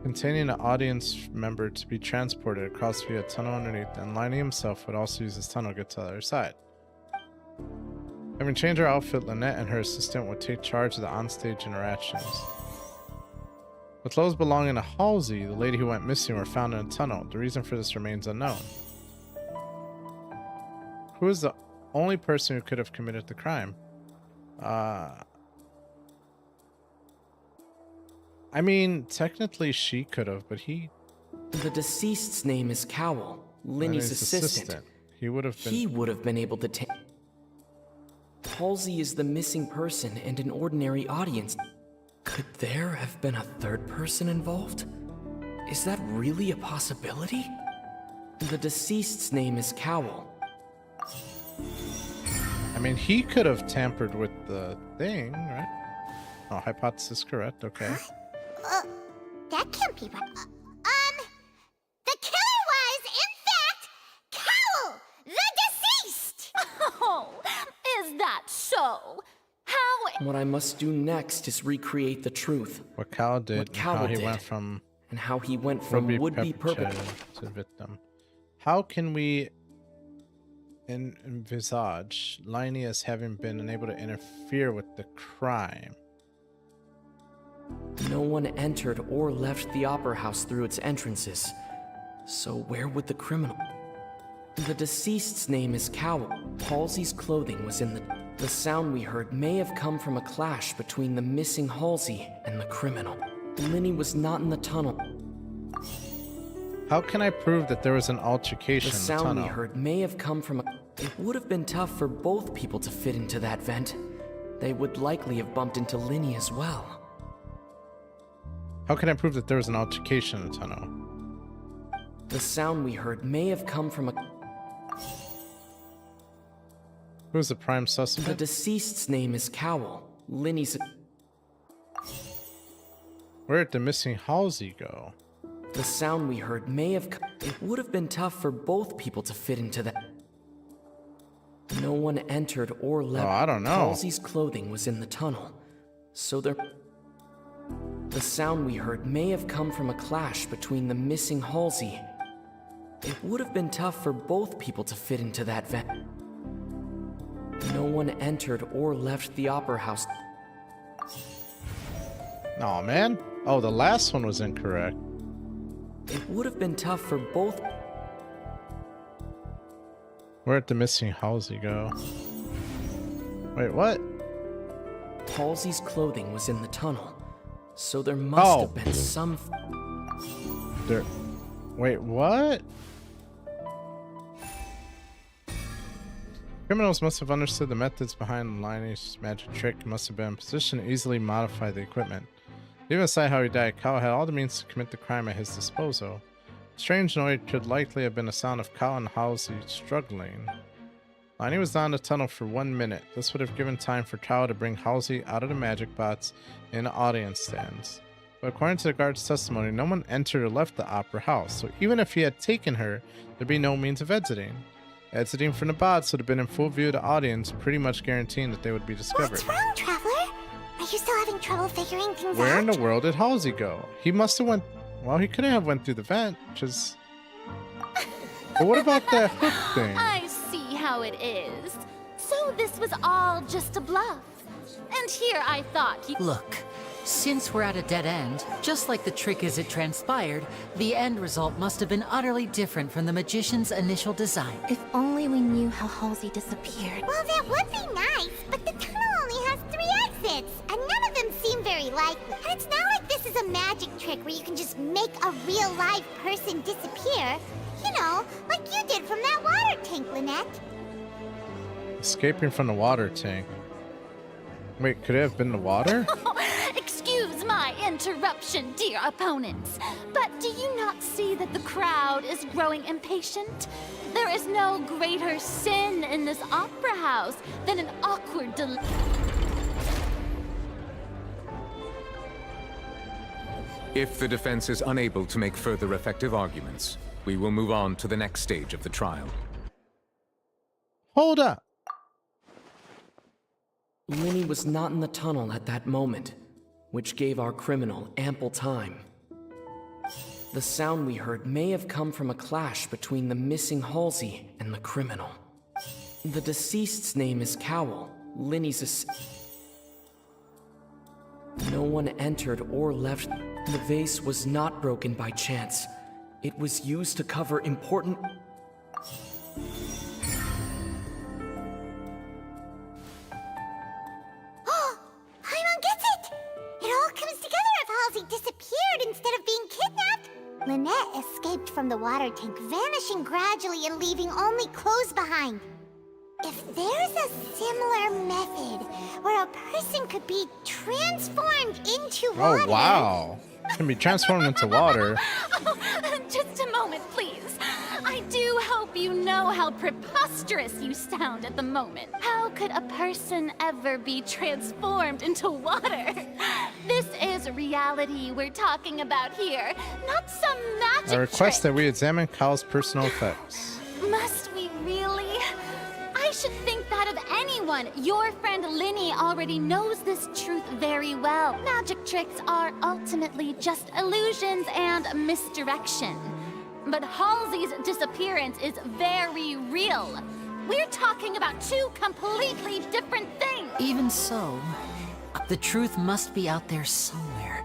containing an audience member to be transported across via a tunnel underneath, and Liney himself would also use his tunnel to get to the other side. Having changed her outfit, Lynette and her assistant would take charge of the onstage interactions. The clothes belonging to Halsey, the lady who went missing, were found in a tunnel. The reason for this remains unknown. Who is the only person who could have committed the crime? I mean, technically she could have, but he... The deceased's name is Cowell, Linny's assistant. He would have been... He would have been able to take... Halsey is the missing person and an ordinary audience. Could there have been a third person involved? Is that really a possibility? The deceased's name is Cowell. I mean, he could have tampered with the thing, right? Oh, hypothesis correct, okay. That can't be right. The killer was, in fact, Cowell, the deceased! Oh, is that so? How? What I must do next is recreate the truth. What Cowell did, What Cowell and how he did, went from... And how he went from would-be perpetrator to victim. How can we envisage Liney as having been unable to interfere with the crime? No one entered or left the opera house through its entrances. So where would the criminal... The deceased's name is Cowell. Halsey's clothing was in the... The sound we heard may have come from a clash between the missing Halsey and the criminal. Linny was not in the tunnel. How can I prove that there was an altercation The in the sound tunnel? we heard may have come from a... It would have been tough for both people to fit into that vent. They would likely have bumped into Linny as well. How can I prove that there was an altercation in the tunnel? The sound we heard may have come from a... Who's the prime suspect? The deceased's name is Cowell. Linny's... Where did the missing Halsey go? The sound we heard may have... It would have been tough for both people to fit into that. No one entered or left. Oh, I don't know. Halsey's clothing was in the tunnel. So there... The sound we heard may have come from a clash between the missing Halsey. It would have been tough for both people to fit into that vent. No one entered or left the Opera House. Aw, man. Oh, the last one was incorrect. It would have been tough for both... Where did the missing Halsey go? Wait, what? Halsey's clothing was in the tunnel. So there must have been some... There... Wait, what? Criminals must have understood the methods behind Liney's magic trick, must have been in position to easily modify the equipment. Leaving aside how he died, Kyle had all the means to commit the crime at his disposal. A strange noise could likely have been the sound of Kyle and Halsey struggling. Liney was down the tunnel for 1 minute. This would have given time for Kyle to bring Halsey out of the magic bots in the audience stands. But according to the guard's testimony, no one entered or left the Opera House, so even if he had taken her, there'd be no means of exiting. Exiting from the bots would have been in full view of the audience, pretty much guaranteeing that they would be discovered. What's wrong, Traveler? Are you still having trouble figuring things out? Where in the world did Halsey go? He must have went... Well, he couldn't have went through the vent, which is... But what about that hook thing? I see how it is. So this was all just a bluff. And here I thought you... Look, since we're at a dead end, just like the trick as it transpired, the end result must have been utterly different from the magician's initial design. If only we knew how Halsey disappeared. Well, that would be nice, but the tunnel only has 3 exits, and none of them seem very likely. And it's not like this is a magic trick where you can just make a real live person disappear. You know, like you did from that water tank, Lynette. Escaping from the water tank. Wait, could it have been the water? Excuse my interruption, dear opponents, but do you not see that the crowd is growing impatient? There is no greater sin in this opera house than an awkward delay. If the defense is unable to make further effective arguments, we will move on to the next stage of the trial. Hold up. Linny was not in the tunnel at that moment, which gave our criminal ample time. The sound we heard may have come from a clash between the missing Halsey and the criminal. The deceased's name is Cowell. Linny's No one entered or left. The vase was not broken by chance. It was used to cover important... Paimon gets it! It all comes together if Halsey disappeared instead of being kidnapped. Lynette escaped from the water tank, vanishing gradually and leaving only clothes behind. If there's a similar method where a person could be transformed into water... Oh, wow. Can be transformed into water. Just a moment, please. I do hope you know how preposterous you sound at the moment. How could a person ever be transformed into water? This is reality we're talking about here, not some magic I request trick. that we examine Kyle's personal effects. Must we really? I should think that of anyone. Your friend Linny already knows this truth very well. Magic tricks are ultimately just illusions and misdirection. But Halsey's disappearance is very real. We're talking about 2 completely different things. Even so, the truth must be out there somewhere.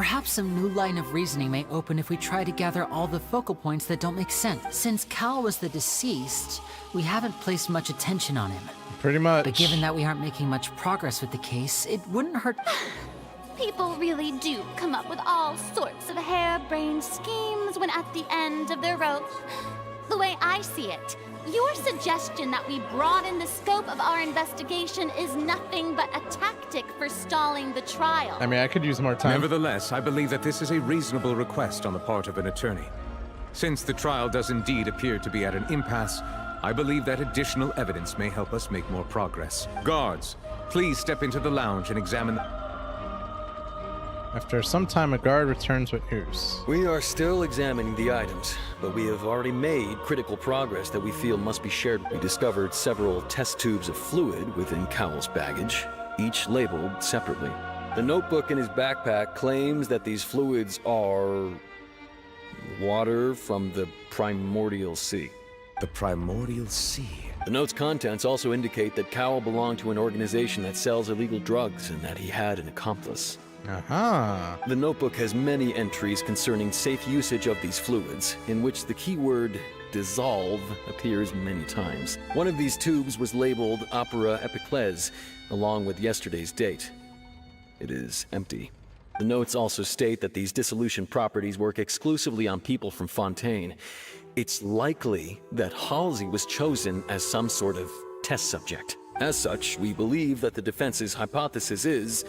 Perhaps some new line of reasoning may open if we try to gather all the focal points that don't make sense. Since Cal was the deceased, we haven't placed much attention on him. Pretty much. But given that we aren't making much progress with the case, it wouldn't hurt. People really do come up with all sorts of harebrained schemes when at the end of their rope. The way I see it, your suggestion that we broaden the scope of our investigation is nothing but a tactic for stalling the trial. I mean, I could use more time. Nevertheless, I believe that this is a reasonable request on the part of an attorney. Since the trial does indeed appear to be at an impasse, I believe that additional evidence may help us make more progress. Guards, please step into the lounge and examine the... After some time, a guard returns with news. We are still examining the items, but we have already made critical progress that we feel must be shared. We discovered several test tubes of fluid within Cowell's baggage, each labeled separately. The notebook in his backpack claims that these fluids are... water from the primordial sea. The primordial sea? The note's contents also indicate that Cowell belonged to an organization that sells illegal drugs and that he had an accomplice. The notebook has many entries concerning safe usage of these fluids, in which the keyword dissolve appears many times. One of these tubes was labeled Opera Epiclese, along with yesterday's date. It is empty. The notes also state that these dissolution properties work exclusively on people from Fontaine. It's likely that Halsey was chosen as some sort of test subject. As such, we believe that the defense's hypothesis is,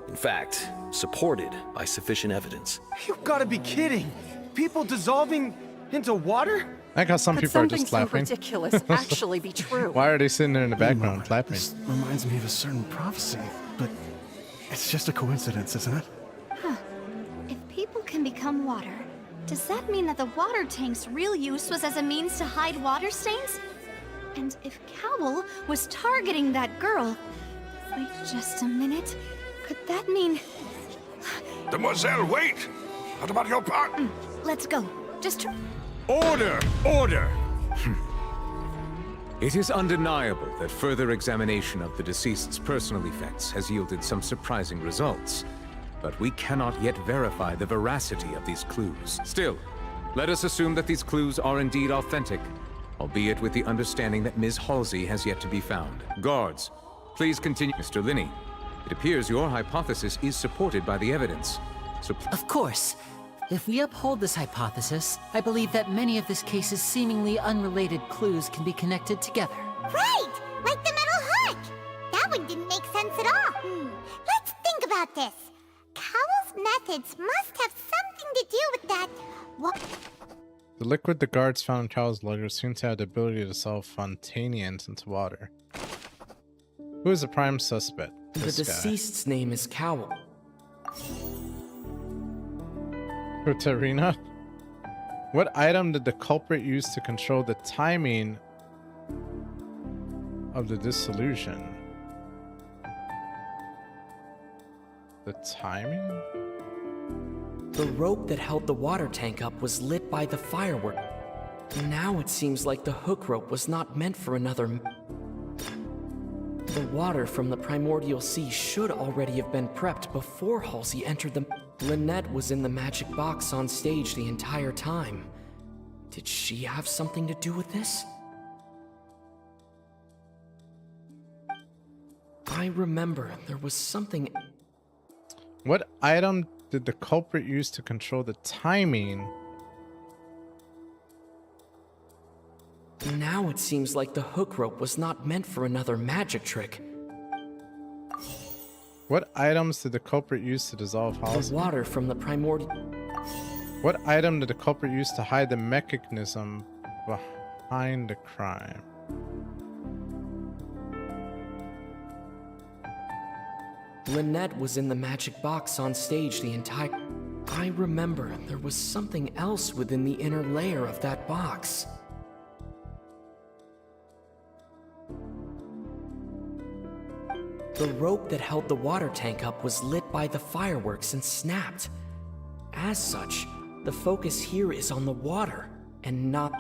in fact, supported by sufficient evidence. You've got to be kidding! People dissolving into water? I like how some people are just Something so clapping. ridiculous actually be true. Why are they sitting there in the background clapping? This reminds me of a certain prophecy, but it's just a coincidence, isn't it? Huh. If people can become water, does that mean that the water tank's real use was as a means to hide water stains? And if Cowell was targeting that girl... Wait just a minute. Could that mean... Demoiselle, wait! What about your part? Let's go. Just... Order! Order! It is undeniable that further examination of the deceased's personal effects has yielded some surprising results. But we cannot yet verify the veracity of these clues. Still, let us assume that these clues are indeed authentic, albeit with the understanding that Ms. Halsey has yet to be found. Guards, please continue. Mr. Linney, it appears your hypothesis is supported by the evidence. So Of course. If we uphold this hypothesis, I believe that many of this case's seemingly unrelated clues can be connected together. Right! Like the metal hook! That one didn't make sense at all. Let's think about this. Cowell's methods must have something to do with that. What? The liquid the guards found in Cowell's luggage seems to have the ability to dissolve Fontanians into water. Who is the prime suspect? The This guy. deceased's name is Cowell. FURINA? What item did the culprit use to control the timing of the dissolution? The timing? The rope that held the water tank up was lit by the firework. Now it seems like the hook rope was not meant for another... The water from the primordial sea should already have been prepped before Halsey entered the... Lynette was in the magic box on stage the entire time. Did she have something to do with this? I remember there was something... What item did the culprit use to control the timing? Now it seems like the hook rope was not meant for another magic trick. What items did the culprit use to dissolve Halsey? The water from the primordial... What item did the culprit use to hide the mechanism behind the crime? Lynette was in the magic box on stage the entire... I remember there was something else within the inner layer of that box. The rope that held the water tank up was lit by the fireworks and snapped. As such, the focus here is on the water, and not...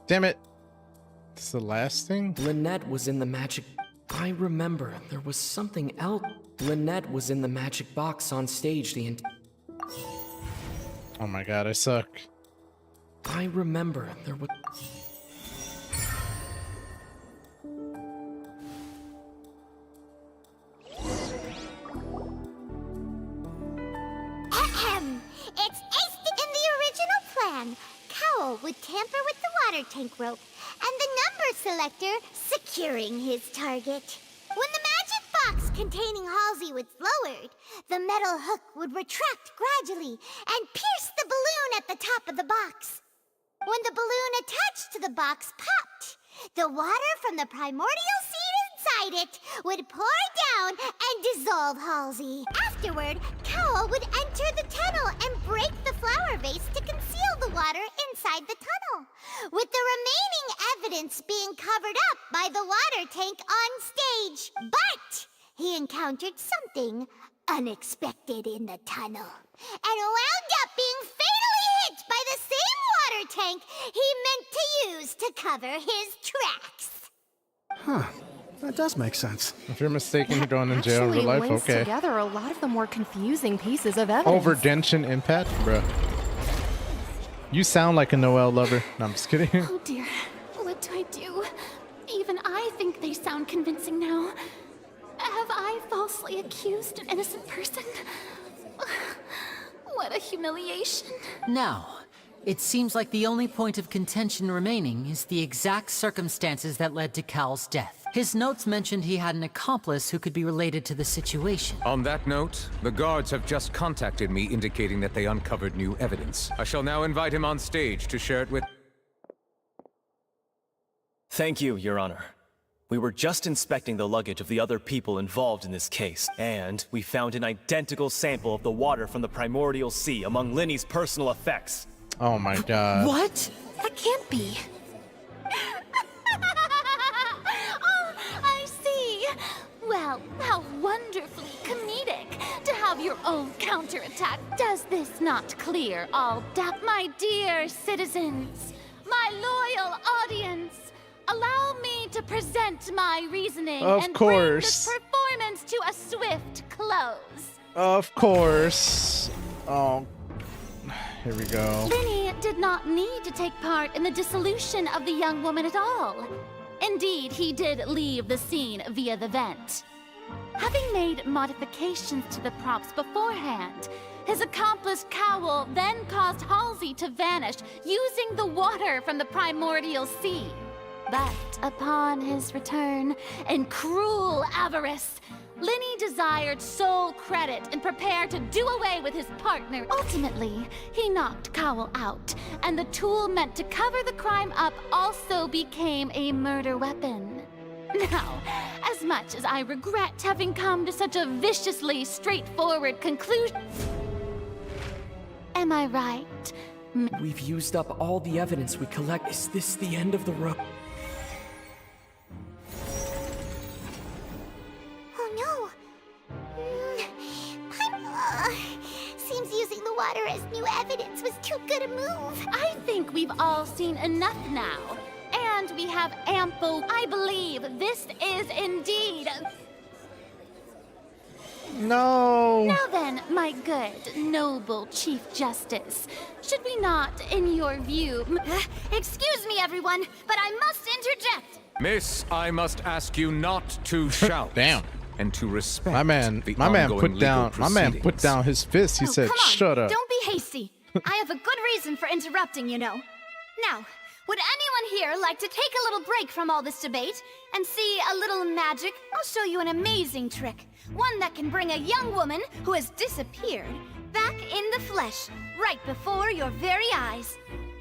Damn it! This is the last thing? Lynette was in the magic... I remember there was something else. Lynette was in the magic box on stage Oh my god, I suck. I remember there was... Ahem. It's aced in the original plan. Cowl would tamper with the water tank rope, and the number selector securing his target. When the magic box containing Halsey was lowered, the metal hook would retract gradually and pierce the balloon at the top of the box. When the balloon attached to the box popped, the water from the primordial seed inside it would pour down and dissolve Halsey. Afterward, Cowl would enter the tunnel and break the flower vase to conceal the water inside the tunnel, with the remaining evidence being covered up by the water tank on stage. But he encountered something unexpected in the tunnel and wound up being fatally hit by the same water tank he meant to use to cover his tracks. Huh. That does make sense. If you're mistaken, you're going in jail in real life, links okay. together a lot of the more confusing pieces of evidence. Over Genshin Impact? Bruh. You sound like a Noelle lover. No, I'm just kidding. Oh dear, what do I do? Even I think they sound convincing now. Have I falsely accused an innocent person? What a humiliation. Now, it seems like the only point of contention remaining is the exact circumstances that led to Cal's death. His notes mentioned he had an accomplice who could be related to the situation. On that note, the guards have just contacted me indicating that they uncovered new evidence. I shall now invite him on stage to share it with... Thank you, Your Honor. We were just inspecting the luggage of the other people involved in this case, and we found an identical sample of the water from the primordial sea among Linny's personal effects. Oh my god. What? That can't be. Oh, I see. Well, how wonderfully comedic to have your own counterattack. Does this not clear all doubt? My dear citizens, my loyal audience, allow me to present my reasoning and bring this performance to a swift close. Of course. Oh, here we go. Linny did not need to take part in the dissolution of the young woman at all. Indeed, he did leave the scene via the vent. Having made modifications to the props beforehand, his accomplice Cowl then caused Halsey to vanish using the water from the primordial sea. But upon his return, in cruel avarice, Linny desired sole credit and prepared to do away with his partner. Ultimately, he knocked Cowl out, and the tool meant to cover the crime up also became a murder weapon. Now, as much as I regret having come to such a viciously straightforward conclusion... Am I right? We've used up all the evidence we collect. Is this the end of the road? Oh no. Seems using the water as new evidence was too good a move. I think we've all seen enough now. And we have ample... I believe this is indeed... No! Now then, my good, noble Chief Justice, should we not, in your view... Excuse me, everyone, but I must interject. Miss, I must ask you not to shout. Damn. And to respect My man put down his fist. He said, Come on, "Shut up." Don't be hasty. I have a good reason for interrupting, you know. Now, would anyone here like to take a little break from all this debate and see a little magic? I'll show you an amazing trick. One that can bring a young woman who has disappeared back in the flesh, right before your very eyes.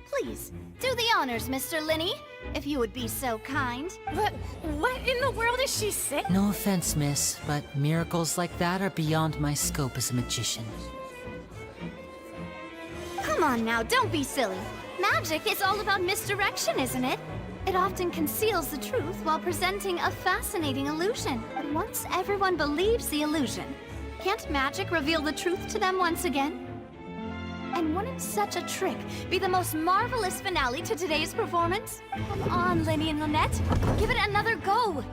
Please, do the honors, Mr. Linny, if you would be so kind. But what in the world is she saying? No offense, miss, but miracles like that are beyond my scope as a magician. Come on now, don't be silly. Magic is all about misdirection, isn't it? It often conceals the truth while presenting a fascinating illusion. But once everyone believes the illusion, can't magic reveal the truth to them once again? And wouldn't such a trick be the most marvelous finale to today's performance? Come on, Linny and Lynette. Give it another go.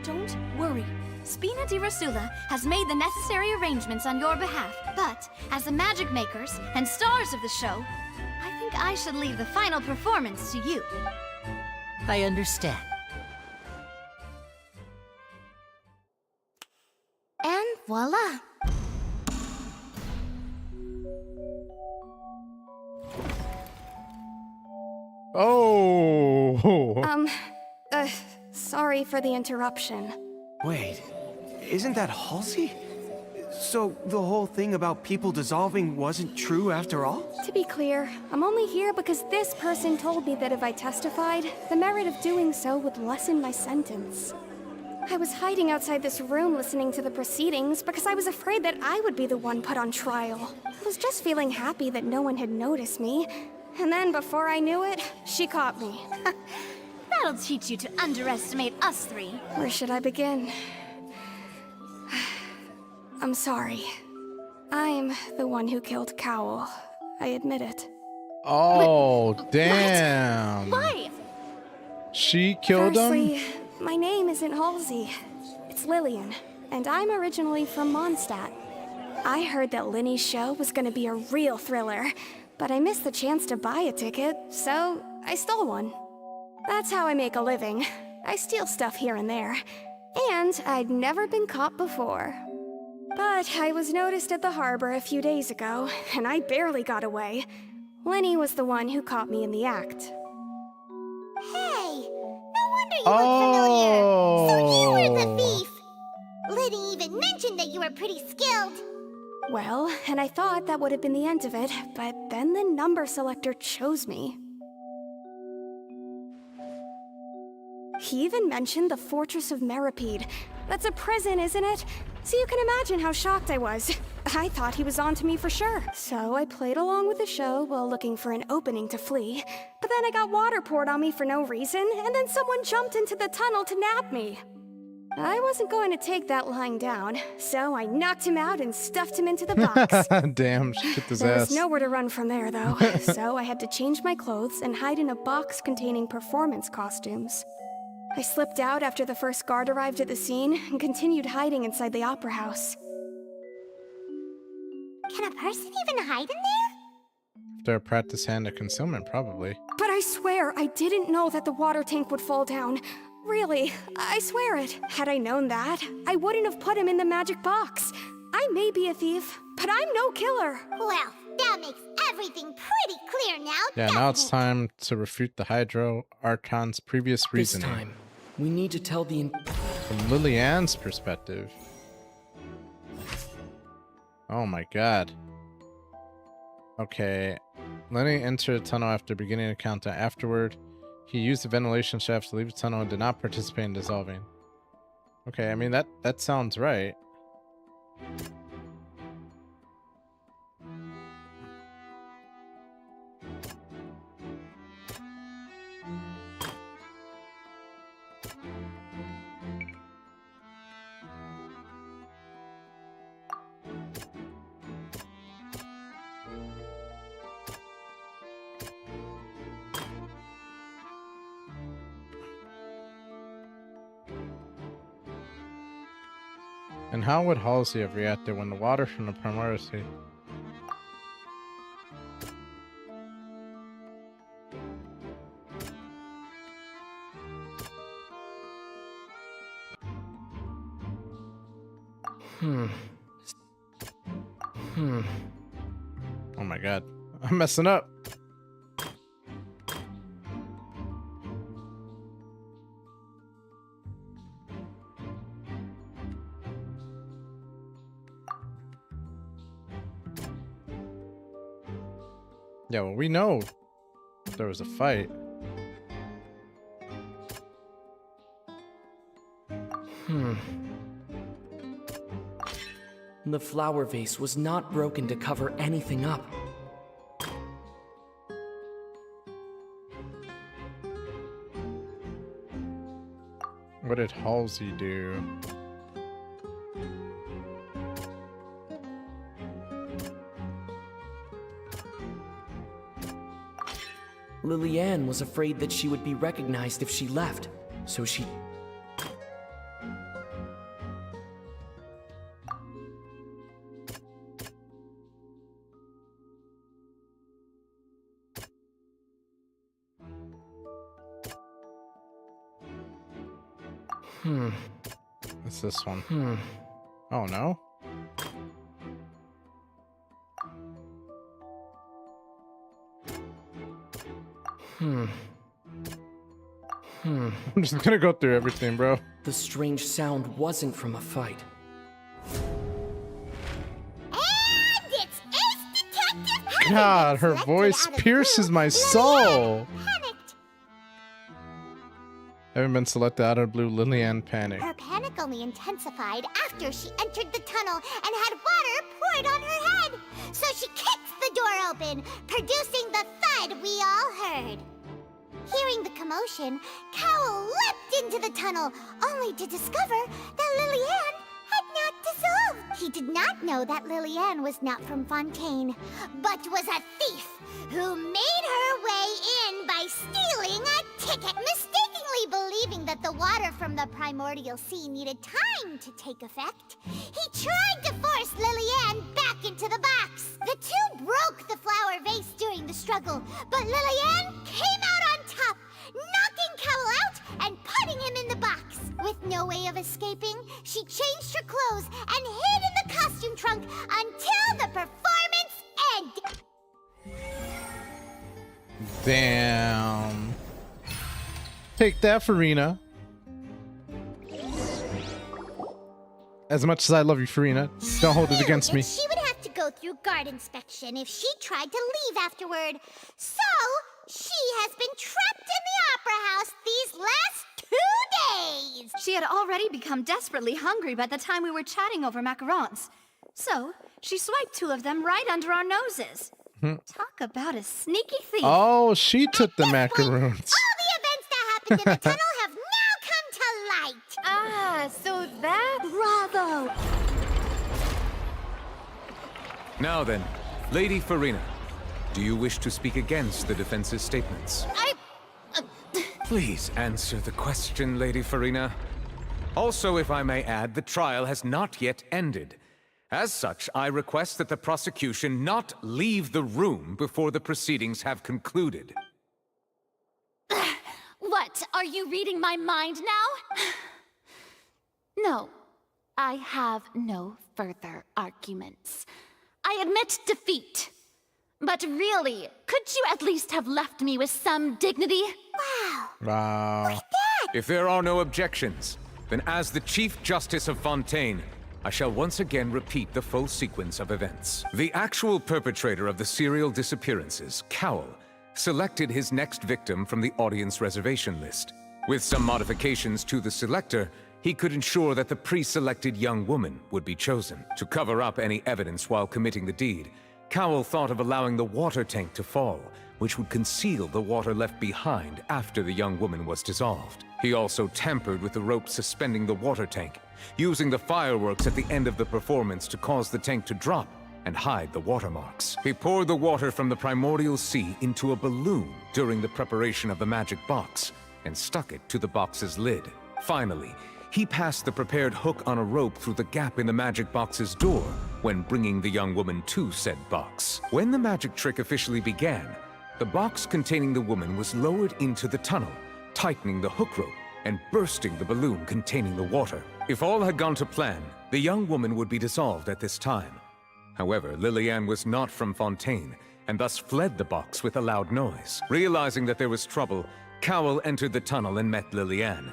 Don't worry. Spina di Rasula has made the necessary arrangements on your behalf, but as the magic makers and stars of the show, I think I should leave the final performance to you. I understand. And voila! Oh! Sorry for the interruption. Wait, isn't that Halsey? So the whole thing about people dissolving wasn't true after all? To be clear, I'm only here because this person told me that if I testified, the merit of doing so would lessen my sentence. I was hiding outside this room listening to the proceedings because I was afraid that I would be the one put on trial. I was just feeling happy that no one had noticed me. And then before I knew it, she caught me. That'll teach you to underestimate us three. Where should I begin? I'm sorry. I'm the one who killed Cowl. I admit it. Oh, damn. Why? She killed Firstly, him? my name isn't Halsey. It's Lillian, and I'm originally from Mondstadt. I heard that Linny's show was gonna be a real thriller, but I missed the chance to buy a ticket, so I stole one. That's how I make a living. I steal stuff here and there. And I'd never been caught before. But I was noticed at the harbor a few days ago, and I barely got away. Lenny was the one who caught me in the act. Hey, no wonder you look familiar. So you were the thief. Liddy even mentioned that you were pretty skilled. Well, and I thought that would have been the end of it, but then the number selector chose me. He even mentioned the Fortress of Meripede. That's a prison, isn't it? So you can imagine how shocked I was. I thought he was onto me for sure. So I played along with the show while looking for an opening to flee. But then I got water poured on me for no reason, and then someone jumped into the tunnel to nab me. I wasn't going to take that lying down, so I knocked him out and stuffed him into the box. Damn, she kicked his There ass. was nowhere to run from there, though, so I had to change my clothes and hide in a box containing performance costumes. I slipped out after the first guard arrived at the scene and continued hiding inside the opera house. Can a person even hide in there? After a practice hand of concealment, probably. But I swear I didn't know that the water tank would fall down. Really, I swear it. Had I known that, I wouldn't have put him in the magic box. I may be a thief, but I'm no killer. Well, that makes everything pretty clear now. Yeah, now it's time to refute the Hydro Archon's previous This reasoning. time, we need to tell the... From Lilianne's perspective. Oh my god. Okay. Lenny entered the tunnel after beginning a countdown. Afterward, he used the ventilation shaft to leave the tunnel and did not participate in dissolving. Okay, I mean, that sounds right. And how would Halsey have reacted when the water from the Primarity... Oh my god. I'm messing up. Yeah, well, we know there was a fight. The flower vase was not broken to cover anything up. What did Halsey do? Lilianne was afraid that she would be recognized if she left, so she... What's this one? Oh no. I'm just gonna go through everything, bro. The strange sound wasn't from a fight. And it's Ace Detective Honey God, that's her selected voice out of pierces blue. my soul. Panicked. Haven't been selected out of blue. Lillian panicked. Her panic only intensified after she entered the tunnel and had water poured on her head. So she kicked the door open, producing the thud we all heard. Hearing the commotion, Cowell leapt into the tunnel, only to discover that Lillian had not dissolved. He did not know that Lillian was not from Fontaine, but was a thief who made her way in by stealing a ticket, mistakenly believing that the water from the primordial sea needed time to take effect. He tried to force Lillian back into the box. The two broke the flower vase during the struggle, but Lillian came out on top, knocking Cowell out and putting him in the box. With no way of escaping, she changed her clothes and hid in the costume trunk until the performance ended. Damn. Take that, FURINA. As much as I love you, FURINA, don't hold it against me. She would have to go through guard inspection if she tried to leave afterward. So, she has been trapped in the Opera House these last 2 days. She had already become desperately hungry by the time we were chatting over macarons. So, she swiped 2 of them right under our noses. Talk about a sneaky thief. Oh, she took the macaroons. All the events that happened in the tunnel have now come to light. Ah, so that... Bravo! Now then, Lady FURINA, do you wish to speak against the defense's statements? Please answer the question, Lady FURINA. Also, if I may add, the trial has not yet ended. As such, I request that the prosecution not leave the room before the proceedings have concluded. What, are you reading my mind now? No, I have no further arguments. I admit defeat. But really, could you at least have left me with some dignity? Wow. If there are no objections, then as the Chief Justice of Fontaine, I shall once again repeat the full sequence of events. The actual perpetrator of the serial disappearances, Cowell, selected his next victim from the audience reservation list. With some modifications to the selector, he could ensure that the pre-selected young woman would be chosen. To cover up any evidence while committing the deed, Cowell thought of allowing the water tank to fall, which would conceal the water left behind after the young woman was dissolved. He also tampered with the rope suspending the water tank, using the fireworks at the end of the performance to cause the tank to drop and hide the watermarks. He poured the water from the primordial sea into a balloon during the preparation of the magic box and stuck it to the box's lid. Finally, he passed the prepared hook on a rope through the gap in the magic box's door when bringing the young woman to said box. When the magic trick officially began, the box containing the woman was lowered into the tunnel, tightening the hook rope and bursting the balloon containing the water. If all had gone to plan, the young woman would be dissolved at this time. However, Lillian was not from Fontaine, and thus fled the box with a loud noise. Realizing that there was trouble, Cowell entered the tunnel and met Lillian.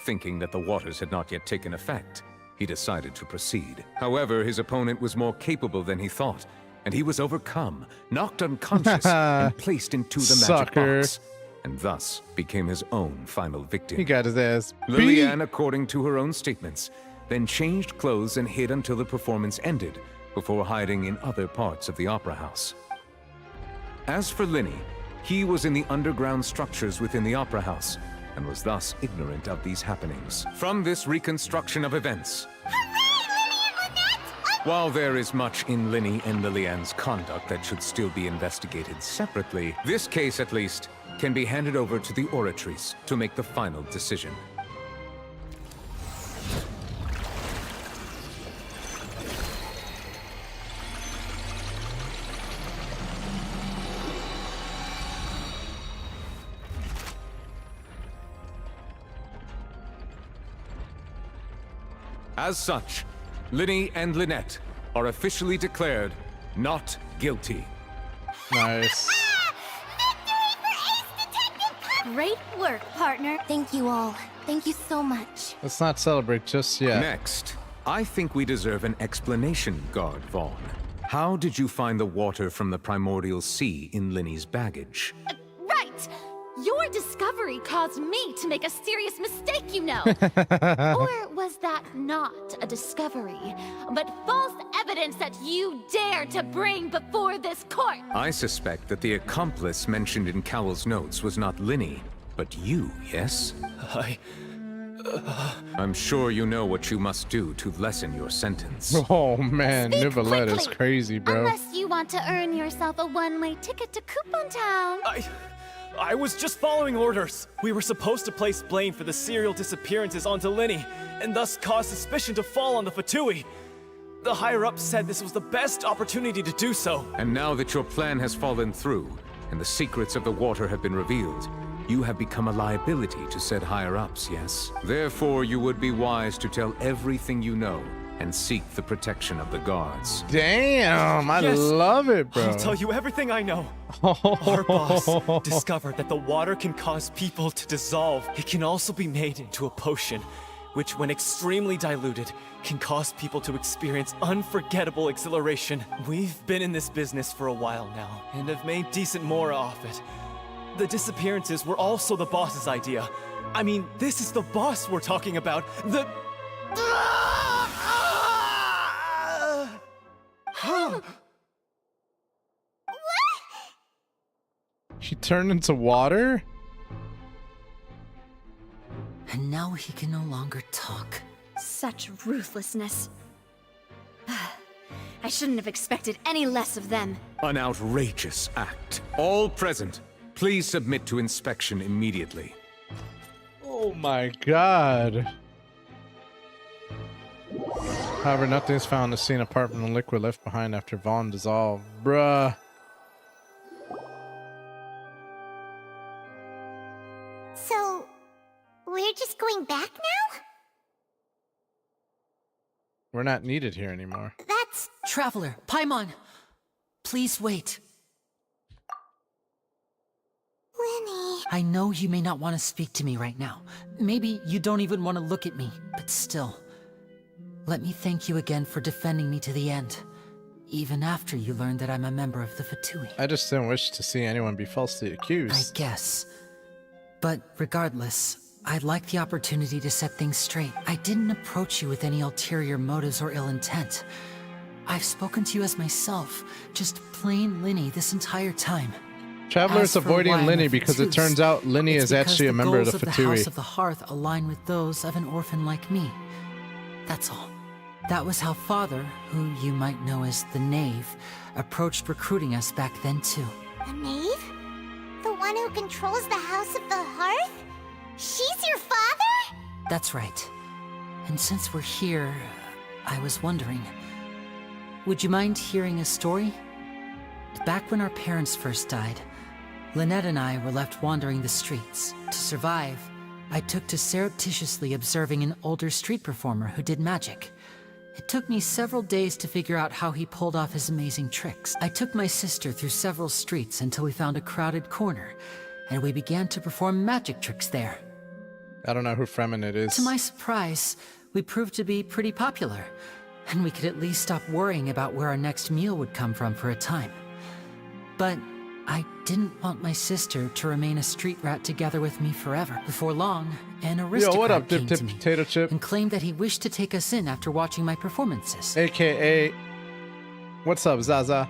Thinking that the waters had not yet taken effect, he decided to proceed. However, his opponent was more capable than he thought, and he was overcome, knocked unconscious, and placed into the magic box, and thus became his own final victim. He got his ass beat. Lillian, according to her own statements, then changed clothes and hid until the performance ended, before hiding in other parts of the opera house. As for Linny, he was in the underground structures within the opera house, and was thus ignorant of these happenings. From this reconstruction of events, while there is much in Linny and Lillian's conduct that should still be investigated separately, this case at least can be handed over to the oratories to make the final decision. As such, Linny and Lynette are officially declared not guilty. Nice. Great work, partner. Thank you all. Thank you so much. Let's not celebrate just yet. Next, I think we deserve an explanation, Guard Vaughn. How did you find the water from the primordial sea in Linny's baggage? Right! Your discovery caused me to make a serious mistake, you know. Or was that not a discovery, but false evidence that you dared to bring before this court? I suspect that the accomplice mentioned in Cowell's notes was not Linny, but you, yes? I'm sure you know what you must do to lessen your sentence. Oh man, Speak Nicolette is quickly, crazy, bro. Unless you want to earn yourself a one-way ticket to Coupon Town. I was just following orders. We were supposed to place blame for the serial disappearances onto Linny, and thus cause suspicion to fall on the Fatui. The higher-ups said this was the best opportunity to do so. And now that your plan has fallen through, and the secrets of the water have been revealed, you have become a liability to said higher-ups, yes? Therefore, you would be wise to tell everything you know, and seek the protection of the guards. Damn, I Yes. love it, bro. I'll tell you everything I know. Our boss discovered that the water can cause people to dissolve. It can also be made into a potion, which when extremely diluted, can cause people to experience unforgettable exhilaration. We've been in this business for a while now, and have made decent more off it. The disappearances were also the boss's idea. I mean, this is the boss we're talking about. The... She turned into water? And now he can no longer talk. Such ruthlessness. I shouldn't have expected any less of them. An outrageous act. All present, please submit to inspection immediately. Oh my god. However, nothing is found in the scene apart from the liquid left behind after Vaughn dissolved. Bruh. So, we're just going back now? We're not needed here anymore. That's... Traveler, Paimon, please wait. Winnie. I know you may not want to speak to me right now. Maybe you don't even want to look at me, but still. Let me thank you again for defending me to the end, even after you learned that I'm a member of the Fatui. I just didn't wish to see anyone be falsely accused. I guess. But regardless, I'd like the opportunity to set things straight. I didn't approach you with any ulterior motives or ill intent. I've spoken to you as myself, just plain Linny this entire time. Traveler is As for avoiding why I'm Linny a because it Fatui, turns out Linny it's is because actually a member of the goals The Fatui. House of the Hearth align with those of an orphan like me. That's all. That was how Father, who you might know as the Knave, approached recruiting us back then too. The knave? The one who controls the House of the Hearth? She's your father? That's right. And since we're here, I was wondering, would you mind hearing a story? Back when our parents first died, Lynette and I were left wandering the streets. To survive, I took to surreptitiously observing an older street performer who did magic. It took me several days to figure out how he pulled off his amazing tricks. I took my sister through several streets until we found a crowded corner, and we began to perform magic tricks there. I don't know who Fremen it is. To my surprise, we proved to be pretty popular, and we could at least stop worrying about where our next meal would come from for a time. But I didn't want my sister to remain a street rat together with me forever. Before long, an aristocrat Yo, what up, came Dip to me Potato Chip? and claimed that he wished to take us in after watching my performances. AKA, what's up, Zaza?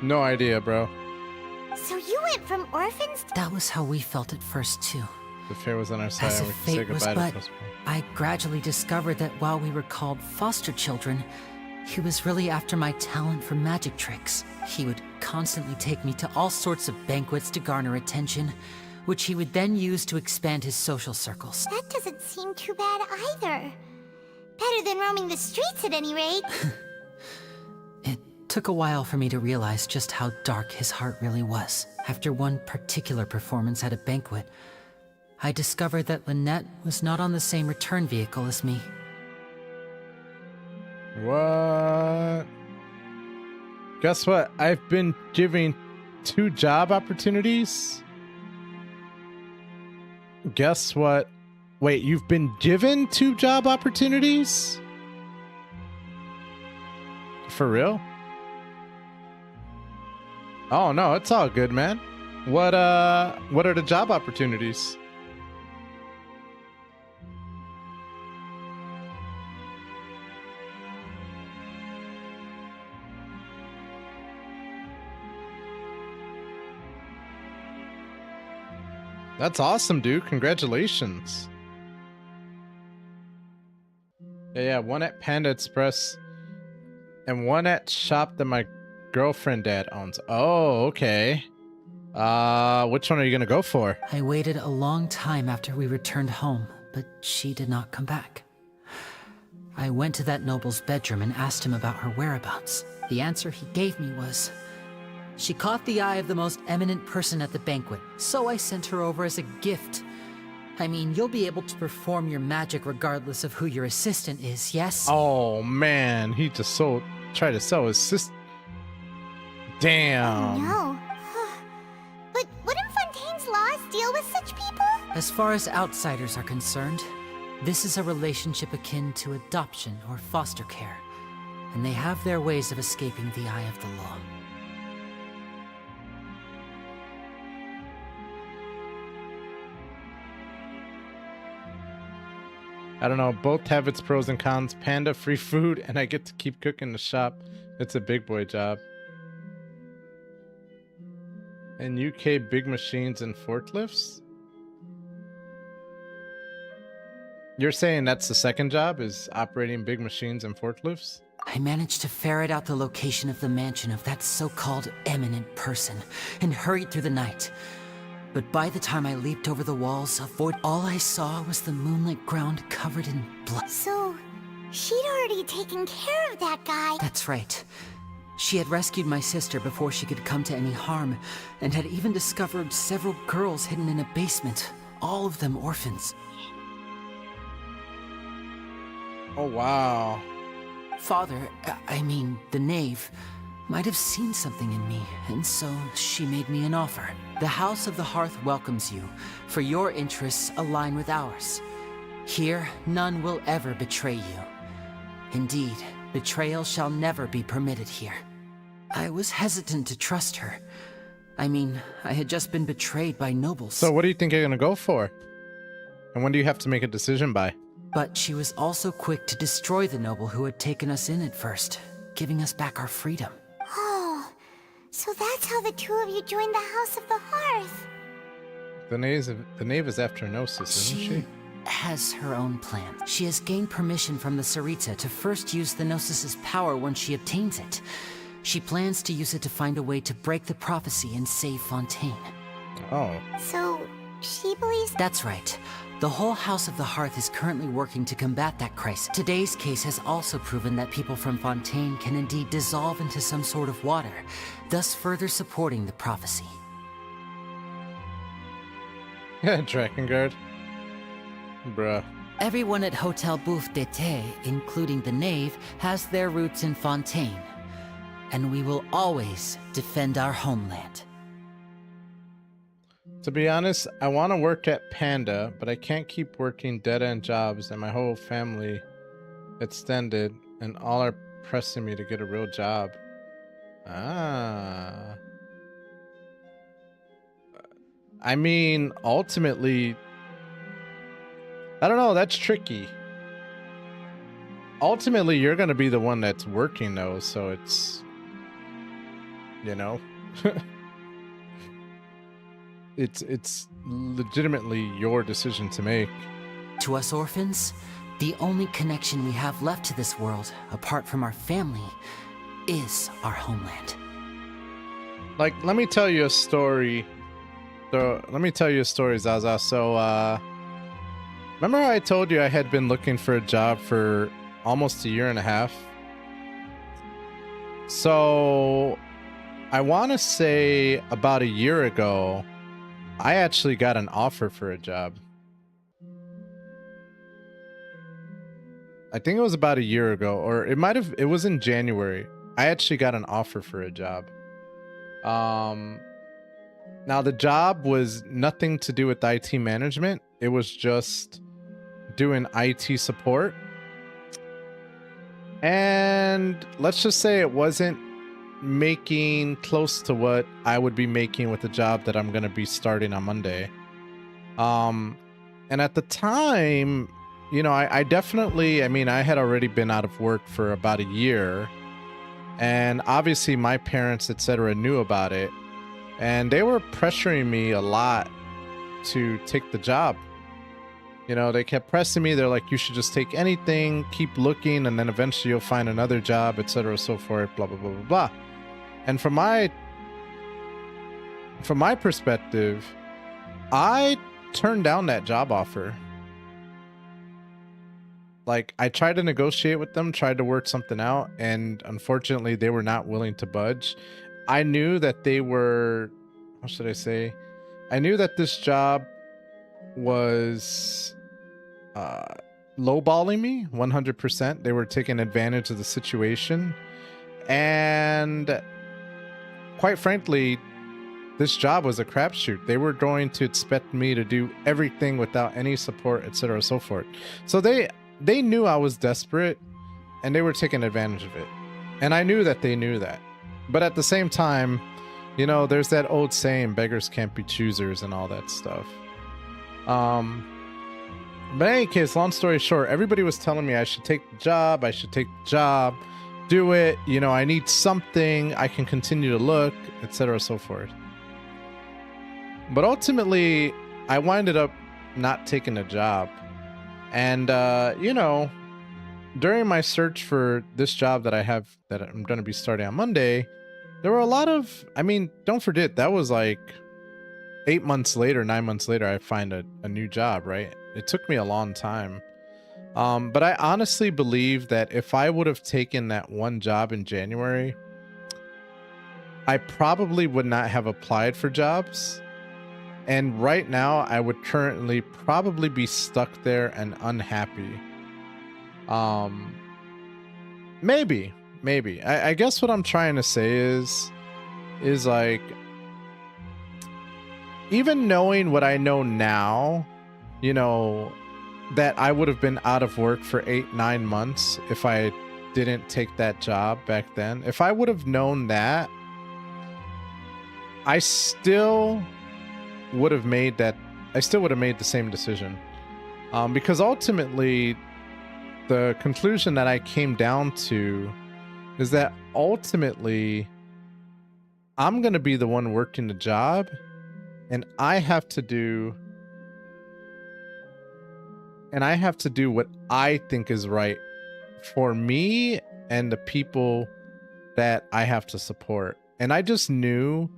No idea, bro. So you went from orphans to... That was how we felt at first, too. The fair was on our side. As We if could say fate was goodbye but, to Prospero. I gradually discovered that while we were called foster children, he was really after my talent for magic tricks. He would constantly take me to all sorts of banquets to garner attention, which he would then use to expand his social circles. That doesn't seem too bad either. Better than roaming the streets at any rate. It took a while for me to realize just how dark his heart really was. After one particular performance at a banquet, I discovered that Lynette was not on the same return vehicle as me. What? Guess what? I've been given 2 job opportunities. Guess what? Wait, you've been given 2 job opportunities? For real? Oh no, it's all good, man. What are the job opportunities? That's awesome, dude. Congratulations. Yeah, one at Panda Express and one at shop that my girlfriend dad owns. Oh, okay. Which one are you gonna go for? I waited a long time after we returned home, but she did not come back. I went to that noble's bedroom and asked him about her whereabouts. The answer he gave me was, she caught the eye of the most eminent person at the banquet, so I sent her over as a gift. I mean, you'll be able to perform your magic regardless of who your assistant is, yes? Oh man, he just tried to sell his sister. Damn. No. But wouldn't Fontaine's laws deal with such people? As far as outsiders are concerned, this is a relationship akin to adoption or foster care, and they have their ways of escaping the eye of the law. I don't know, both have its pros and cons. Panda, free food, and I get to keep cooking the shop. It's a big boy job. And UK, big machines and forklifts? You're saying that's the second job, is operating big machines and forklifts? I managed to ferret out the location of the mansion of that so-called eminent person and hurried through the night. But by the time I leaped over the walls, all I saw was the moonlit ground covered in blood. So, she'd already taken care of that guy. That's right. She had rescued my sister before she could come to any harm, and had even discovered several girls hidden in a basement, all of them orphans. Oh, wow. Father, I mean, the knave, might have seen something in me, and so she made me an offer. The House of the Hearth welcomes you, for your interests align with ours. Here, none will ever betray you. Indeed, betrayal shall never be permitted here. I was hesitant to trust her. I mean, I had just been betrayed by nobles. So what do you think you're gonna go for? And when do you have to make a decision by? But she was also quick to destroy the noble who had taken us in at first, giving us back our freedom. Oh, so that's how the 2 of you joined the House of the Hearth. The knave is after Gnosis, isn't she? Has her own plan. She has gained permission from the Sarita to first use the Gnosis' power when she obtains it. She plans to use it to find a way to break the prophecy and save Fontaine. Oh. So, she believes... That's right. The whole House of the Hearth is currently working to combat that crisis. Today's case has also proven that people from Fontaine can indeed dissolve into some sort of water, thus further supporting the prophecy. Yeah, Drakengard. Bruh. Everyone at Hotel Bouffe d'été, including the knave, has their roots in Fontaine. And we will always defend our homeland. To be honest, I want to work at Panda, but I can't keep working dead-end jobs and my whole family extended and all are pressing me to get a real job. Ah. I mean, ultimately, I don't know, that's tricky. Ultimately, you're going to be the one that's working though, so it's, you know, it's legitimately your decision to make. To us orphans, the only connection we have left to this world, apart from our family, is our homeland. Like, let me tell you a story. Zaza. So, remember how I told you I had been looking for a job for almost a year and a half? So I want to say about a year ago, I actually got an offer for a job. I think it was about a year ago, or it was in January. I actually got an offer for a job. Now the job was nothing to do with IT management. It was just doing IT support. And let's just say it wasn't making close to what I would be making with the job that I'm going to be starting on Monday. And at the time, you know, I definitely, I mean, I had already been out of work for about a year, and obviously my parents, etc., knew about it, and they were pressuring me a lot to take the job. You know, they kept pressing me. They're like, you should just take anything, keep looking, and then eventually you'll find another job, etc., so forth, blah, blah, blah, blah, blah. And from my perspective, I turned down that job offer. Like, I tried to negotiate with them, tried to work something out, and unfortunately they were not willing to budge. I knew that they were, how should I say? I knew that this job was lowballing me 100%. They were taking advantage of the situation. And quite frankly, this job was a crapshoot. They were going to expect me to do everything without any support, etc., so forth. So they knew I was desperate, and they were taking advantage of it. And I knew that they knew that. But at the same time, you know, there's that old saying, beggars can't be choosers and all that stuff. But in any case, long story short, everybody was telling me I should take the job, do it, you know, I need something, I can continue to look, etc., so forth. But ultimately, I winded up not taking the job. And, you know, during my search for this job that I have, that I'm going to be starting on Monday, there were a lot of, I mean, don't forget, that was like 8 months later, 9 months later, I find a new job, right? It took me a long time. But I honestly believe that if I would have taken that one job in January, I probably would not have applied for jobs. And right now, I would currently probably be stuck there and unhappy. Maybe. I guess what I'm trying to say is like, even knowing what I know now, you know, that I would have been out of work for 8-9 months if I didn't take that job back then. If I would have known that, I still would have made the same decision. Because ultimately, the conclusion that I came down to is that ultimately, I'm going to be the one working the job, and I have to do what I think is right for me and the people that I have to support. And I just knew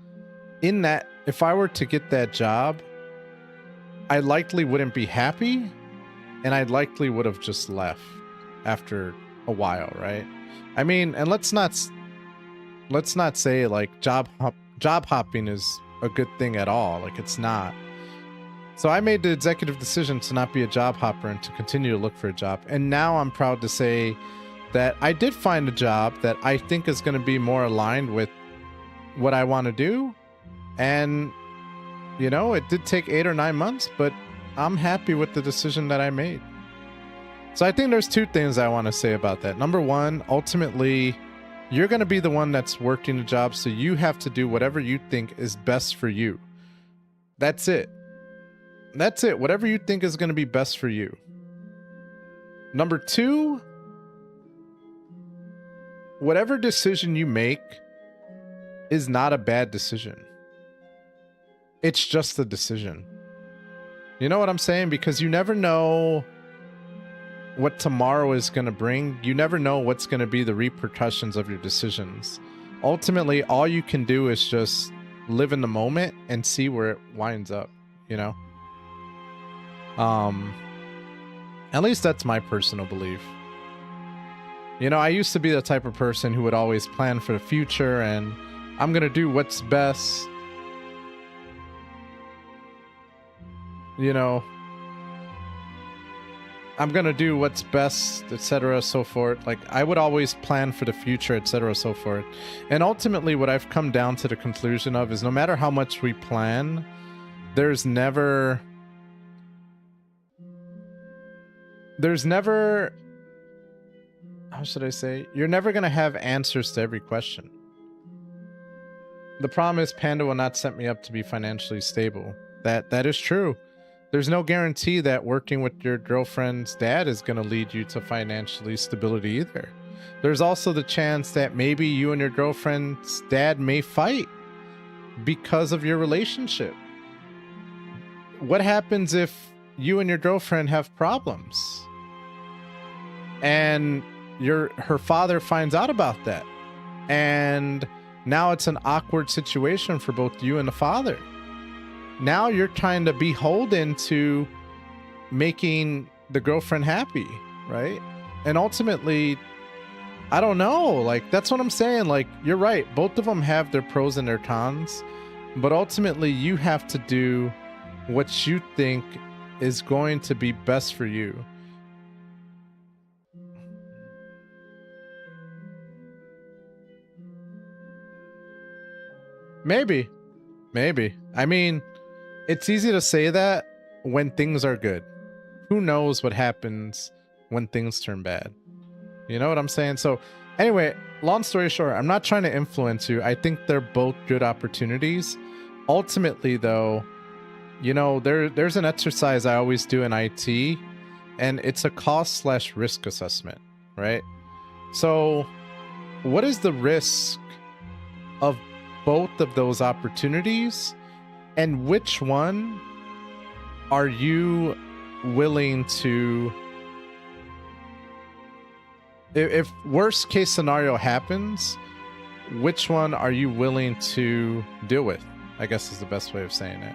in that if I were to get that job, I likely wouldn't be happy, and I likely would have just left after a while, right? I mean, and let's not say like job hopping is a good thing at all. Like, it's not. So I made the executive decision to not be a job hopper and to continue to look for a job. And now I'm proud to say that I did find a job that I think is going to be more aligned with what I want to do. And, you know, it did take 8 or 9 months, but I'm happy with the decision that I made. So I think there's two things I want to say about that. Number one, ultimately, you're going to be the one that's working the job, so you have to do whatever you think is best for you. That's it. That's it. Whatever you think is going to be best for you. Number two, whatever decision you make is not a bad decision. It's just a decision. You know what I'm saying? Because you never know what tomorrow is going to bring. You never know what's going to be the repercussions of your decisions. Ultimately, all you can do is just live in the moment and see where it winds up, you know? At least that's my personal belief. You know, I used to be the type of person who would always plan for the future and I'm gonna do what's best. You know, I'm gonna do what's best, etc., so forth. Like, I would always plan for the future, etc., so forth. And ultimately, what I've come down to the conclusion of is no matter how much we plan, there's never, how should I say? You're never gonna have answers to every question. The problem is Panda will not set me up to be financially stable. That is true. There's no guarantee that working with your girlfriend's dad is going to lead you to financially stability either. There's also the chance that maybe you and your girlfriend's dad may fight because of your relationship. What happens if you and your girlfriend have problems and her father finds out about that, and now it's an awkward situation for both you and the father? Now you're trying to be beholden to making the girlfriend happy, right? And ultimately, I don't know, like, that's what I'm saying. Like, you're right, both of them have their pros and their cons, but ultimately you have to do what you think is going to be best for you. Maybe. I mean, it's easy to say that when things are good. Who knows what happens when things turn bad? You know what I'm saying? So anyway, long story short, I'm not trying to influence you. I think they're both good opportunities. Ultimately, though, you know, there's an exercise I always do in IT, and it's a cost/risk assessment, right? So what is the risk of both of those opportunities, and which one are you willing to, if worst case scenario happens, which one are you willing to deal with? I guess is the best way of saying it.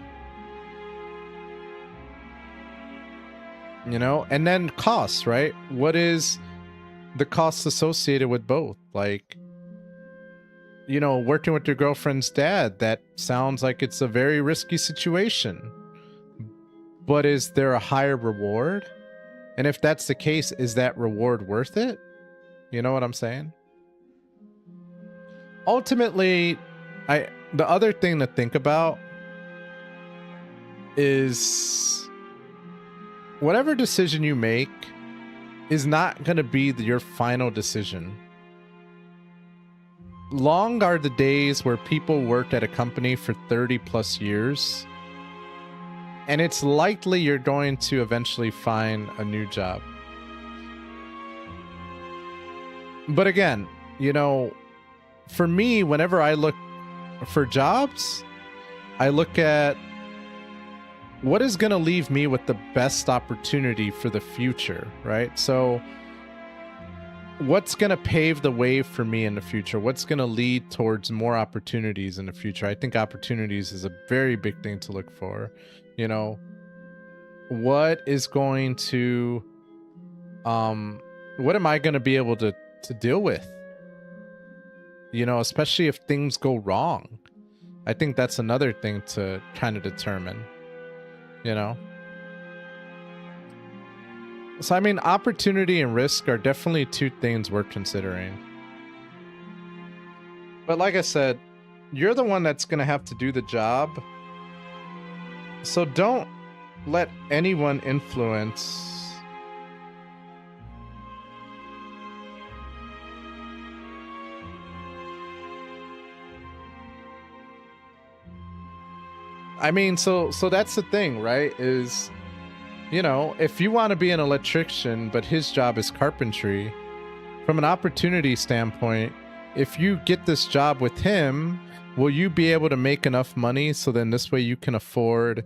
You know, and then costs, right? What is the cost associated with both? Like, you know, working with your girlfriend's dad, that sounds like it's a very risky situation. But is there a higher reward? And if that's the case, is that reward worth it? You know what I'm saying? Ultimately, the other thing to think about is whatever decision you make is not going to be your final decision. Long are the days where people worked at a company for 30 plus years, and it's likely you're going to eventually find a new job. But again, you know, for me, whenever I look for jobs, I look at what is going to leave me with the best opportunity for the future, right? So what's going to pave the way for me in the future? What's going to lead towards more opportunities in the future? I think opportunities is a very big thing to look for. You know, what is going to, what am I going to be able to deal with? You know, especially if things go wrong. I think that's another thing to kind of determine, you know? So, I mean, opportunity and risk are definitely two things worth considering. But like I said, you're the one that's going to have to do the job. So don't let anyone influence I mean, so that's the thing, right? Is, you know, if you want to be an electrician, but his job is carpentry, from an opportunity standpoint, if you get this job with him, will you be able to make enough money so then this way you can afford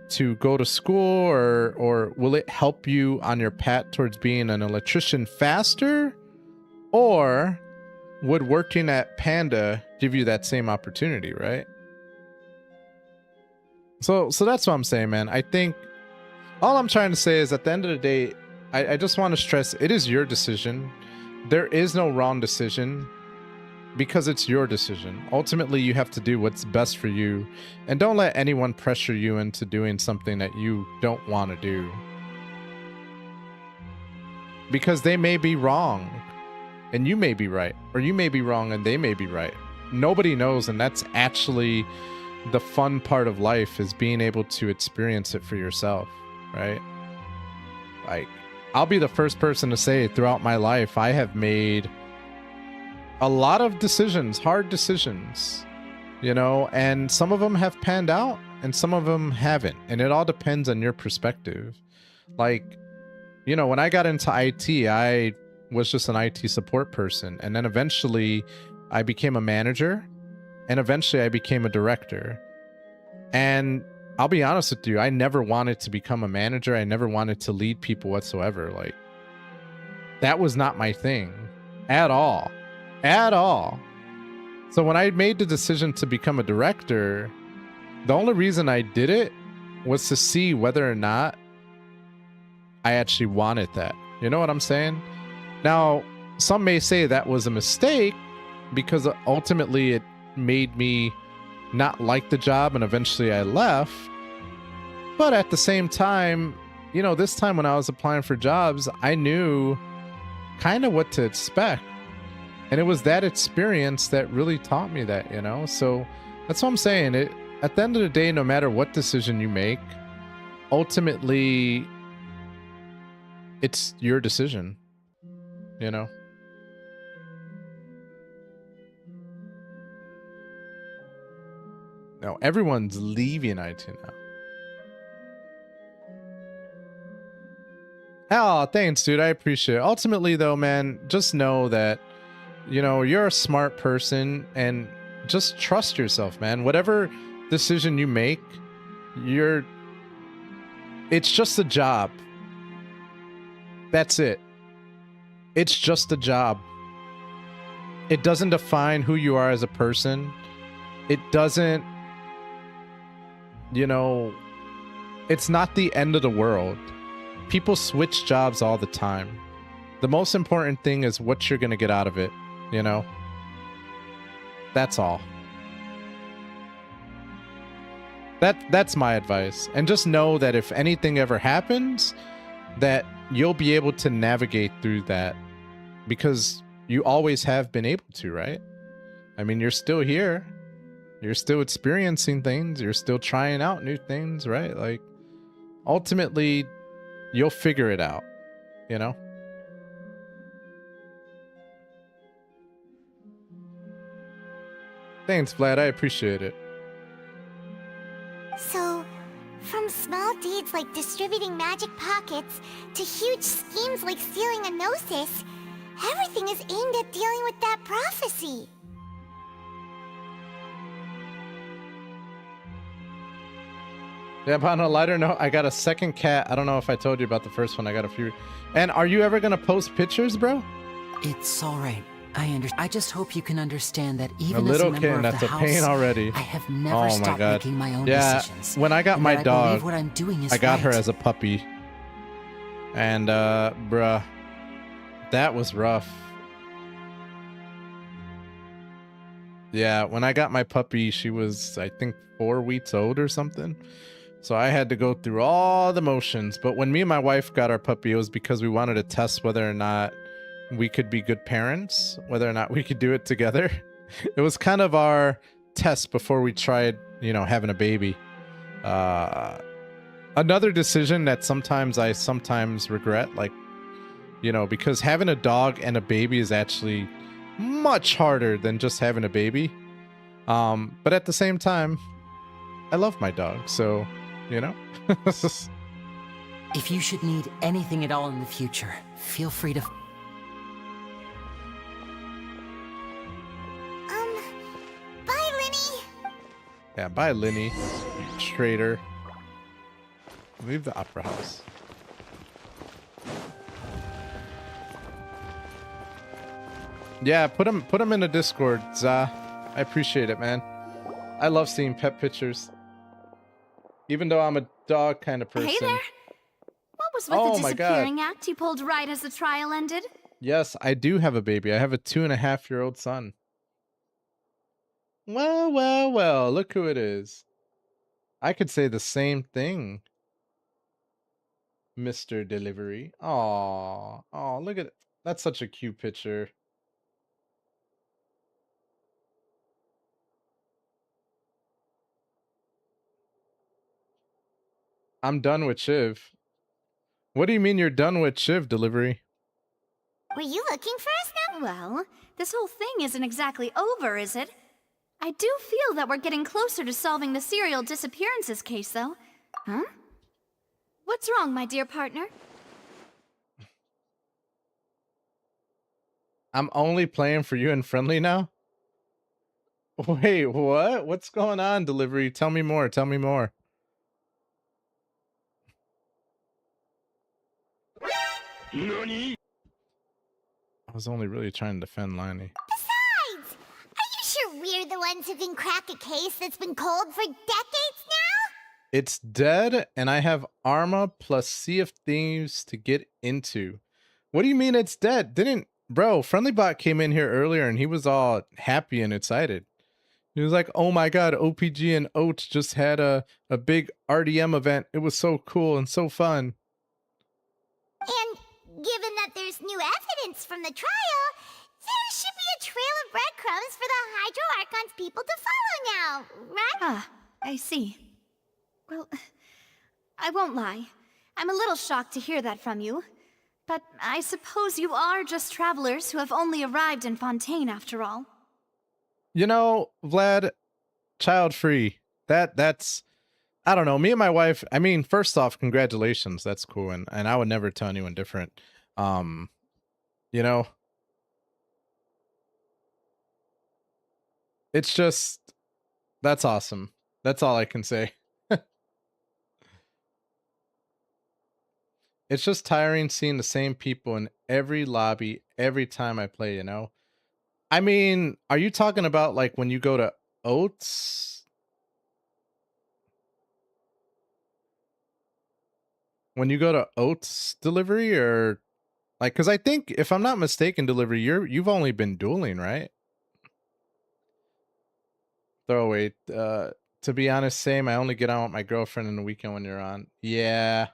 to go to school, or will it help you on your path towards being an electrician faster? Or would working at Panda give you that same opportunity, right? So that's what I'm saying, man. I think all I'm trying to say is at the end of the day, I just want to stress it is your decision. there is no wrong decision because it's your decision. Ultimately, you have to do what's best for you, and don't let anyone pressure you into doing something that you don't want to do. Because they may be wrong, and you may be right, or you may be wrong and they may be right. Nobody knows, and that's actually the fun part of life, is being able to experience it for yourself, right? Like, I'll be the first person to say throughout my life, I have made a lot of decisions, hard decisions, you know, and some of them have panned out and some of them haven't. And it all depends on your perspective. Like, you know, when I got into IT, I was just an IT support person. And then eventually I became a manager, and eventually I became a director. And I'll be honest with you, I never wanted to become a manager. I never wanted to lead people whatsoever. Like, that was not my thing at all. At all. So when I made the decision to become a director, the only reason I did it was to see whether or not I actually wanted that. You know what I'm saying? Now, some may say that was a mistake because ultimately it made me not like the job, and eventually I left. But at the same time, you know, this time when I was applying for jobs, I knew kind of what to expect. And it was that experience that really taught me that, you know? So that's what I'm saying. At the end of the day, no matter what decision you make, ultimately, it's your decision, you know? No, everyone's leaving IT now. Oh, thanks, dude. I appreciate it. Ultimately, though, man, just know that, you know, you're a smart person, and just trust yourself, man. Whatever decision you make, it's just a job. That's it. It's just a job. It doesn't define who you are as a person. It doesn't, you know, it's not the end of the world. People switch jobs all the time. The most important thing is what you're going to get out of it, you know? That's all. That's my advice. And just know that if anything ever happens, that you'll be able to navigate through that, because you always have been able to, right? I mean, you're still here. You're still experiencing things. You're still trying out new things, right? Like, ultimately, you'll figure it out, you know? Thanks, Vlad. I appreciate it. So, from small deeds like distributing magic pockets to huge schemes like stealing a Gnosis, everything is aimed at dealing with that prophecy. Yeah, but on a lighter note, I got a second cat. I don't know if I told you about the first one. I got a few. And are you ever going to post pictures, bro? It's all right. I just hope you can understand that even a little as a member kid, of that's the a house, pain already. I have never stopped making my own decisions. When I got and my that I dog, believe what I'm doing is I got her right. as a puppy. And, bruh, that was rough. Yeah, when I got my puppy, she was, I think, 4 weeks old or something. So I had to go through all the motions. But when me and my wife got our puppy, it was because we wanted to test whether or not we could be good parents, whether or not we could do it together. It was kind of our test before we tried, you know, having a baby. Another decision that I sometimes regret, like, you know, because having a dog and a baby is actually much harder than just having a baby. But at the same time, I love my dog, so, you know. If you should need anything at all in the future, feel free to... Bye, Linny! Yeah, bye, Linny, you traitor. Leave the opera house. Yeah, put him in the Discord, Za. I appreciate it, man. I love seeing pet pictures. Even though I'm a dog kind of person. Hey there! What was with Oh the my God. disappearing act you pulled right as the trial ended? Yes, I do have a baby. I have a 2.5-year-old son. Well, well, well, look who it is. I could say the same thing, Mr. Delivery. Aw, aw, look at it. That's such a cute picture. I'm done with Shiv. What do you mean you're done with Shiv, Delivery? Were you looking for us now? Well, this whole thing isn't exactly over, is it? I do feel that we're getting closer to solving the serial disappearances case, though. Huh? What's wrong, my dear partner? I'm only playing for you and friendly now? Wait, what? What's going on, Delivery? Tell me more. Tell me more. Nani? I was only really trying to defend Liney. Besides, are you sure we're the ones who can crack a case that's been cold for decades now? It's dead, and I have Arma plus Sea of Thieves to get into. What do you mean it's dead? Bro, FriendlyBot came in here earlier, and he was all happy and excited. He was like, oh my god, OPG and Oats just had a big RDM event. It was so cool and so fun. And given that there's new evidence from the trial, there should be a trail of breadcrumbs for the Hydro Archon's people to follow now, right? Ah, I see. Well, I won't lie. I'm a little shocked to hear that from you. But I suppose you are just travelers who have only arrived in Fontaine after all. You know, Vlad, child free. That's I don't know. Me and my wife, I mean, first off, congratulations. That's cool. And I would never tell anyone different. You know, it's just, that's awesome. That's all I can say. It's just tiring seeing the same people in every lobby every time I play, you know? I mean, are you talking about like when you go to Oats? When you go to Oats Delivery, or like, because I think if I'm not mistaken, Delivery, you've only been dueling, right? Throwaway. To be honest, same. I only get on with my girlfriend in the weekend when you're on. Yeah,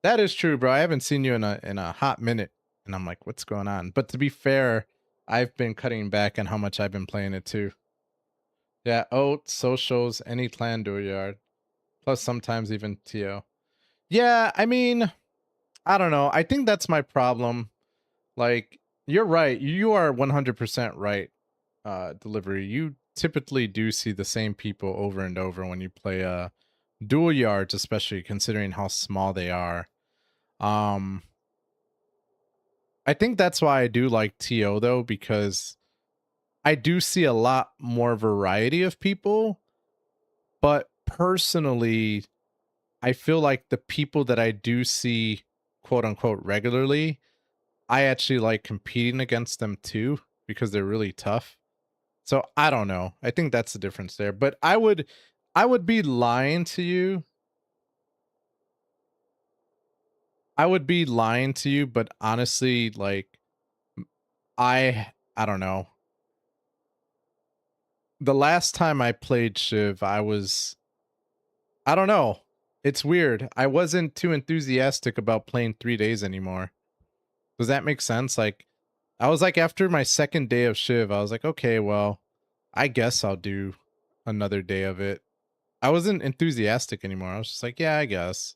that is true, bro. I haven't seen you in a hot minute, and I'm like, what's going on? But to be fair, I've been cutting back on how much I've been playing it too. Yeah, Oats, socials, any clan duel yard, plus sometimes even TO. Yeah, I mean, I don't know. I think that's my problem. Like, you're right. You are 100% right, Delivery. You typically do see the same people over and over when you play dual yards, especially considering how small they are. I think that's why I do like TO though, because I do see a lot more variety of people, but personally, I feel like the people that I do see quote unquote regularly, I actually like competing against them too, because they're really tough. So I don't know. I think that's the difference there. But I would be lying to you. I would be lying to you, but honestly, like I don't know. The last time I played Shiv, I don't know. It's weird. I wasn't too enthusiastic about playing 3 days anymore. Does that make sense? Like, I was like, after my second day of Shiv, I was like, okay, well, I guess I'll do another day of it. I wasn't enthusiastic anymore. I was just like, yeah, I guess.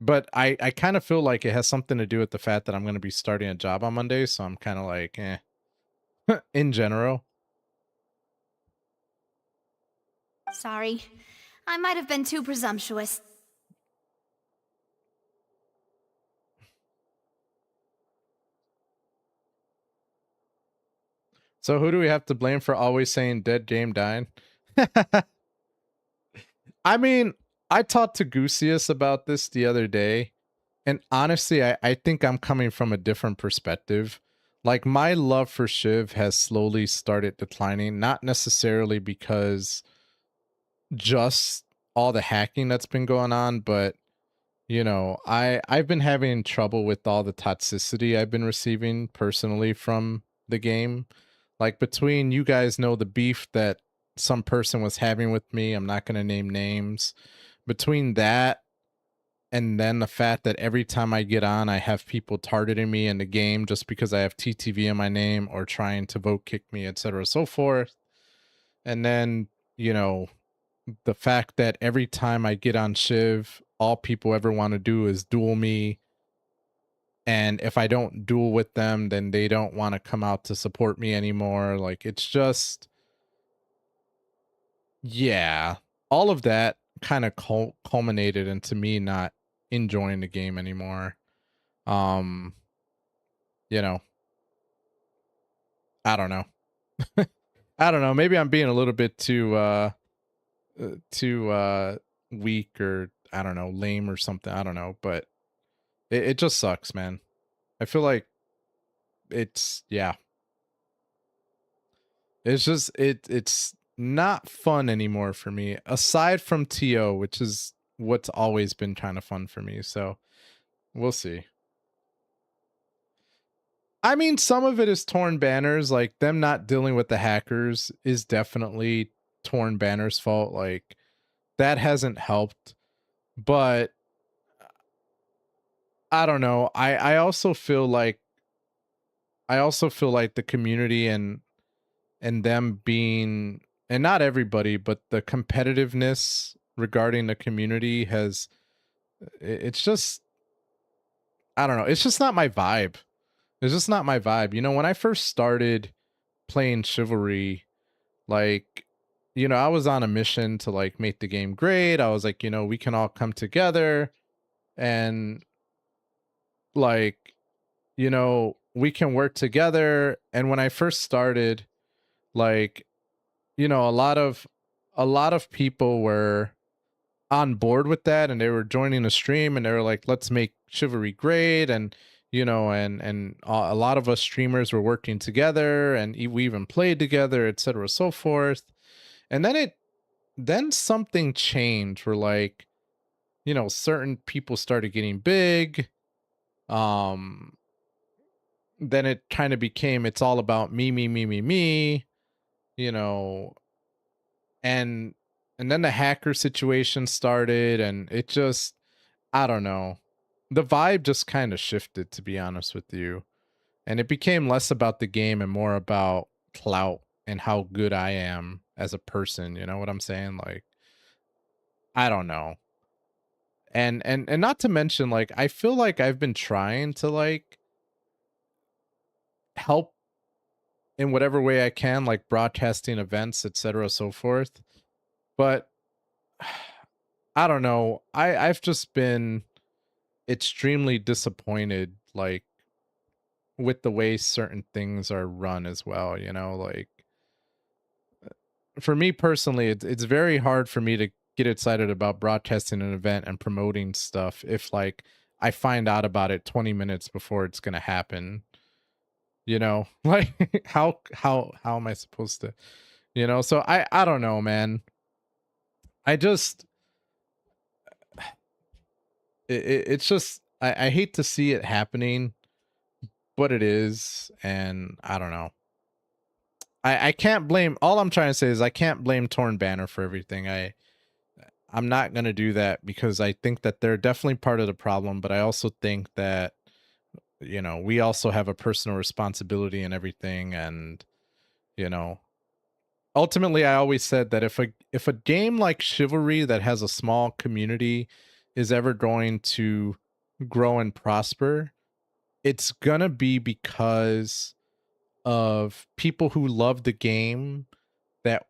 But I kind of feel like it has something to do with the fact that I'm going to be starting a job on Monday, so I'm kind of like, eh, in general. Sorry. I might have been too presumptuous. So who do we have to blame for always saying dead game dying? I mean, I talked to Gusius about this the other day, and honestly, I think I'm coming from a different perspective. Like, my love for Shiv has slowly started declining, not necessarily because just all the hacking that's been going on, but you know, I've been having trouble with all the toxicity I've been receiving personally from the game. Like between you guys know the beef that some person was having with me, I'm not going to name names. Between that and then the fact that every time I get on, I have people targeting me in the game just because I have TTV in my name or trying to vote kick me, etc. so forth. And then, you know, the fact that every time I get on Shiv, all people ever want to do is duel me. And if I don't duel with them, then they don't want to come out to support me anymore. Like, it's just, yeah, all of that kind of culminated into me not enjoying the game anymore. You know, I don't know. I don't know. Maybe I'm being a little bit too weak, or I don't know, lame or something. I don't know, but it just sucks, man. I feel like yeah. It's just it's not fun anymore for me, aside from TO, which is what's always been kind of fun for me. So we'll see. I mean, some of it is torn banners, like them not dealing with the hackers is definitely torn banners' fault. Like that hasn't helped, but I don't know. I also feel like the community and them being, and not everybody, but the competitiveness regarding the community has, it's just, I don't know. It's just not my vibe. It's just not my vibe. You know, when I first started playing Chivalry, like, you know, I was on a mission to like make the game great. I was like, you know, we can all come together and like, you know, we can work together. And when I first started, like, you know, a lot of people were on board with that, and they were joining the stream, and they were like, let's make Chivalry great. And you know, and a lot of us streamers were working together, and we even played together, etc. so forth. And then something changed where, like, you know, certain people started getting big. Then it kind of became, it's all about me, you know. And then the hacker situation started, and it just, I don't know, the vibe just kind of shifted, to be honest with you, and it became less about the game and more about clout and how good I am as a person. You know what I'm saying? Like, I don't know. And not to mention, like, I feel like I've been trying to like help in whatever way I can, like broadcasting events, etc. so forth, but I don't know. I've just been extremely disappointed, like, with the way certain things are run as well, you know. Like, for me personally, it's very hard for me to get excited about broadcasting an event and promoting stuff if, like, I find out about it 20 minutes before it's gonna happen, you know. Like, how am I supposed to, you know? So I don't know, man. I just it's just, I hate to see it happening, but it is. And I don't know. I can't blame, all I'm trying to say is I can't blame Torn Banner for everything. I'm not going to do that, because I think that they're definitely part of the problem, but I also think that, you know, we also have a personal responsibility in everything. And, you know, ultimately, I always said that if a game like Chivalry that has a small community is ever going to grow and prosper, it's gonna be because of people who love the game, that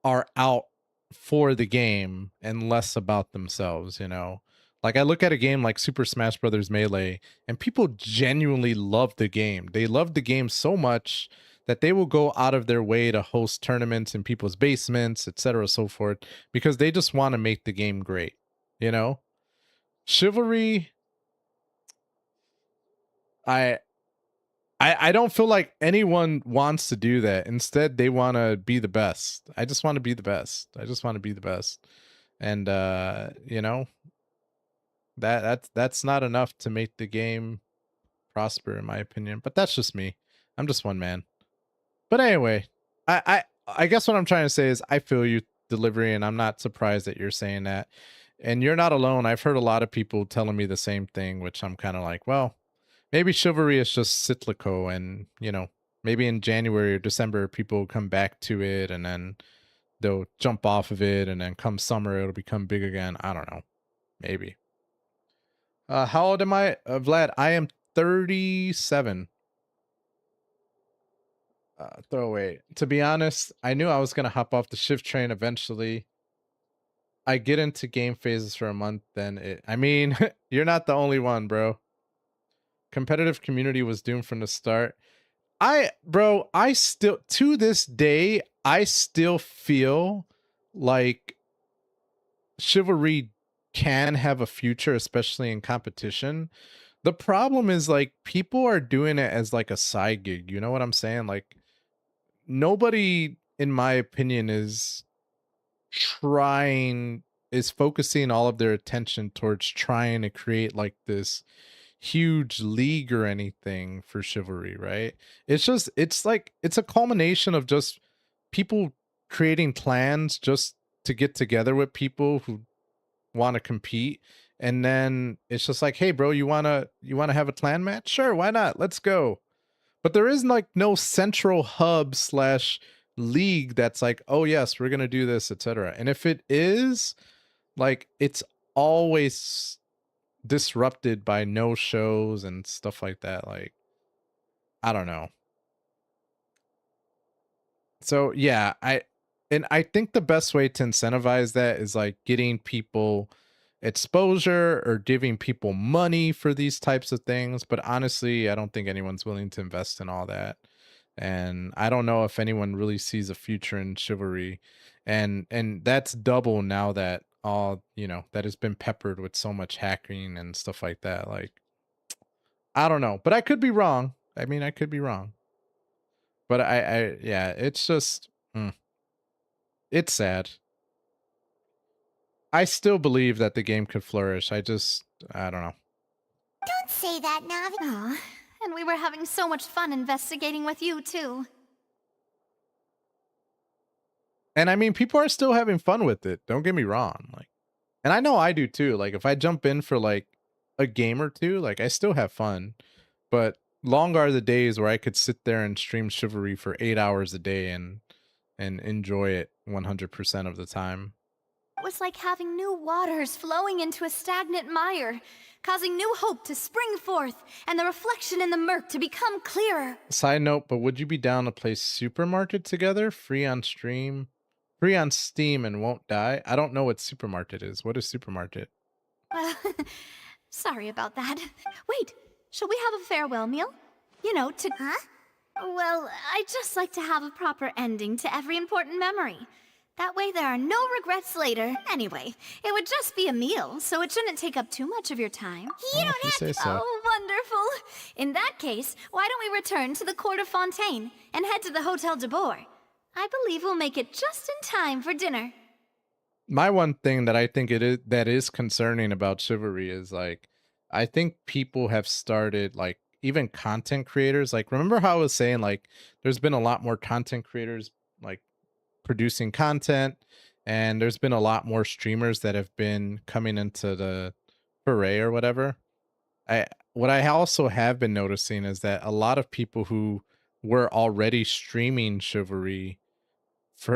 are out for the game and less about themselves, you know? Like, I look at a game like Super Smash Bros. Melee, and people genuinely love the game. They love the game so much that they will go out of their way to host tournaments in people's basements, etc. so forth, because they just want to make the game great, you know? Chivalry, I don't feel like anyone wants to do that. Instead, they want to be the best. I just want to be the best. I just want to be the best. And you know, That's not enough to make the game prosper, in my opinion. But that's just me. I'm just one man. But anyway, I guess what I'm trying to say is I feel you, Delivery, and I'm not surprised that you're saying that. And you're not alone. I've heard a lot of people telling me the same thing, which I'm kind of like, well, maybe Chivalry is just cyclical, and you know, maybe in January or December people will come back to it, and then they'll jump off of it, and then come summer it'll become big again. I don't know. Maybe. How old am I? Vlad, I am 37. Throwaway. To be honest, I knew I was going to hop off the shift train eventually. I get into game phases for a month, then I mean, you're not the only one, bro. Competitive community was doomed from the start. Bro, I still, to this day, I still feel like Chivalry can have a future, especially in competition. The problem is, like, people are doing it as like a side gig. You know what I'm saying? Like, nobody, in my opinion, is focusing all of their attention towards trying to create like this huge league or anything for Chivalry, right? It's a culmination of just people creating clans just to get together with people who want to compete. And then it's just like, hey bro, you wanna have a clan match? Sure, why not? Let's go. But there is like no central hub / league that's like, oh yes, we're gonna do this, etc. And if it is, like, it's always disrupted by no shows and stuff like that. Like, I don't know. So yeah, I think the best way to incentivize that is like getting people exposure or giving people money for these types of things. But honestly, I don't think anyone's willing to invest in all that. And I don't know if anyone really sees a future in Chivalry. And that's double now that all, you know, that has been peppered with so much hacking and stuff like that. Like, I don't know, but I could be wrong. I mean, I could be wrong. But yeah, it's just, it's sad. I still believe that the game could flourish. I don't know. Don't say that, Navi. Aw, and we were having so much fun investigating with you, too. And I mean, people are still having fun with it. Don't get me wrong. Like, and I know I do too. Like, if I jump in for like a game or two, like, I still have fun. But long are the days where I could sit there and stream Chivalry for 8 hours a day and enjoy it 100% of the time. It was like having new waters flowing into a stagnant mire, causing new hope to spring forth, and the reflection in the murk to become clearer. Side note, but would you be down to play Supermarket together? Free on Steam, and won't die? I don't know what Supermarket is. What is Supermarket? Sorry about that. Wait, shall we have a farewell meal? You know, to... Huh? Well, I'd just like to have a proper ending to every important memory. That way there are no regrets later. Anyway, it would just be a meal, so it shouldn't take up too much of your time. You don't have to... Oh, wonderful. In that case, why don't we return to the Court of Fontaine and head to the Hotel de Boer? I believe we'll make it just in time for dinner. My one thing that I think that is concerning about Chivalry is, like, I think people have started, like, even content creators, like, remember how I was saying, like, there's been a lot more content creators, like, producing content, and there's been a lot more streamers that have been coming into the foray or whatever. What I also have been noticing is that a lot of people who were already streaming Chivalry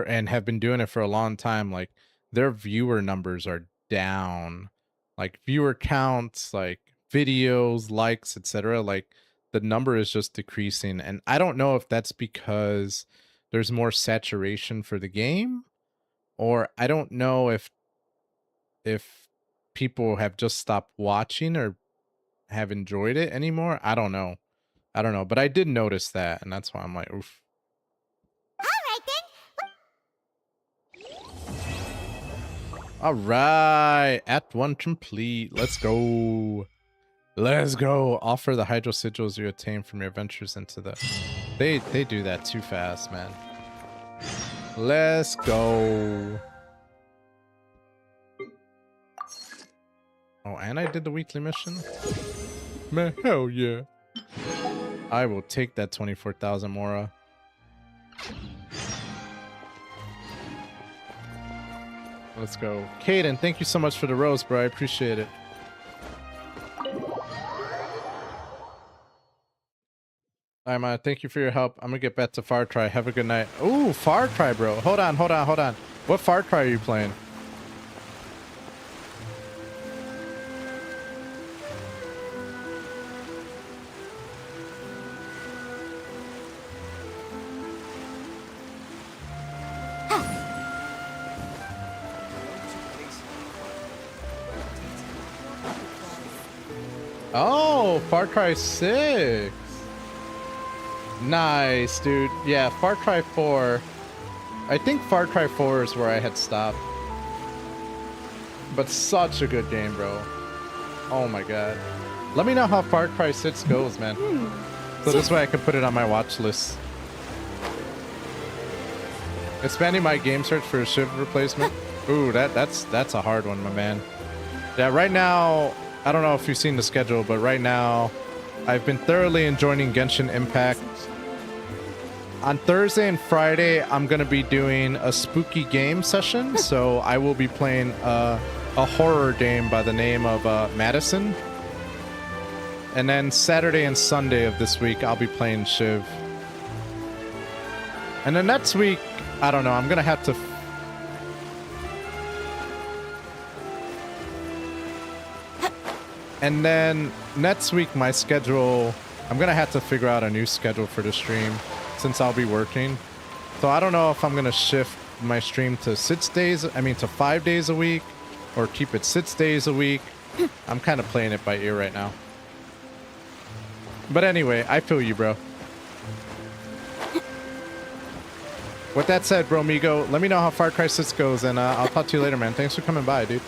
and have been doing it for a long time, like, their viewer numbers are down, like viewer counts, like videos, likes, etc. Like, the number is just decreasing, and I don't know if that's because there's more saturation for the game, or I don't know if people have just stopped watching or have enjoyed it anymore. I don't know, but I did notice that, and that's why I'm like, oof. All right, Act 1 complete. Let's go. Let's go. Offer the hydro sigils you obtain from your ventures into the... They do that too fast, man. Let's go. Oh, and I did the weekly mission? Man, hell yeah. I will take that 24,000 Mora. Let's go. Kaden, thank you so much for the rose, bro. I appreciate it. Alright, man. Thank you for your help. I'm gonna get back to Far Cry. Have a good night. Ooh, Far Cry, bro. Hold on. What Far Cry are you playing? Oh, Far Cry 6. Nice, dude. Yeah, Far Cry 4. I think Far Cry 4 is where I had stopped. But such a good game, bro. Oh my god. Let me know how Far Cry 6 goes, man. So this way I can put it on my watch list. Expanding my game search for a Shiv replacement. Ooh, that's a hard one, my man. Yeah, right now, I don't know if you've seen the schedule, but right now I've been thoroughly enjoying Genshin Impact. On Thursday and Friday, I'm going to be doing a spooky game session, so I will be playing a horror game by the name of Madison. And then Saturday and Sunday of this week, I'll be playing Shiv. And then next week, I don't know, I'm going to have to... And then next week, my schedule, I'm going to have to figure out a new schedule for the stream since I'll be working. So I don't know if I'm going to shift my stream to 5 days a week or keep it 6 days a week. I'm kind of playing it by ear right now. But anyway, I feel you, bro. With that said, bro, Migo, let me know how Far Cry 6 goes, and I'll talk to you later, man. Thanks for coming by, dude.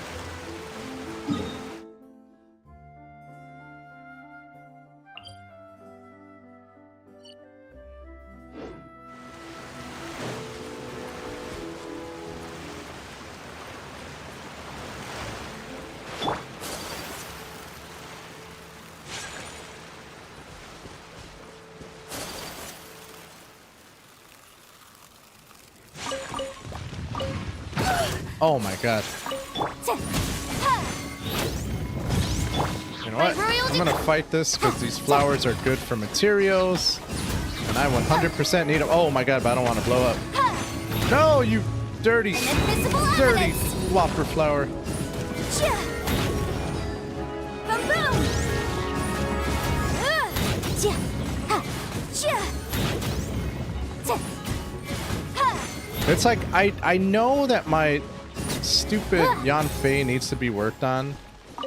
Oh my god. You know what? I'm gonna fight this because these flowers are good for materials. And I 100% need them. Oh my god, but I don't want to blow up. No, you dirty whopper flower. It's like, I know that my stupid Yanfei needs to be worked on,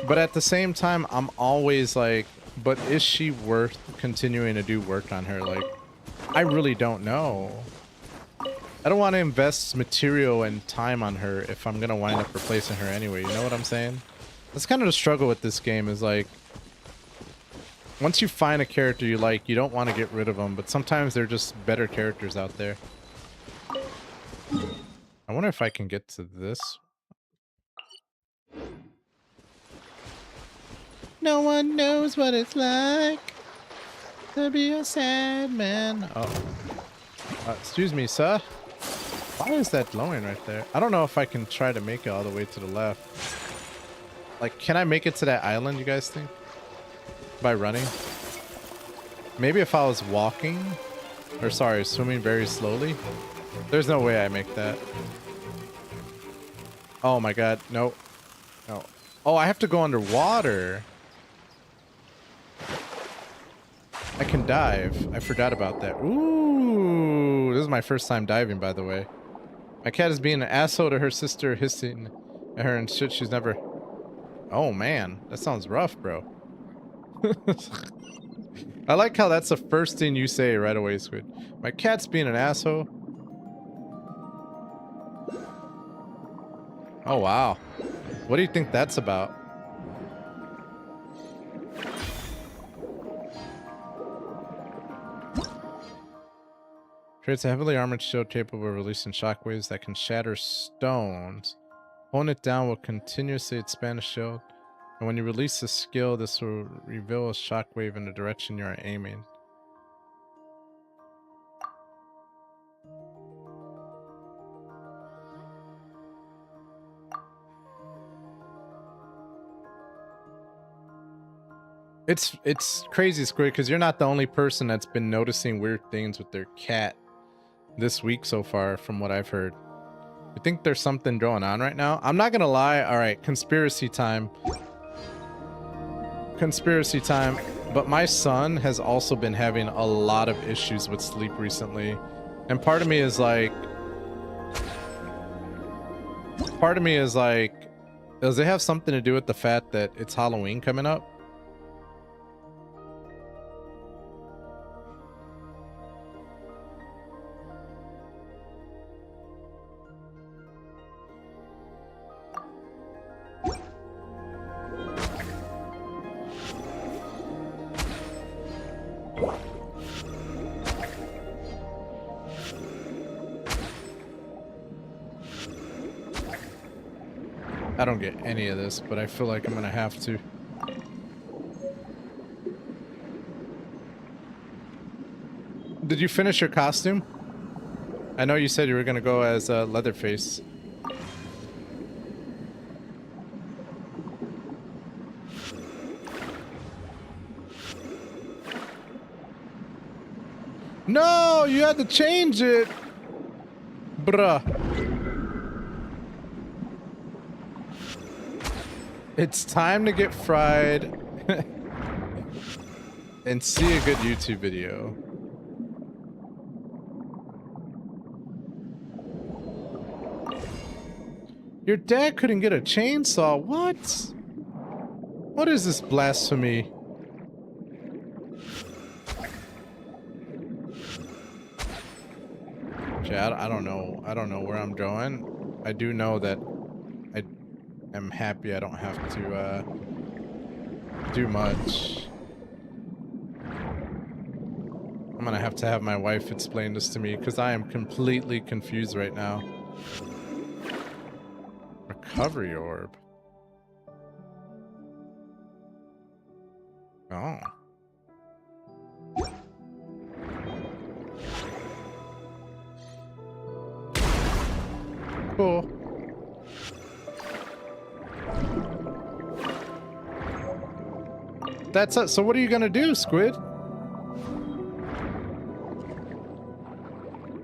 but at the same time, I'm always like, but is she worth continuing to do work on her? Like, I really don't know. I don't want to invest material and time on her if I'm going to wind up replacing her anyway. You know what I'm saying? That's kind of the struggle with this game is like, once you find a character you like, you don't want to get rid of them, but sometimes they're just better characters out there. I wonder if I can get to this. No one knows what it's like to be a sad man. Oh. Excuse me, sir. Why is that glowing right there? I don't know if I can try to make it all the way to the left. Like, can I make it to that island, you guys think? By running? Maybe if I was walking? Or sorry, swimming very slowly? There's no way I make that. Oh my god, no. No. Oh, I have to go underwater. I can dive. I forgot about that. Ooh, this is my first time diving, by the way. My cat is being an asshole to her sister, hissing at her and shit she's never... Oh man, that sounds rough, bro. I like how that's the first thing you say right away, Squid. My cat's being an asshole. Oh, wow. What do you think that's about? Creates a heavily armored shield capable of releasing shockwaves that can shatter stones. Holding it down will continuously expand the shield. And when you release a skill, this will reveal a shockwave in the direction you are aiming. It's crazy, Squid, because you're not the only person that's been noticing weird things with their cat this week so far, from what I've heard. You think there's something going on right now? I'm not gonna lie. All right, conspiracy time. Conspiracy time. But my son has also been having a lot of issues with sleep recently, and part of me is like, does it have something to do with the fact that it's Halloween coming up? I don't get any of this, but I feel like I'm gonna have to. Did you finish your costume? I know you said you were gonna go as Leatherface. No, you had to change it, bruh. It's time to get fried and see a good YouTube video. Your dad couldn't get a chainsaw? What? What is this blasphemy? Chad, I don't know. I don't know where I'm going. I do know that I'm happy I don't have to do much. I'm gonna have to have my wife explain this to me because I am completely confused right now. Recovery orb. Oh. Cool. That's it. So what are you gonna do, Squid?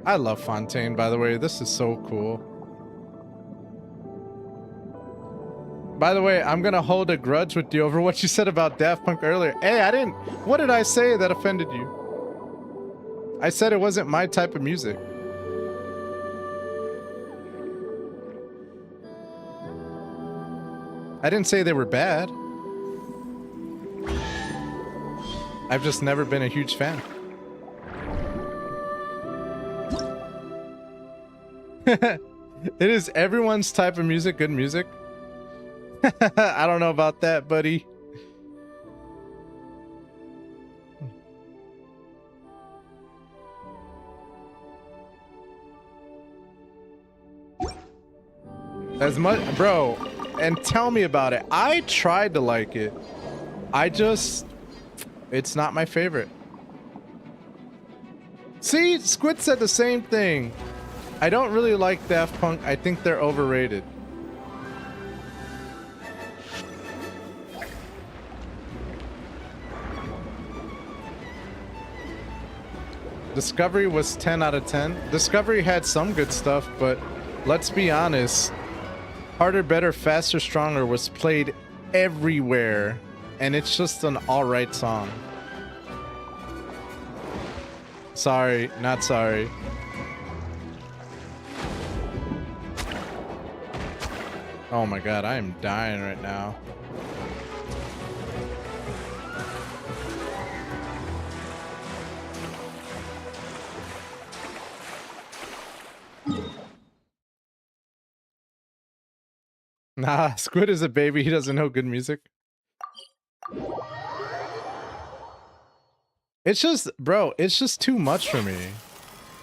I love Fontaine, by the way. This is so cool. By the way, I'm gonna hold a grudge with you over what you said about Daft Punk earlier. Hey, I didn't... What did I say that offended you? I said it wasn't my type of music. I didn't say they were bad. I've just never been a huge fan. It is everyone's type of music, good music. I don't know about that, buddy. As much, bro, and tell me about it. I tried to like it. It's not my favorite. See, Squid said the same thing. I don't really like Daft Punk. I think they're overrated. Discovery was 10 out of 10. Discovery had some good stuff, but let's be honest. Harder, Better, Faster, Stronger was played everywhere, and it's just an alright song. Sorry, not sorry. Oh my god, I am dying right now. Nah, Squid is a baby. He doesn't know good music. It's just, bro, it's just too much for me.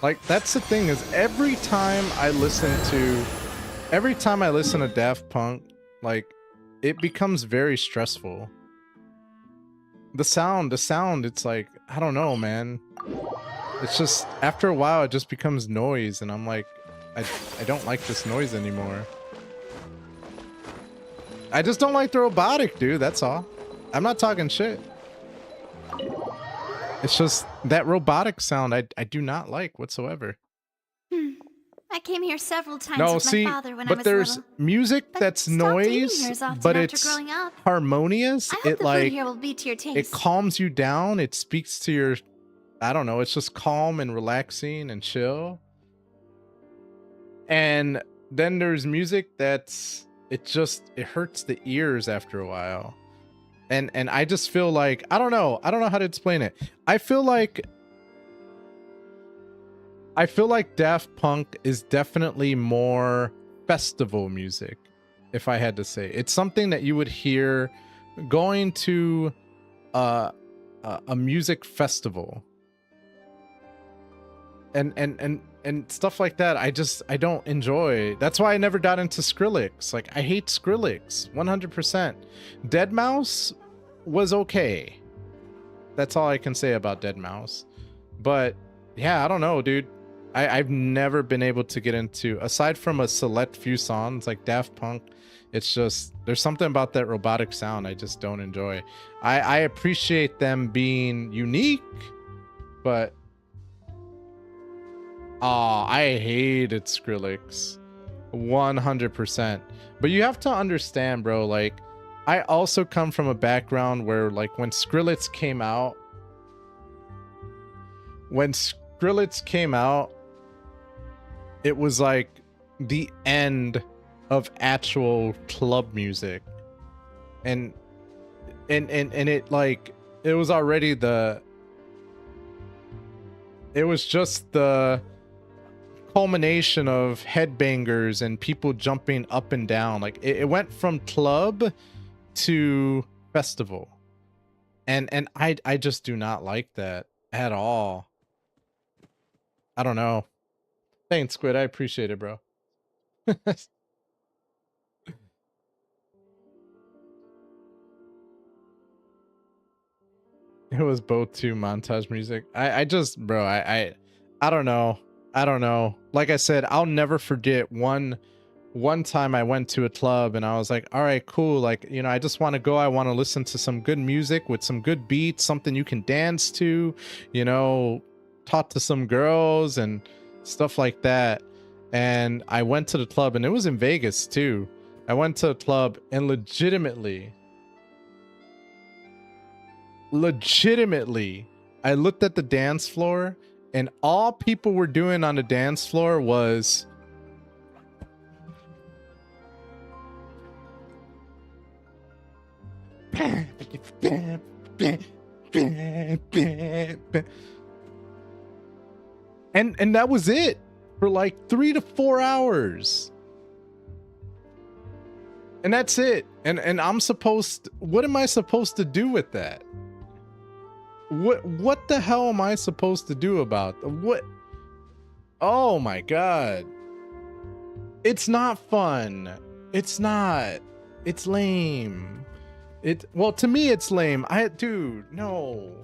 Like, that's the thing is every time I listen to Daft Punk, like, it becomes very stressful. The sound, it's like, I don't know, man. It's just, after a while, it just becomes noise, and I'm like, I don't like this noise anymore. I just don't like the robotic, dude, that's all. I'm not talking shit. It's just, that robotic sound I do not like whatsoever. I came here several times No, with see, my father when I but was there's little. music that's Stopped eating noise, here as often but after it's growing up. harmonious. I hope It the food like, here will be to your it taste. calms you down. It speaks to your, I don't know, it's just calm and relaxing and chill. And then there's music that's, it hurts the ears after a while. And I just feel like, I don't know how to explain it. I feel like Daft Punk is definitely more festival music, if I had to say. It's something that you would hear going to a music festival. And stuff like that, I don't enjoy. That's why I never got into Skrillex. Like, I hate Skrillex 100%. Deadmau5 was okay. That's all I can say about Deadmau5. But yeah, I don't know, dude. I've never been able to get into, aside from a select few songs like Daft Punk, it's just, there's something about that robotic sound I just don't enjoy. I appreciate them being unique, but I hated Skrillex 100%. But you have to understand, bro, like, I also come from a background where, like, when Skrillex came out, it was like the end of actual club music. And it, like, it was already it was just the culmination of headbangers and people jumping up and down. Like, it went from club to festival. And I just do not like that at all. I don't know. Thanks, Squid. I appreciate it, bro. It was both too montage music. I just, bro, I don't know. I don't know. Like I said, I'll never forget one time I went to a club and I was like, all right, cool. Like, you know, I just want to go. I want to listen to some good music with some good beats, something you can dance to, you know, talk to some girls and stuff like that. And I went to the club, and it was in Vegas too. I went to a club, and legitimately, I looked at the dance floor, and all people were doing on the dance floor was and that was it for like 3 to 4 hours. And that's it. And I'm supposed, what am I supposed to do with that? What the hell am I supposed to do about what? Oh my god. It's not fun. It's not. It's lame. Well, to me it's lame. Dude, no.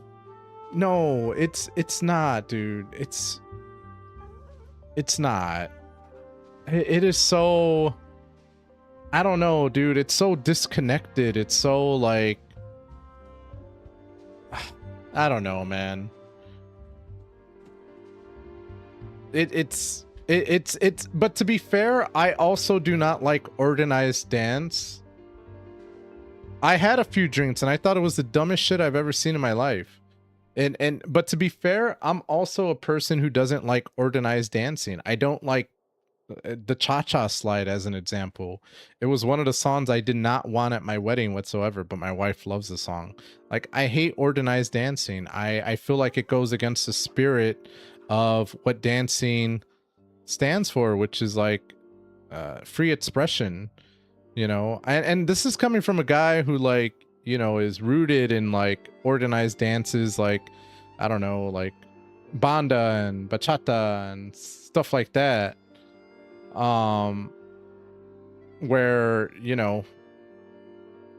No, it's not, dude. It's not. It is so, I don't know, dude. It's so disconnected. It's so like, I don't know, man. It's but to be fair, I also do not like organized dance. I had a few drinks and I thought it was the dumbest shit I've ever seen in my life. But to be fair, I'm also a person who doesn't like organized dancing. I don't like the cha-cha slide, as an example. It was one of the songs I did not want at my wedding whatsoever, but my wife loves the song. Like, I hate organized dancing. I feel like it goes against the spirit of what dancing stands for, which is like free expression, you know. And this is coming from a guy who, like, you know, is rooted in like organized dances, like, I don't know, like banda and bachata and stuff like that. Where, you know,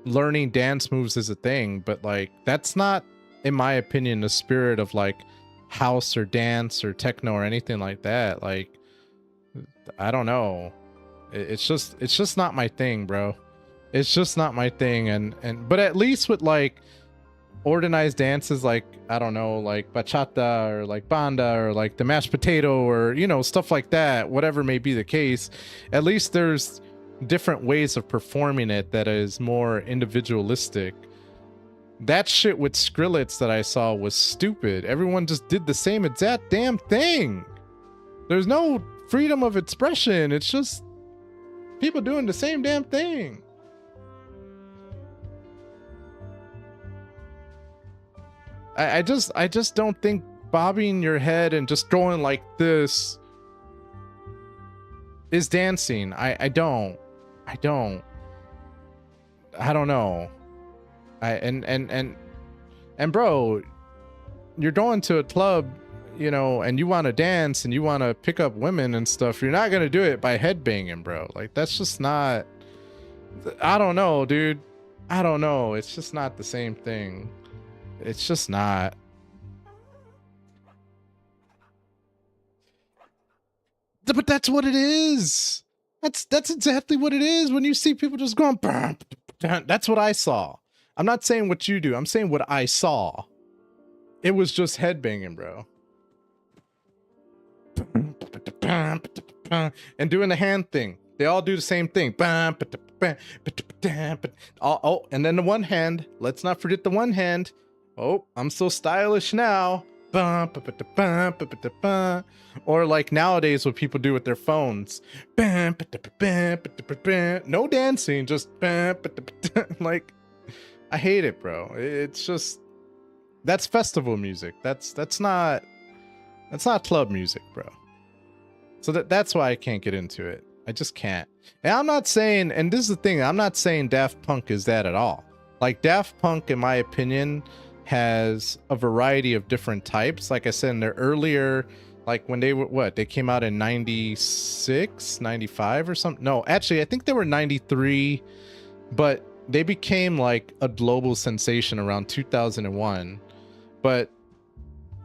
learning dance moves is a thing, but like that's not, in my opinion, the spirit of like house or dance or techno or anything like that. Like, I don't know. It's just not my thing, bro. It's just not my thing. But at least with like organized dances, like, I don't know, like bachata or like banda or like the mashed potato or, you know, stuff like that, whatever may be the case, at least there's different ways of performing it that is more individualistic. That shit with Skrillex that I saw was stupid. Everyone just did the same exact damn thing. There's no freedom of expression. It's just people doing the same damn thing. I just don't think bobbing your head and just going like this is dancing. I don't know. And bro, you're going to a club, you know, and you want to dance and you want to pick up women and stuff. You're not gonna do it by headbanging, bro. Like, that's just not, I don't know, dude. I don't know. It's just not the same thing. It's just not. But that's what it is. That's exactly what it is. When you see people just going, that's what I saw. I'm not saying what you do. I'm saying what I saw. It was just headbanging, bro. And doing the hand thing. They all do the same thing. Oh, and then the one hand. Let's not forget the one hand. Oh, I'm so stylish now. Or like nowadays what people do with their phones. No dancing, just like, I hate it, bro. It's just, that's festival music. That's not club music, bro. So that's why I can't get into it. I just can't. And I'm not saying, and this is the thing, I'm not saying Daft Punk is that at all. Like, Daft Punk, in my opinion, has a variety of different types. Like I said, in their earlier, like when they were, they came out in 96, 95 or something. No, actually, I think they were 93, but they became like a global sensation around 2001. But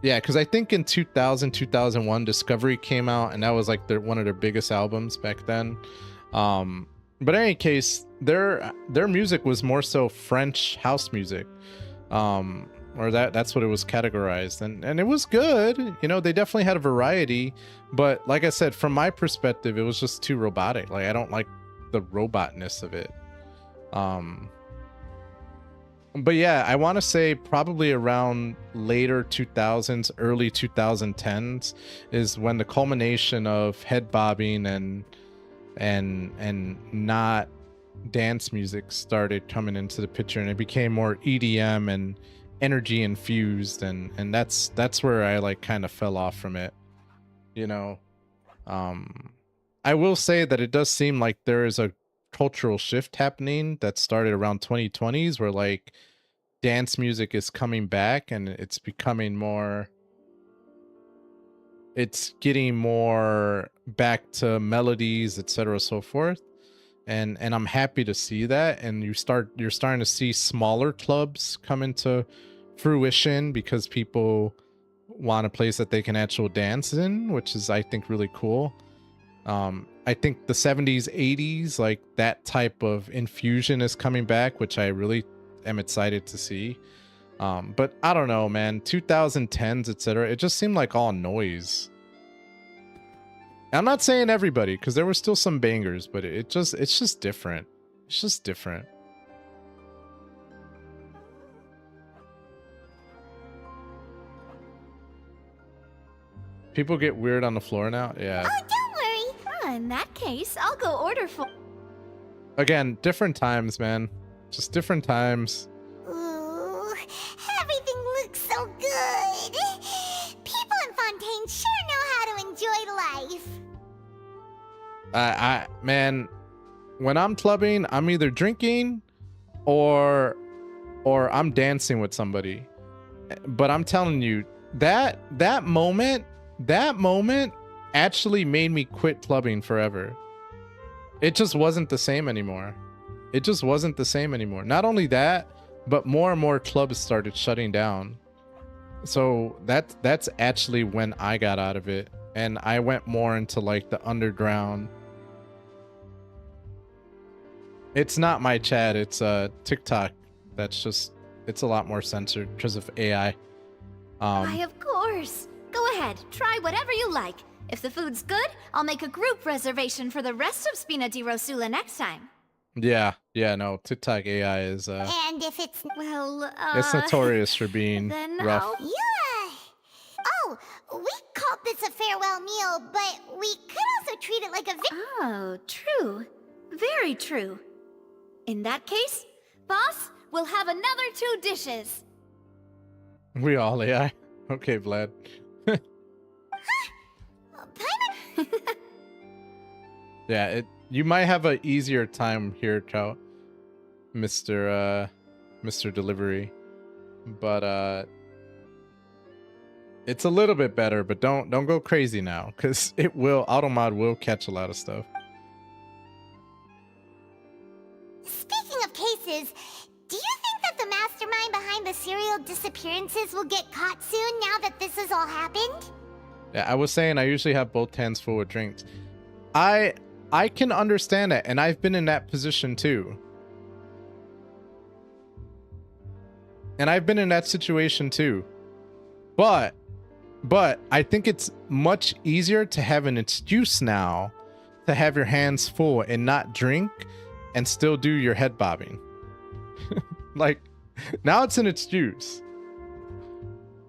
yeah, because I think in 2000, 2001, Discovery came out, and that was like one of their biggest albums back then. But in any case, their music was more so French house music. Or that's what it was categorized, and it was good. You know, they definitely had a variety, but like I said, from my perspective, it was just too robotic. Like, I don't like the robotness of it. But yeah, I want to say probably around later 2000s, early 2010s is when the culmination of head bobbing and not dance music started coming into the picture, and it became more EDM and energy infused, and that's where I like kind of fell off from it, you know. I will say that it does seem like there is a cultural shift happening that started around 2020s, where like dance music is coming back and it's becoming more, it's getting more back to melodies, etc., so forth. And I'm happy to see that. And you're starting to see smaller clubs come into fruition because people want a place that they can actually dance in, which is, I think, really cool. I think the 70s, 80s, like that type of infusion is coming back, which I really am excited to see. But I don't know, man, 2010s, etc., it just seemed like all noise. I'm not saying everybody, because there were still some bangers, but it's just different. It's just different. People get weird on the floor now? Yeah. Oh, don't worry. Oh, in that case, I'll go order for... Again, different times, man. Just different times. Ooh, everything looks so good. People in Fontaine sure know how to enjoy life. Man, when I'm clubbing, I'm either drinking or I'm dancing with somebody. But I'm telling you, that moment actually made me quit clubbing forever. It just wasn't the same anymore. It just wasn't the same anymore. Not only that, but more and more clubs started shutting down. So that's actually when I got out of it, and I went more into like the underground. It's not my chat, it's TikTok. That's just, it's a lot more censored because of AI. Why, of course. Go ahead, try whatever you like. If the food's good, I'll make a group reservation for the rest of Spina di Rosula next time. Yeah, no, TikTok AI is And if it's... Well, it's notorious for being then rough. Yeah. Oh, we called this a farewell meal, but we could also treat it like a... Oh, true. Very true. In that case, boss, we'll have another 2 dishes. We all AI. Okay, Vlad. Yeah, you might have an easier time here, Chow, Mr. Delivery, but it's a little bit better. But don't go crazy now, because Automod will catch a lot of stuff. Speaking of cases, do you think that the mastermind behind the serial disappearances will get caught soon now that this has all happened? Yeah, I was saying I usually have both hands full of drinks. I can understand it, and I've been in that position too. And I've been in that situation too. But I think it's much easier to have an excuse now to have your hands full and not drink and still do your head bobbing. Like, now it's an excuse.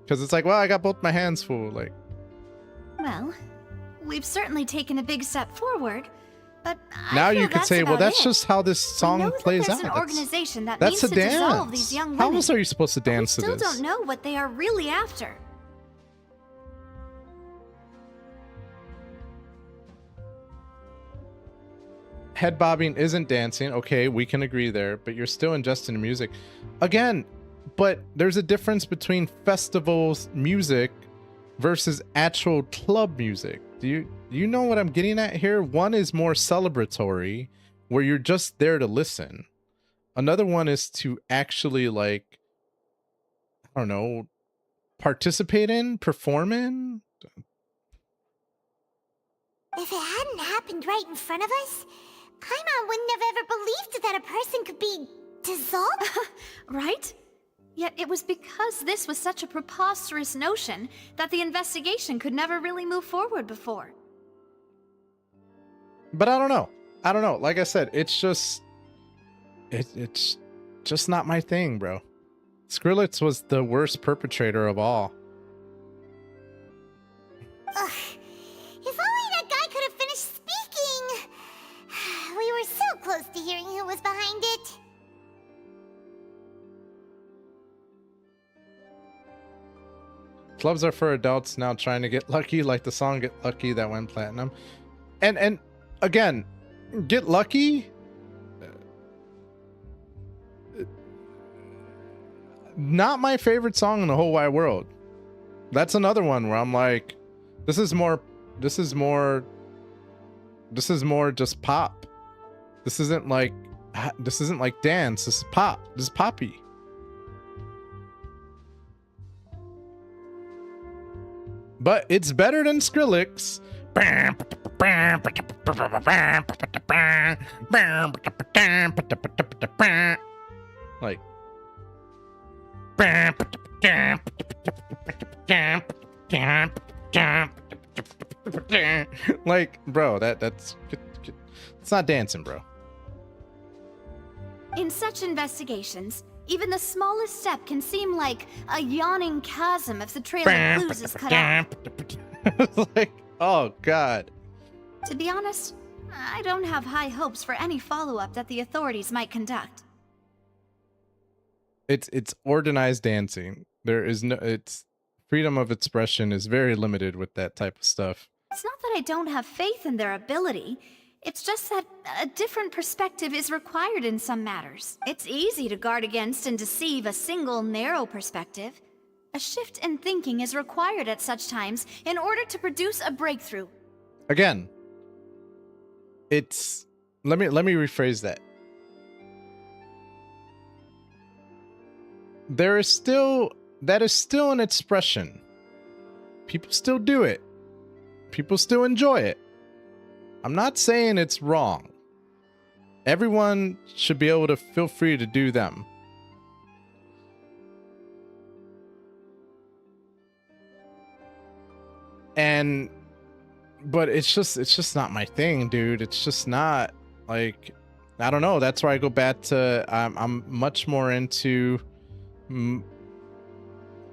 Because it's like, well, I got both my hands full. Like, Well, we've certainly taken a big step forward, but now I feel you could that's say, well, about that's it. just how this song plays There's out. an organization that That's means a to dissolve these dance. young How women. else are you supposed to dance to Still this? don't know what they are really after. Head bobbing isn't dancing. Okay, we can agree there, but you're still ingesting music. Again, but there's a difference between festivals music versus actual club music. Do you know what I'm getting at here? One is more celebratory, where you're just there to listen. Another one is to actually, like, I don't know, participate in, perform in. If it hadn't happened right in front of us, Paimon wouldn't have ever believed that a person could be dissolved. Right? Yet it was because this was such a preposterous notion that the investigation could never really move forward before. But I don't know. Like I said, it's just not my thing, bro. Skrillex was the worst perpetrator of all. Ugh. If only that guy could have finished speaking. We were so close to hearing who was behind it. Clubs are for adults now trying to get lucky, like the song Get Lucky that went platinum. And again, Get Lucky, not my favorite song in the whole wide world. That's another one where I'm like, this is more just pop. This isn't like dance. This is pop. This is poppy. But it's better than Skrillex. Like, like, bro, that's it's not dancing, bro. In such investigations, even the smallest step can seem like a yawning chasm if the trail of clues is cut off. Like, oh god. To be honest, I don't have high hopes for any follow-up that the authorities might conduct. It's organized dancing. There is no, it's freedom of expression is very limited with that type of stuff. It's not that I don't have faith in their ability. It's just that a different perspective is required in some matters. It's easy to guard against and deceive a single narrow perspective. A shift in thinking is required at such times in order to produce a breakthrough. Again, it's let me rephrase that. there is still, that is still an expression. People still do it. People still enjoy it. I'm not saying it's wrong. Everyone should be able to feel free to do them. But it's just not my thing, dude. It's just not, like, I don't know. That's where I go back to, I'm much more into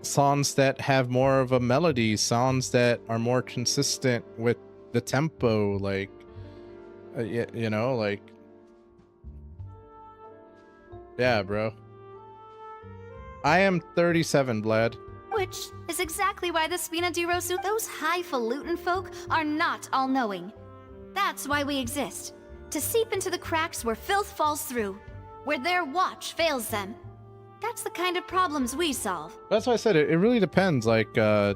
songs that have more of a melody, songs that are more consistent with the tempo, like, you know, like, yeah, bro. I am 37, Vlad. Which is exactly why the Spina di Rosu, those highfalutin folk, are not all-knowing. That's why we exist. To seep into the cracks where filth falls through, where their watch fails them. That's the kind of problems we solve. That's why I said it really depends. Like, I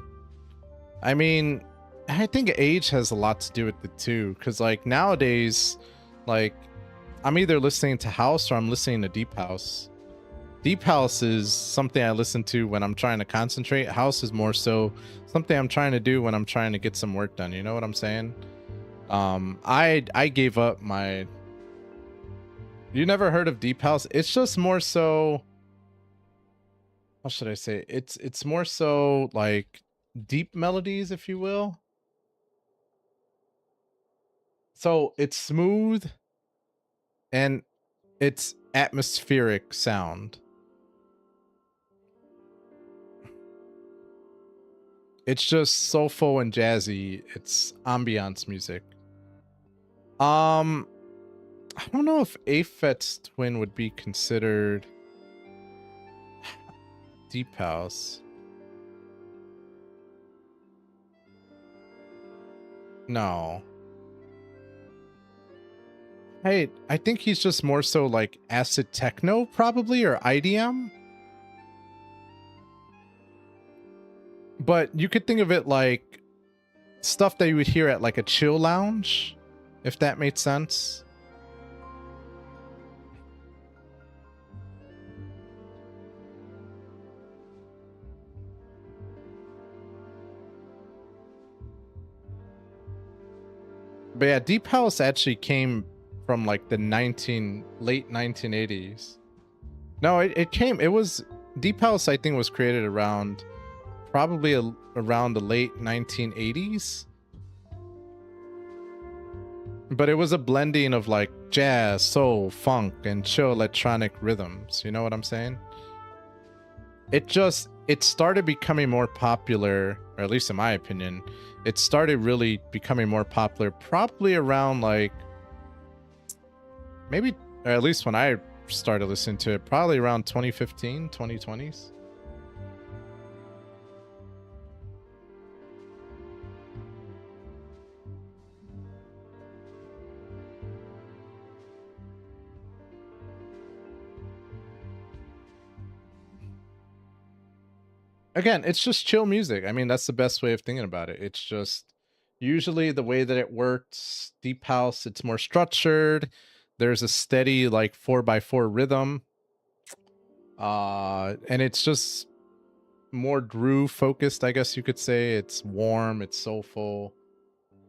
mean, I think age has a lot to do with it too. Because, like, nowadays, like, I'm either listening to house or I'm listening to deep house. Deep house is something I listen to when I'm trying to concentrate. House is more so something I'm trying to do when I'm trying to get some work done. You know what I'm saying? I gave up my... You never heard of deep house? It's just more so... How should I say? It's more so like deep melodies, if you will. So it's smooth and it's atmospheric sound. It's just soulful and jazzy. It's ambiance music. I don't know if Aphet's Twin would be considered deep house. No. Hey, I think he's just more so like acid techno, probably, or IDM. But you could think of it like stuff that you would hear at like a chill lounge, if that made sense. But yeah, deep house actually came from like the late 1980s. No, it was deep house, I think, was created around probably around the late 1980s. But it was a blending of like jazz, soul, funk, and chill electronic rhythms. You know what I'm saying? It started becoming more popular, or at least in my opinion, it started really becoming more popular probably around like maybe, or at least when I started listening to it, probably around 2015, 2020s. Again, it's just chill music. I mean, that's the best way of thinking about it. It's just usually the way that it works. Deep house, it's more structured. There's a steady like 4x4 rhythm. And it's just more groove focused, I guess you could say. It's warm, it's soulful.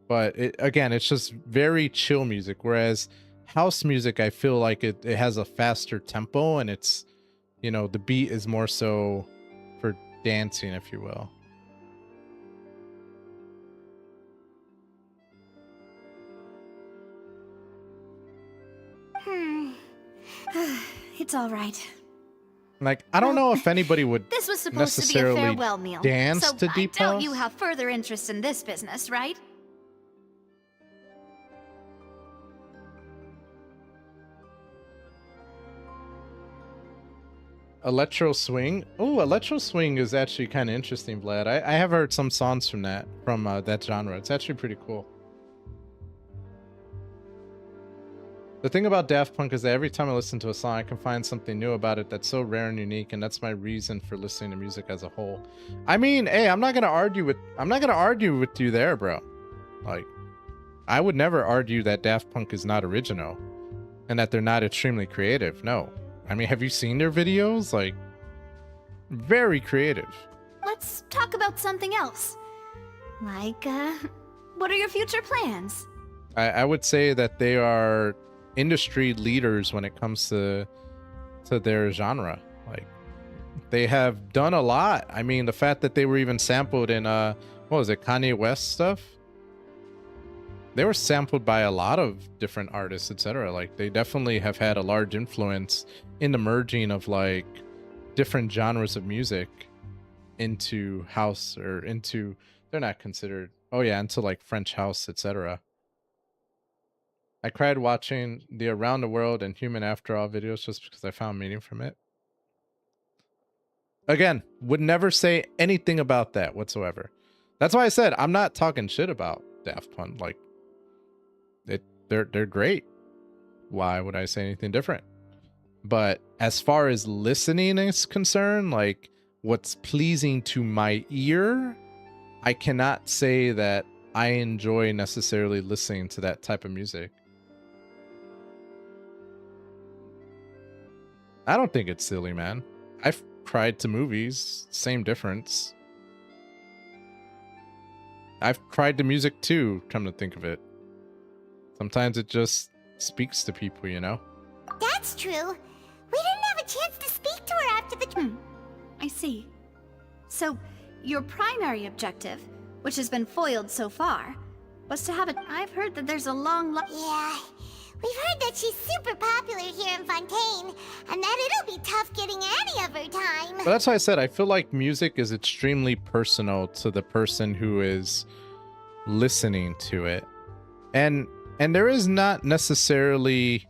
But again, it's just very chill music. Whereas house music, I feel like it has a faster tempo, and it's, you know, the beat is more so for dancing, if you will. It's all right. Like, I don't know if anybody would This was supposed to be a necessarily farewell meal. dance so to deep I doubt house. you have further interest in this business, right? Electro swing. Oh, electro swing is actually kind of interesting, Vlad. I have heard some songs from that genre. It's actually pretty cool. The thing about Daft Punk is that every time I listen to a song, I can find something new about it that's so rare and unique, and that's my reason for listening to music as a whole. I mean, hey, I'm not gonna argue with you there, bro. Like, I would never argue that Daft Punk is not original and that they're not extremely creative. No. I mean, have you seen their videos? Like, Very creative. Let's talk about something else. Like, what are your future plans? I would say that they are industry leaders when it comes to their genre. Like, they have done a lot. I mean, the fact that they were even sampled in what was it, Kanye West stuff? They were sampled by a lot of different artists, etc. Like, they definitely have had a large influence in the merging of like different genres of music into house, or into, they're not considered, oh yeah, into like French house, etc. I cried watching the Around the World and Human After All videos just because I found meaning from it. Again, would never say anything about that whatsoever. That's why I said I'm not talking shit about Daft Punk. Like, they're great. Why would I say anything different? But as far as listening is concerned, like what's pleasing to my ear, I cannot say that I enjoy necessarily listening to that type of music. I don't think it's silly, man. I've cried to movies, same difference. I've cried to music too, come to think of it. Sometimes it just speaks to people, you know? That's true. We didn't have a chance to speak to her after the... I see. So, your primary objective, which has been foiled so far, was to have a... I've heard that there's a long... Yeah, we've heard that she's super popular here in Fontaine, and that it'll be tough getting any of her time. But that's why I said I feel like music is extremely personal to the person who is listening to it. And there is not necessarily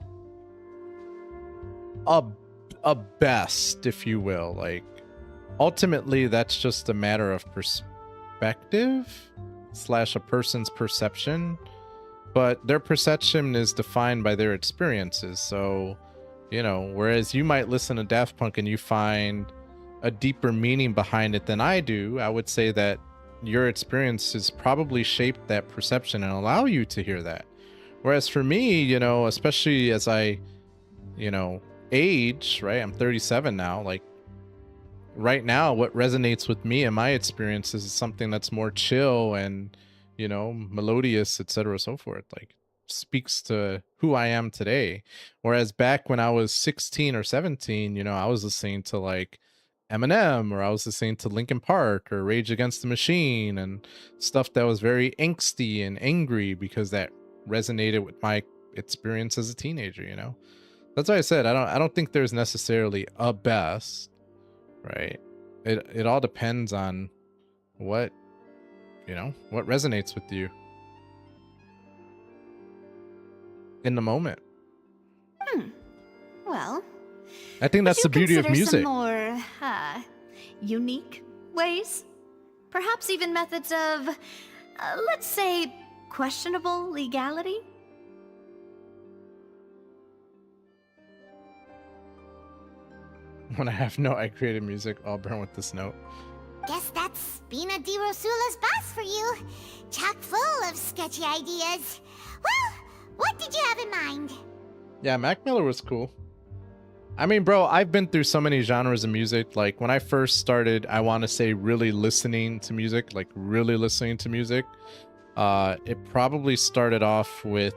a best, if you will. Like, ultimately, that's just a matter of perspective / a person's perception. But their perception is defined by their experiences. So, you know, whereas you might listen to Daft Punk and you find a deeper meaning behind it than I do, I would say that your experiences probably shaped that perception and allow you to hear that. Whereas for me, you know, especially as I, you know, age, right? I'm 37 now. Like, right now, what resonates with me and my experiences is something that's more chill and, you know, melodious, etc., so forth. Like, speaks to who I am today. Whereas back when I was 16 or 17, you know, I was listening to like Eminem, or I was listening to Linkin Park or Rage Against the Machine, and stuff that was very angsty and angry because that resonated with my experience as a teenager, you know. That's why I said I don't think there's necessarily a best, right? It all depends on what, you know, what resonates with you in the moment. Well, I think that's the beauty of music. Some more unique ways, perhaps even methods of, let's say, questionable legality. When I have no, I created music, I'll burn with this note. Guess that's Spina di Rosula's boss for you. Chock full of sketchy ideas. Well, what did you have in mind? Yeah, Mac Miller was cool. I mean, bro, I've been through so many genres of music. Like, when I first started, I want to say really listening to music, like really listening to music. It probably started off with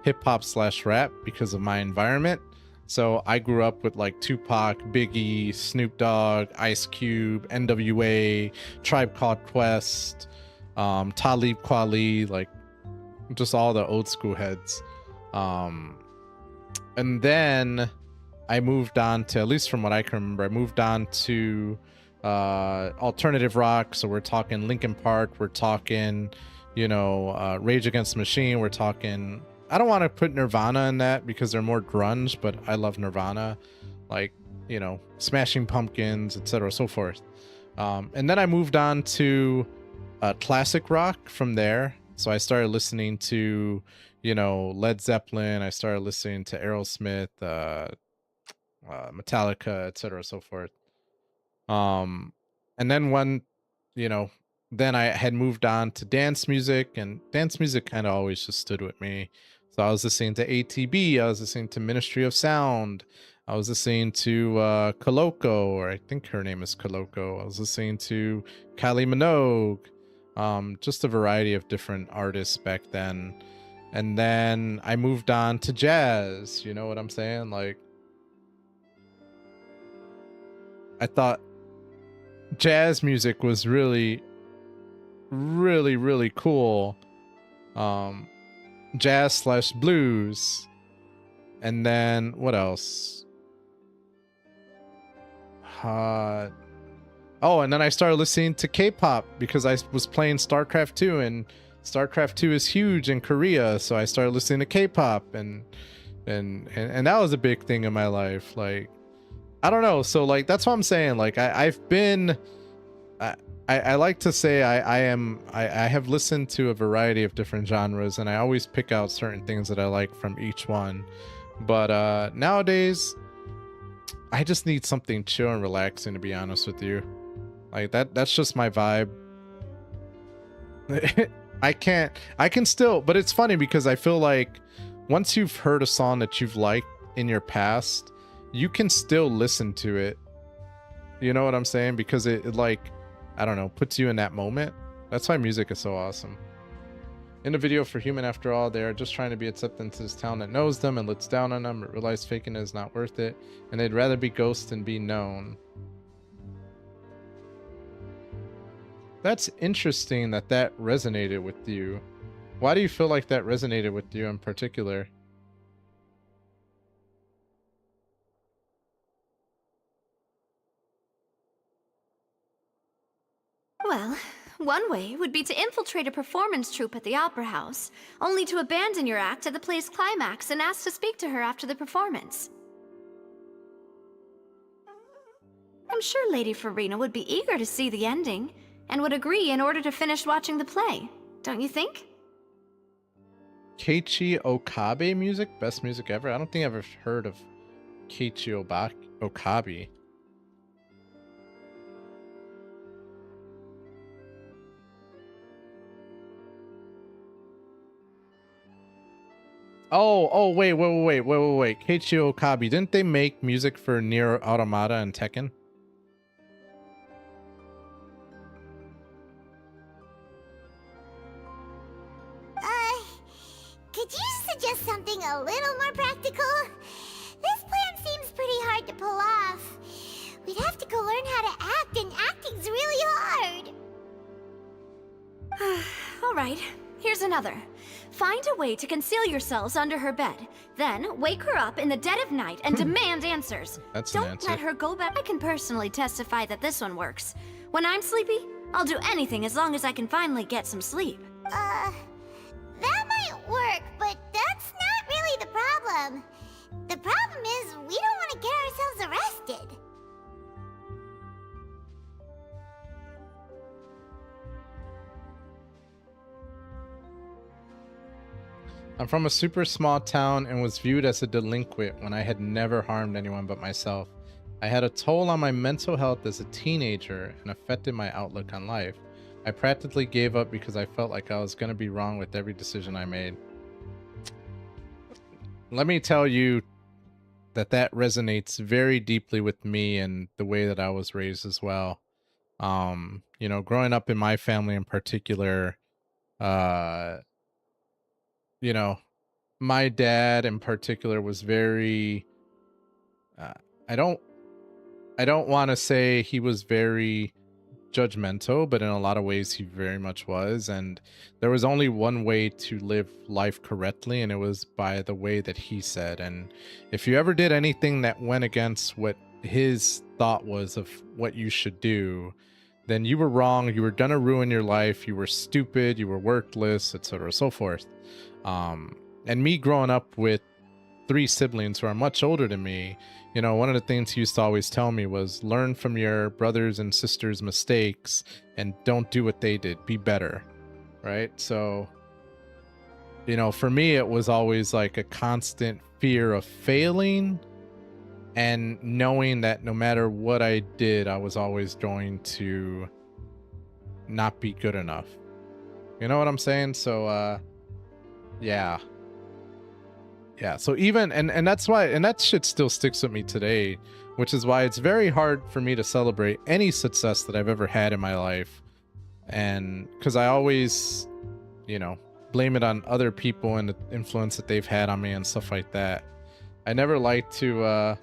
hip hop / rap because of my environment. So I grew up with like Tupac, Biggie, Snoop Dogg, Ice Cube, NWA, Tribe Called Quest, Talib Kweli, like just all the old school heads. And then I moved on to, at least from what I can remember, I moved on to alternative rock. So we're talking Linkin Park, we're talking, you know, Rage Against the Machine, we're talking, I don't want to put Nirvana in that because they're more grunge, but I love Nirvana, like, you know, Smashing Pumpkins, etc., so forth. And then I moved on to classic rock from there. So I started listening to, you know, Led Zeppelin. I started listening to Aerosmith, Metallica, etc., so forth. And then when, you know, then I had moved on to dance music, and dance music kind of always just stood with me. So I was listening to ATB, I was listening to Ministry of Sound, I was listening to Koloko, or I think her name is Koloko. I was listening to Kylie Minogue. Just a variety of different artists back then. And then I moved on to jazz. You know what I'm saying? Like, I thought jazz music was really, really, really cool. Jazz slash blues. And then what else? Oh, and then I started listening to K-pop because I was playing StarCraft 2, and StarCraft 2 is huge in Korea, so I started listening to K-pop, and that was a big thing in my life. Like, I don't know, so like that's what I'm saying. Like I've been, I like to say I have listened to a variety of different genres, and I always pick out certain things that I like from each one. But nowadays, I just need something chill and relaxing, to be honest with you. Like that's just my vibe. I can still, but it's funny because I feel like once you've heard a song that you've liked in your past, you can still listen to it. You know what I'm saying? Because it like, I don't know, puts you in that moment. That's why music is so awesome. In the video for Human After All, they are just trying to be accepted into this town that knows them and looks down on them, but realize faking it is not worth it, and they'd rather be ghosts than be known. That's interesting that that resonated with you. Why do you feel like that resonated with you in particular? Well, one way would be to infiltrate a performance troupe at the Opera House, only to abandon your act at the play's climax and ask to speak to her after the performance. I'm sure Lady Furina would be eager to see the ending, and would agree in order to finish watching the play. Don't you think? Keiichi Okabe music? Best music ever? I don't think I've ever heard of Keiichi Okabe. Oh, wait. Keiichi Okabe. Didn't they make music for Nier Automata and Tekken? Could you suggest something a little more practical? This plan seems pretty hard to pull off. We'd have to go learn how to act, and acting's really hard. All right, here's another. Find a way to conceal yourselves under her bed. Then wake her up in the dead of night and demand answers. That's an Don't answer. let her go back. I can personally testify that this one works. When I'm sleepy, I'll do anything as long as I can finally get some sleep. That might work, but that's not really the problem. The problem is we don't want to get ourselves arrested. I'm from a super small town and was viewed as a delinquent when I had never harmed anyone but myself. I had a toll on my mental health as a teenager and affected my outlook on life. I practically gave up because I felt like I was going to be wrong with every decision I made. Let me tell you that that resonates very deeply with me and the way that I was raised as well. You know, growing up in my family in particular, you know, my dad in particular was very, I don't want to say he was very judgmental, but in a lot of ways he very much was. And there was only one way to live life correctly, and it was by the way that he said. And if you ever did anything that went against what his thought was of what you should do, then you were wrong. You were gonna ruin your life. You were stupid. You were worthless, etc., so forth. And me growing up with 3 siblings who are much older than me, you know, one of the things he used to always tell me was learn from your brothers and sisters' mistakes and don't do what they did. Be better, right? So, you know, for me, it was always like a constant fear of failing and knowing that no matter what I did, I was always going to not be good enough. You know what I'm saying? So, yeah. Yeah, so even and that's why, and that shit still sticks with me today, which is why it's very hard for me to celebrate any success that I've ever had in my life. And because I always, you know, blame it on other people and the influence that they've had on me and stuff like that. I never like to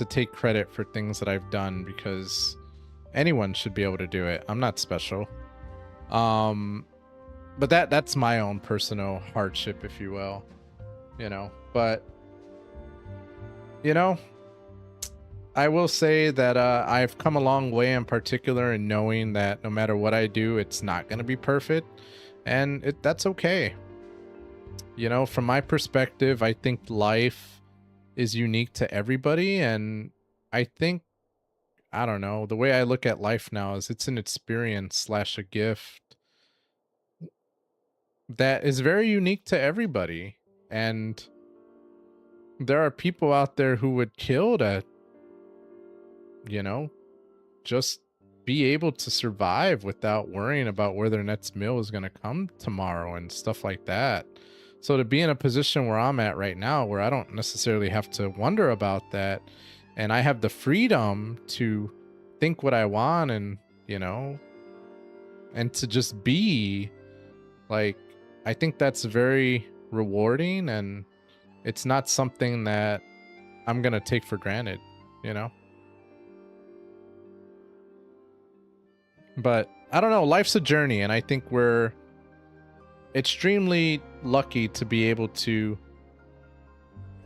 take credit for things that I've done, because anyone should be able to do it. I'm not special. But that's my own personal hardship, if you will, you know. But you know, I will say that I've come a long way, in particular, in knowing that no matter what I do, it's not going to be perfect, and that's okay. You know, from my perspective, I think life is unique to everybody, and I think, I don't know, the way I look at life now is it's an experience / a gift that is very unique to everybody. And there are people out there who would kill to, you know, just be able to survive without worrying about where their next meal is going to come tomorrow and stuff like that. So to be in a position where I'm at right now, where I don't necessarily have to wonder about that, and I have the freedom to think what I want, and, you know, and to just be, like, I think that's very rewarding, and it's not something that I'm going to take for granted, you know? But I don't know, life's a journey, and I think we're extremely lucky to be able to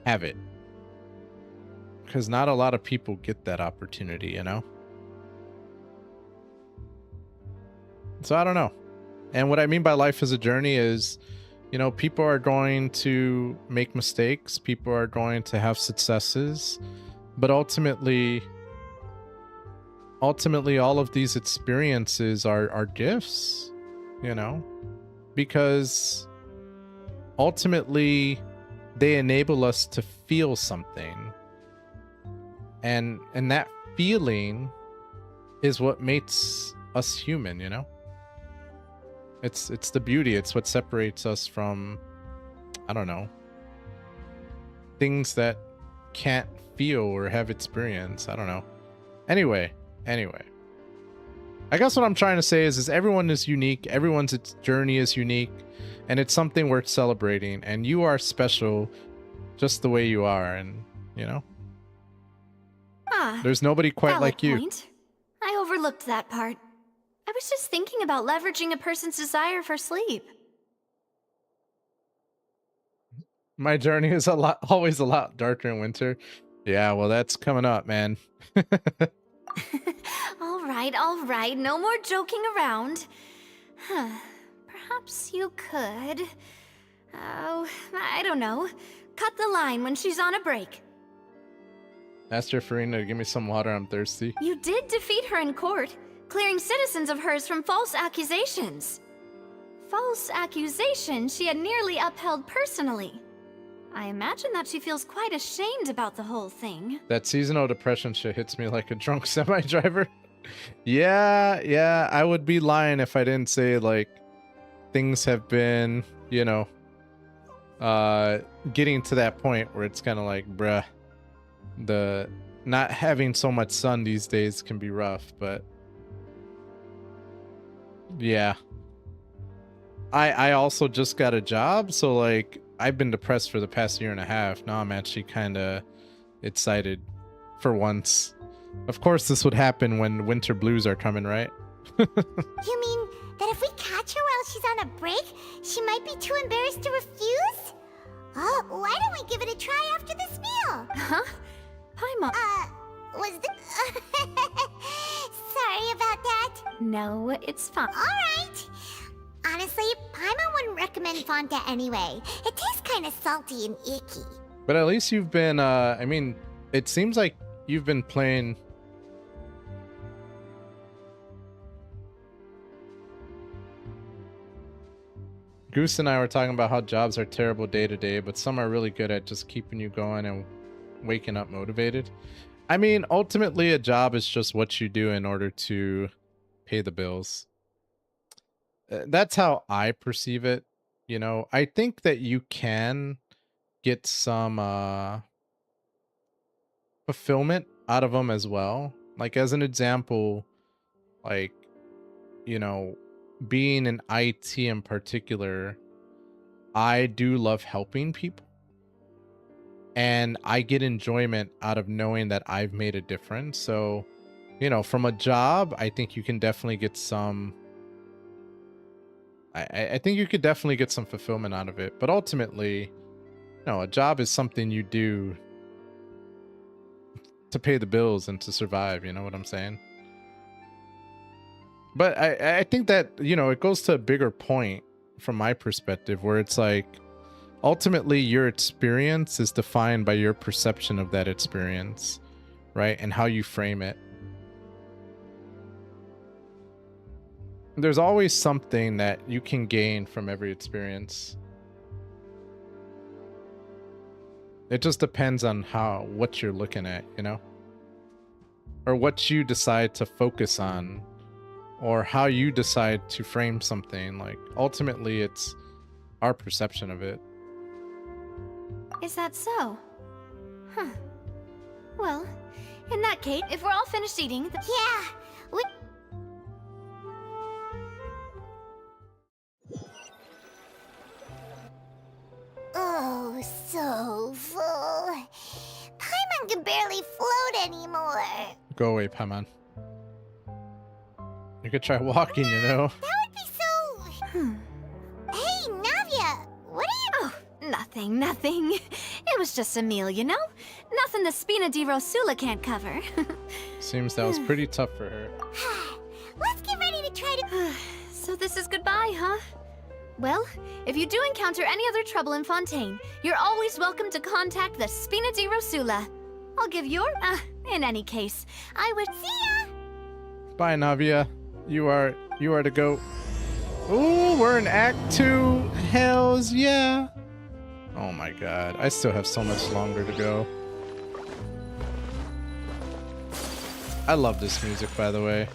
have it, because not a lot of people get that opportunity, you know? So I don't know. And what I mean by life as a journey is, you know, people are going to make mistakes, people are going to have successes, but ultimately all of these experiences are gifts, you know, because ultimately they enable us to feel something, and that feeling is what makes us human, you know. It's the beauty. It's what separates us from, I don't know, things that can't feel or have experience. I don't know. Anyway, I guess what I'm trying to say is everyone is unique. Everyone's journey is unique, and it's something worth celebrating. And you are special, just the way you are. And you know, there's nobody quite like you. Point. I overlooked that part. I was just thinking about leveraging a person's desire for sleep. My journey is always a lot darker in winter. Yeah, well, that's coming up, man. All right, no more joking around. Perhaps you could... Oh, I don't know. Cut the line when she's on a break. Master FURINA to give me some water, I'm thirsty. You did defeat her in court, clearing citizens of hers from false accusations. False accusations she had nearly upheld personally. I imagine that she feels quite ashamed about the whole thing. That seasonal depression shit hits me like a drunk semi-driver. Yeah, I would be lying if I didn't say, like, things have been, you know, getting to that point where it's kind of like, bruh, the not having so much sun these days can be rough, but yeah. I also just got a job, so like I've been depressed for the past year and a half. Now I'm actually kind of excited for once. Of course this would happen when winter blues are coming, right? You mean that if we catch her while she's on a break, she might be too embarrassed to refuse? Oh, why don't we give it a try after this meal? Huh? Paimon. Was this... Sorry about that. No, it's fine. Alright. Honestly, Paimon wouldn't recommend Fonta anyway. It tastes kind of salty and icky. But at least you've been, I mean, it seems like you've been playing... Goose and I were talking about how jobs are terrible day to day, but some are really good at just keeping you going and waking up motivated. I mean, ultimately, a job is just what you do in order to pay the bills. That's how I perceive it. You know, I think that you can get some fulfillment out of them as well. Like as an example, like, you know, being in IT in particular, I do love helping people. And I get enjoyment out of knowing that I've made a difference. So, you know, from a job, I think you can definitely get some. I think you could definitely get some fulfillment out of it. But ultimately, no, a job is something you do to pay the bills and to survive. You know what I'm saying? But I think that, you know, it goes to a bigger point from my perspective where it's like, ultimately, your experience is defined by your perception of that experience, right? And how you frame it. There's always something that you can gain from every experience. It just depends on what you're looking at, you know? Or what you decide to focus on, or how you decide to frame something. Like, ultimately, it's our perception of it. Is that so? Huh. Well, in that case, if we're all finished eating, Yeah, we... Oh, so full. Paimon can barely float anymore. Go away, Paimon. You could try walking, you know? That would be so... Hey, Navia, what are you... Oh, nothing. It was just a meal, you know? Nothing the Spina di Rosula can't cover. Seems that was pretty tough for her. Let's get ready to try to... So this is goodbye, huh? Well, if you do encounter any other trouble in Fontaine, you're always welcome to contact the Spina di Rosula. I'll give your... in any case, I would... See ya! Bye, Navia. You are to go. Ooh, we're in Act 2. Hells yeah. Oh my god. I still have so much longer to go. I love this music, by the way.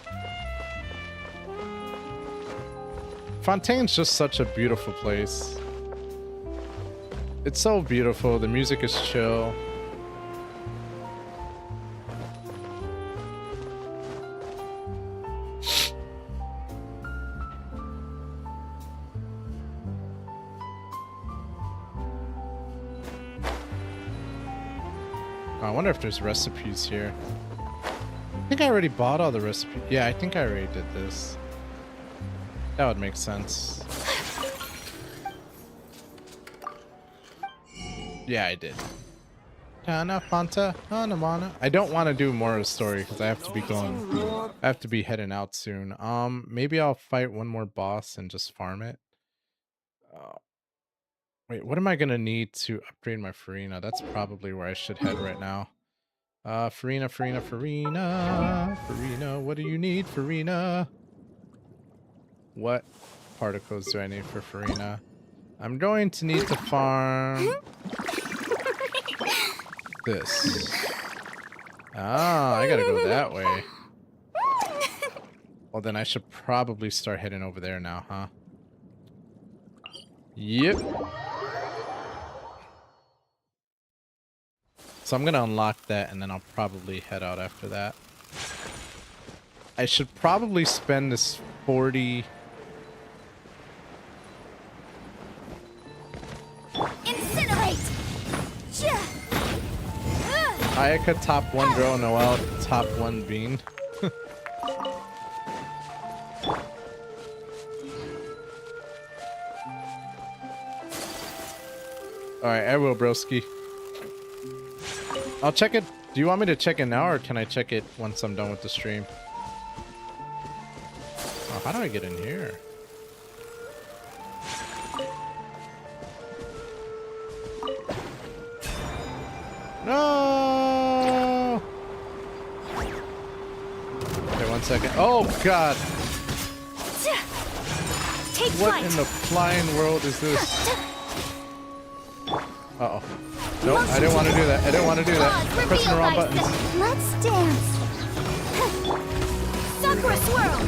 Fontaine's just such a beautiful place. It's so beautiful. The music is chill. I wonder if there's recipes here. I think I already bought all the recipes. Yeah, I think I already did this. That would make sense. Yeah, I did. Tana, Fanta, Hanamana. I don't want to do more of the story because I have to be going. I have to be heading out soon. Maybe I'll fight one more boss and just farm it. Wait, what am I gonna need to upgrade my Furina? That's probably where I should head right now. Furina. What do you need, Furina? What particles do I need for Furina? I'm going to need to farm this. Ah, I gotta go that way. Well, then I should probably start heading over there now, huh? Yep. So I'm gonna unlock that and then I'll probably head out after that. I should probably spend this 40... Incinerate! Ayaka top 1 girl, Noelle top 1 bean. Alright, I will, broski. I'll check it. Do you want me to check it now, or can I check it once I'm done with the stream? Oh, how do I get in here? No! Okay, 1 second. Oh, God! Take What flight. in the flying world is this? Uh-oh. Nope, I didn't want to do that. I didn't want to do that. I'm pressing the wrong buttons. Let's dance. Sakura swirl.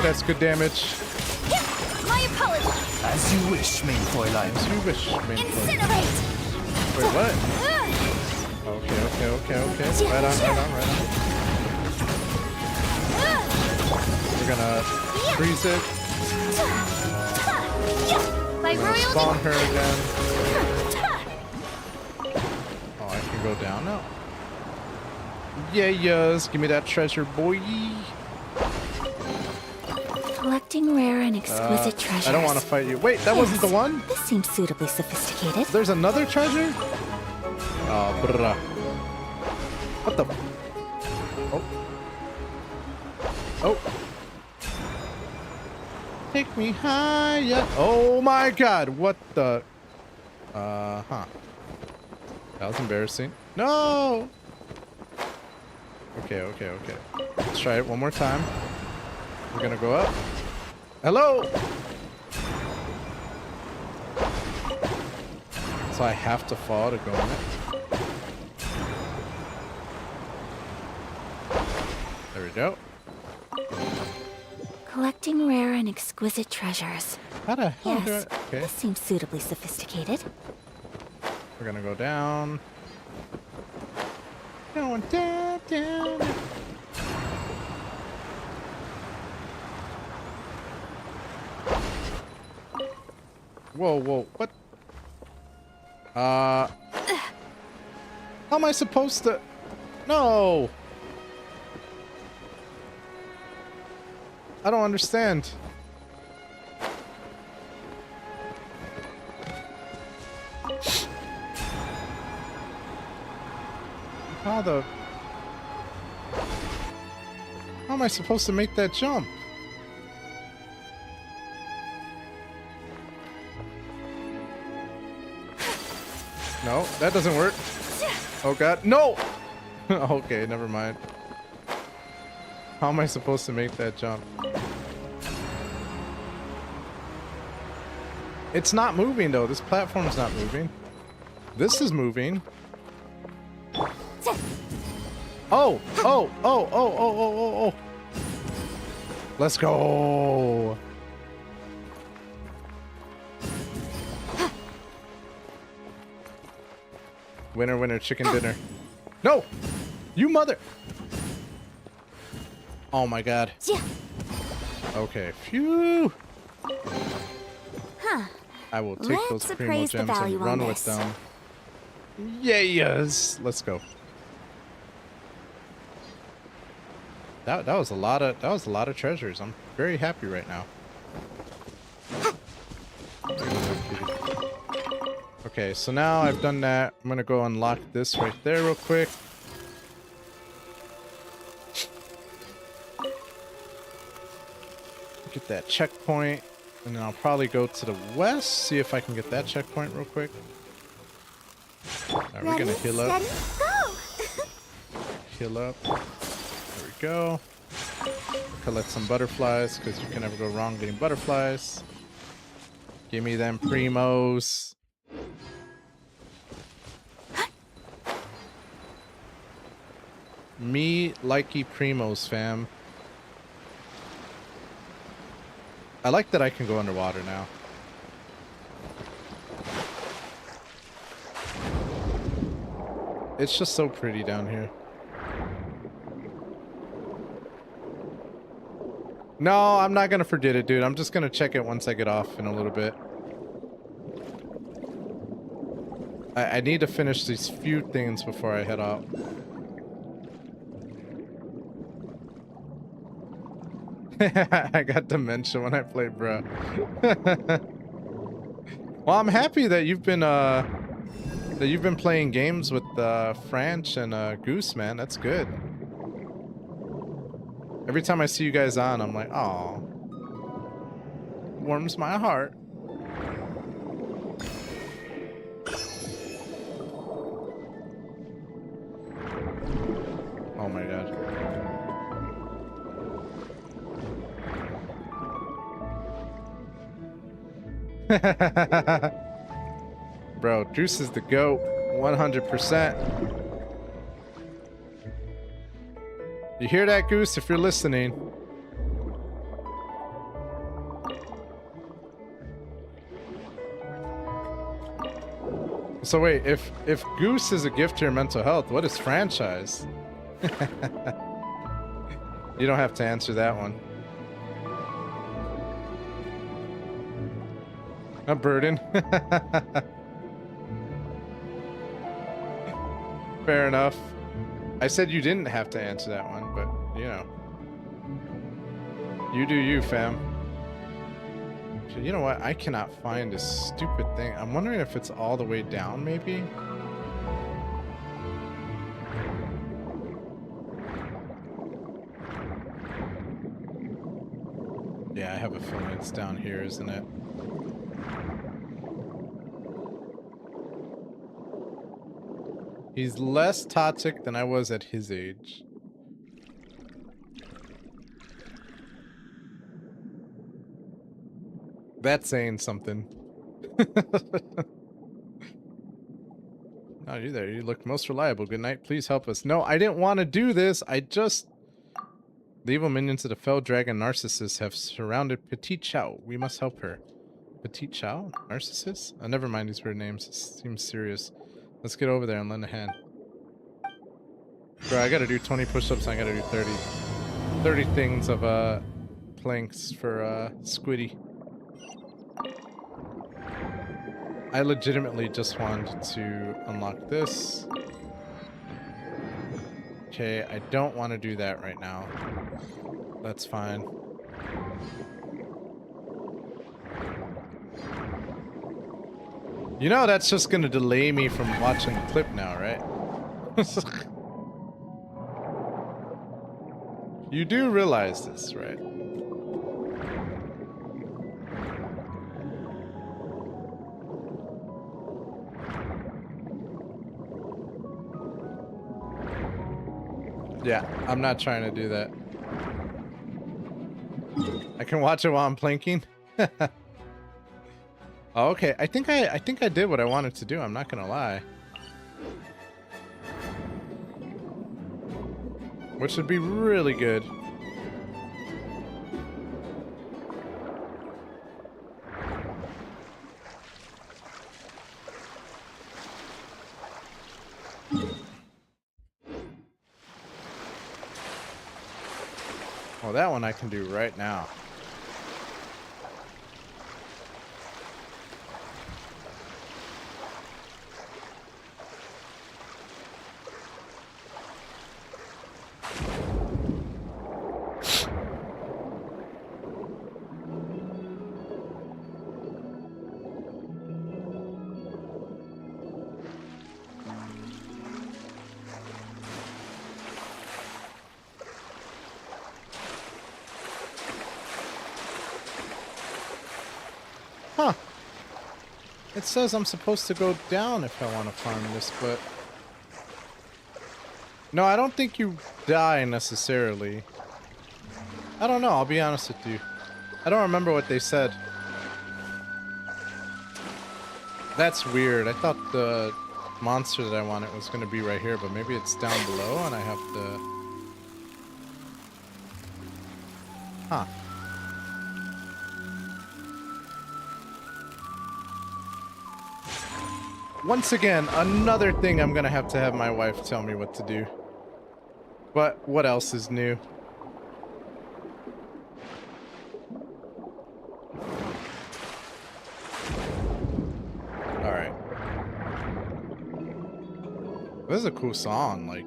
that's good damage. My apologies. As you wish, main Fräulein. As you wish, main Fräulein. Incinerate. Wait, what? Okay. Right on. We're gonna freeze it. By I'm gonna royal spawn her again. Oh, I can go down now. Yeah, yes. Give me that treasure, boy. Collecting rare and exquisite treasures. I don't want to fight you. Wait, that wasn't the one? This seems suitably sophisticated. There's another treasure? Oh, bruh. What the? Oh. Take me higher. Oh my god, what the? Huh. That was embarrassing. No! Okay. Let's try it one more time. We're gonna go up. Hello! So I have to fall to go in it. There we go. Collecting rare and exquisite treasures. How the hell do I... Yes, Okay. this seems suitably sophisticated. We're gonna go down. Going down. Whoa, what? How am I supposed to... No! I don't understand. How am I supposed to make that jump? No, that doesn't work. Oh god, no! Okay, never mind. How am I supposed to make that jump? It's not moving though. This platform's not moving. This is moving. Oh. Let's go. Winner, chicken dinner. No! You mother! Oh my god. Okay, phew. Huh. I will take Let's those primo appraise the gems value and on run with this. them. Yes! Let's go. That was a lot of treasures. I'm very happy right now. Okay, so now I've done that. I'm gonna go unlock this right there real quick. Get that checkpoint, and then I'll probably go to the west, see if I can get that checkpoint real quick. Alright, we're gonna heal up. Heal up. There we go. Collect some butterflies, because you can never go wrong getting butterflies. Give me them primos. Me likey primos, fam. I like that I can go underwater now. It's just so pretty down here. No, I'm not gonna forget it, dude. I'm just gonna check it once I get off in a little bit. I need to finish these few things before I head out. I got dementia when I play, bro. Well, I'm happy that you've been playing games with Franch and Goose, man. That's good. Every time I see you guys on, I'm like, oh, warms my heart. Oh my god. Bro, Juice is the GOAT, 100%. You hear that, Goose? If you're listening, So wait, if Goose is a gift to your mental health, what is franchise? You don't have to answer that one. A burden. Fair enough. I said you didn't have to answer that one, but you know. You do you, fam. So you know what? I cannot find this stupid thing. I'm wondering if it's all the way down, maybe? Yeah, I have a feeling it's down here, isn't it? He's less toxic than I was at his age. That's saying something. Oh, you there. You look most reliable. Good night. Please help us. No, I didn't want to do this. I just... The evil minions of the fell dragon Narcissus have surrounded Petite Chow. We must help her. Petite Chow? Narcissus? Oh, never mind these weird names. It seems serious. Let's get over there and lend a hand. Bro, I gotta do 20 push-ups and I gotta do 30 things of planks for Squiddy. I legitimately just wanted to unlock this. Okay, I don't want to do that right now. That's fine. You know that's just gonna delay me from watching the clip now, right? You do realize this, right? Yeah, I'm not trying to do that. I can watch it while I'm planking. Oh, okay, I think I did what I wanted to do. I'm not gonna lie. Which would be really good. Oh, that one I can do right now. Huh. It says I'm supposed to go down if I want to farm this, but... No, I don't think you die necessarily. I don't know, I'll be honest with you. I don't remember what they said. That's weird. I thought the monster that I wanted was going to be right here, but maybe it's down below and I have to... Huh. Once again, another thing I'm gonna have to have my wife tell me what to do. But what else is new? Alright. This is a cool song, like...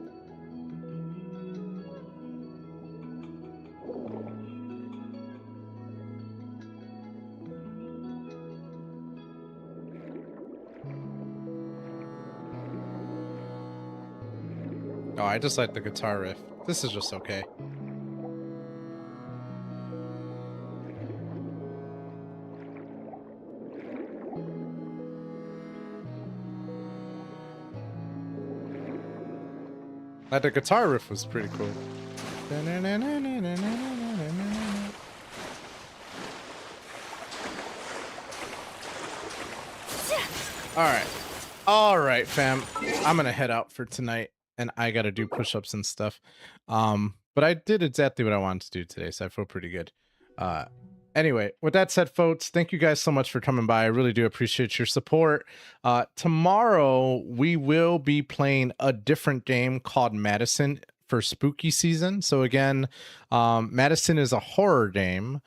Oh, I just like the guitar riff. This is just okay. Like the guitar riff was pretty cool. Alright. Alright, fam. I'm gonna head out for tonight. And I gotta do push-ups and stuff. But I did exactly what I wanted to do today, so I feel pretty good. Anyway, with that said, folks, thank you guys so much for coming by. I really do appreciate your support. Tomorrow, we will be playing a different game called Madison for spooky season. So again, Madison is a horror game.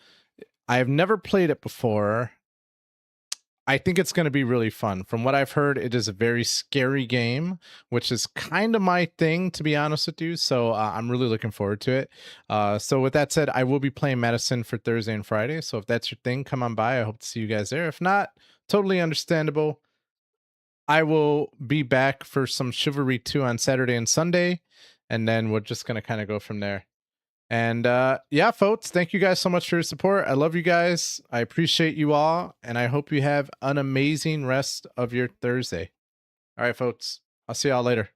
I have never played it before. I think it's going to be really fun. From what I've heard, it is a very scary game, which is kind of my thing, to be honest with you. So I'm really looking forward to it. So with that said, I will be playing Madison for Thursday and Friday. So if that's your thing, come on by. I hope to see you guys there. If not, totally understandable. I will be back for some Chivalry 2 on Saturday and Sunday. And then we're just going to kind of go from there. And yeah, folks, thank you guys so much for your support. I love you guys. I appreciate you all. And I hope you have an amazing rest of your Thursday. All right, folks. I'll see y'all later.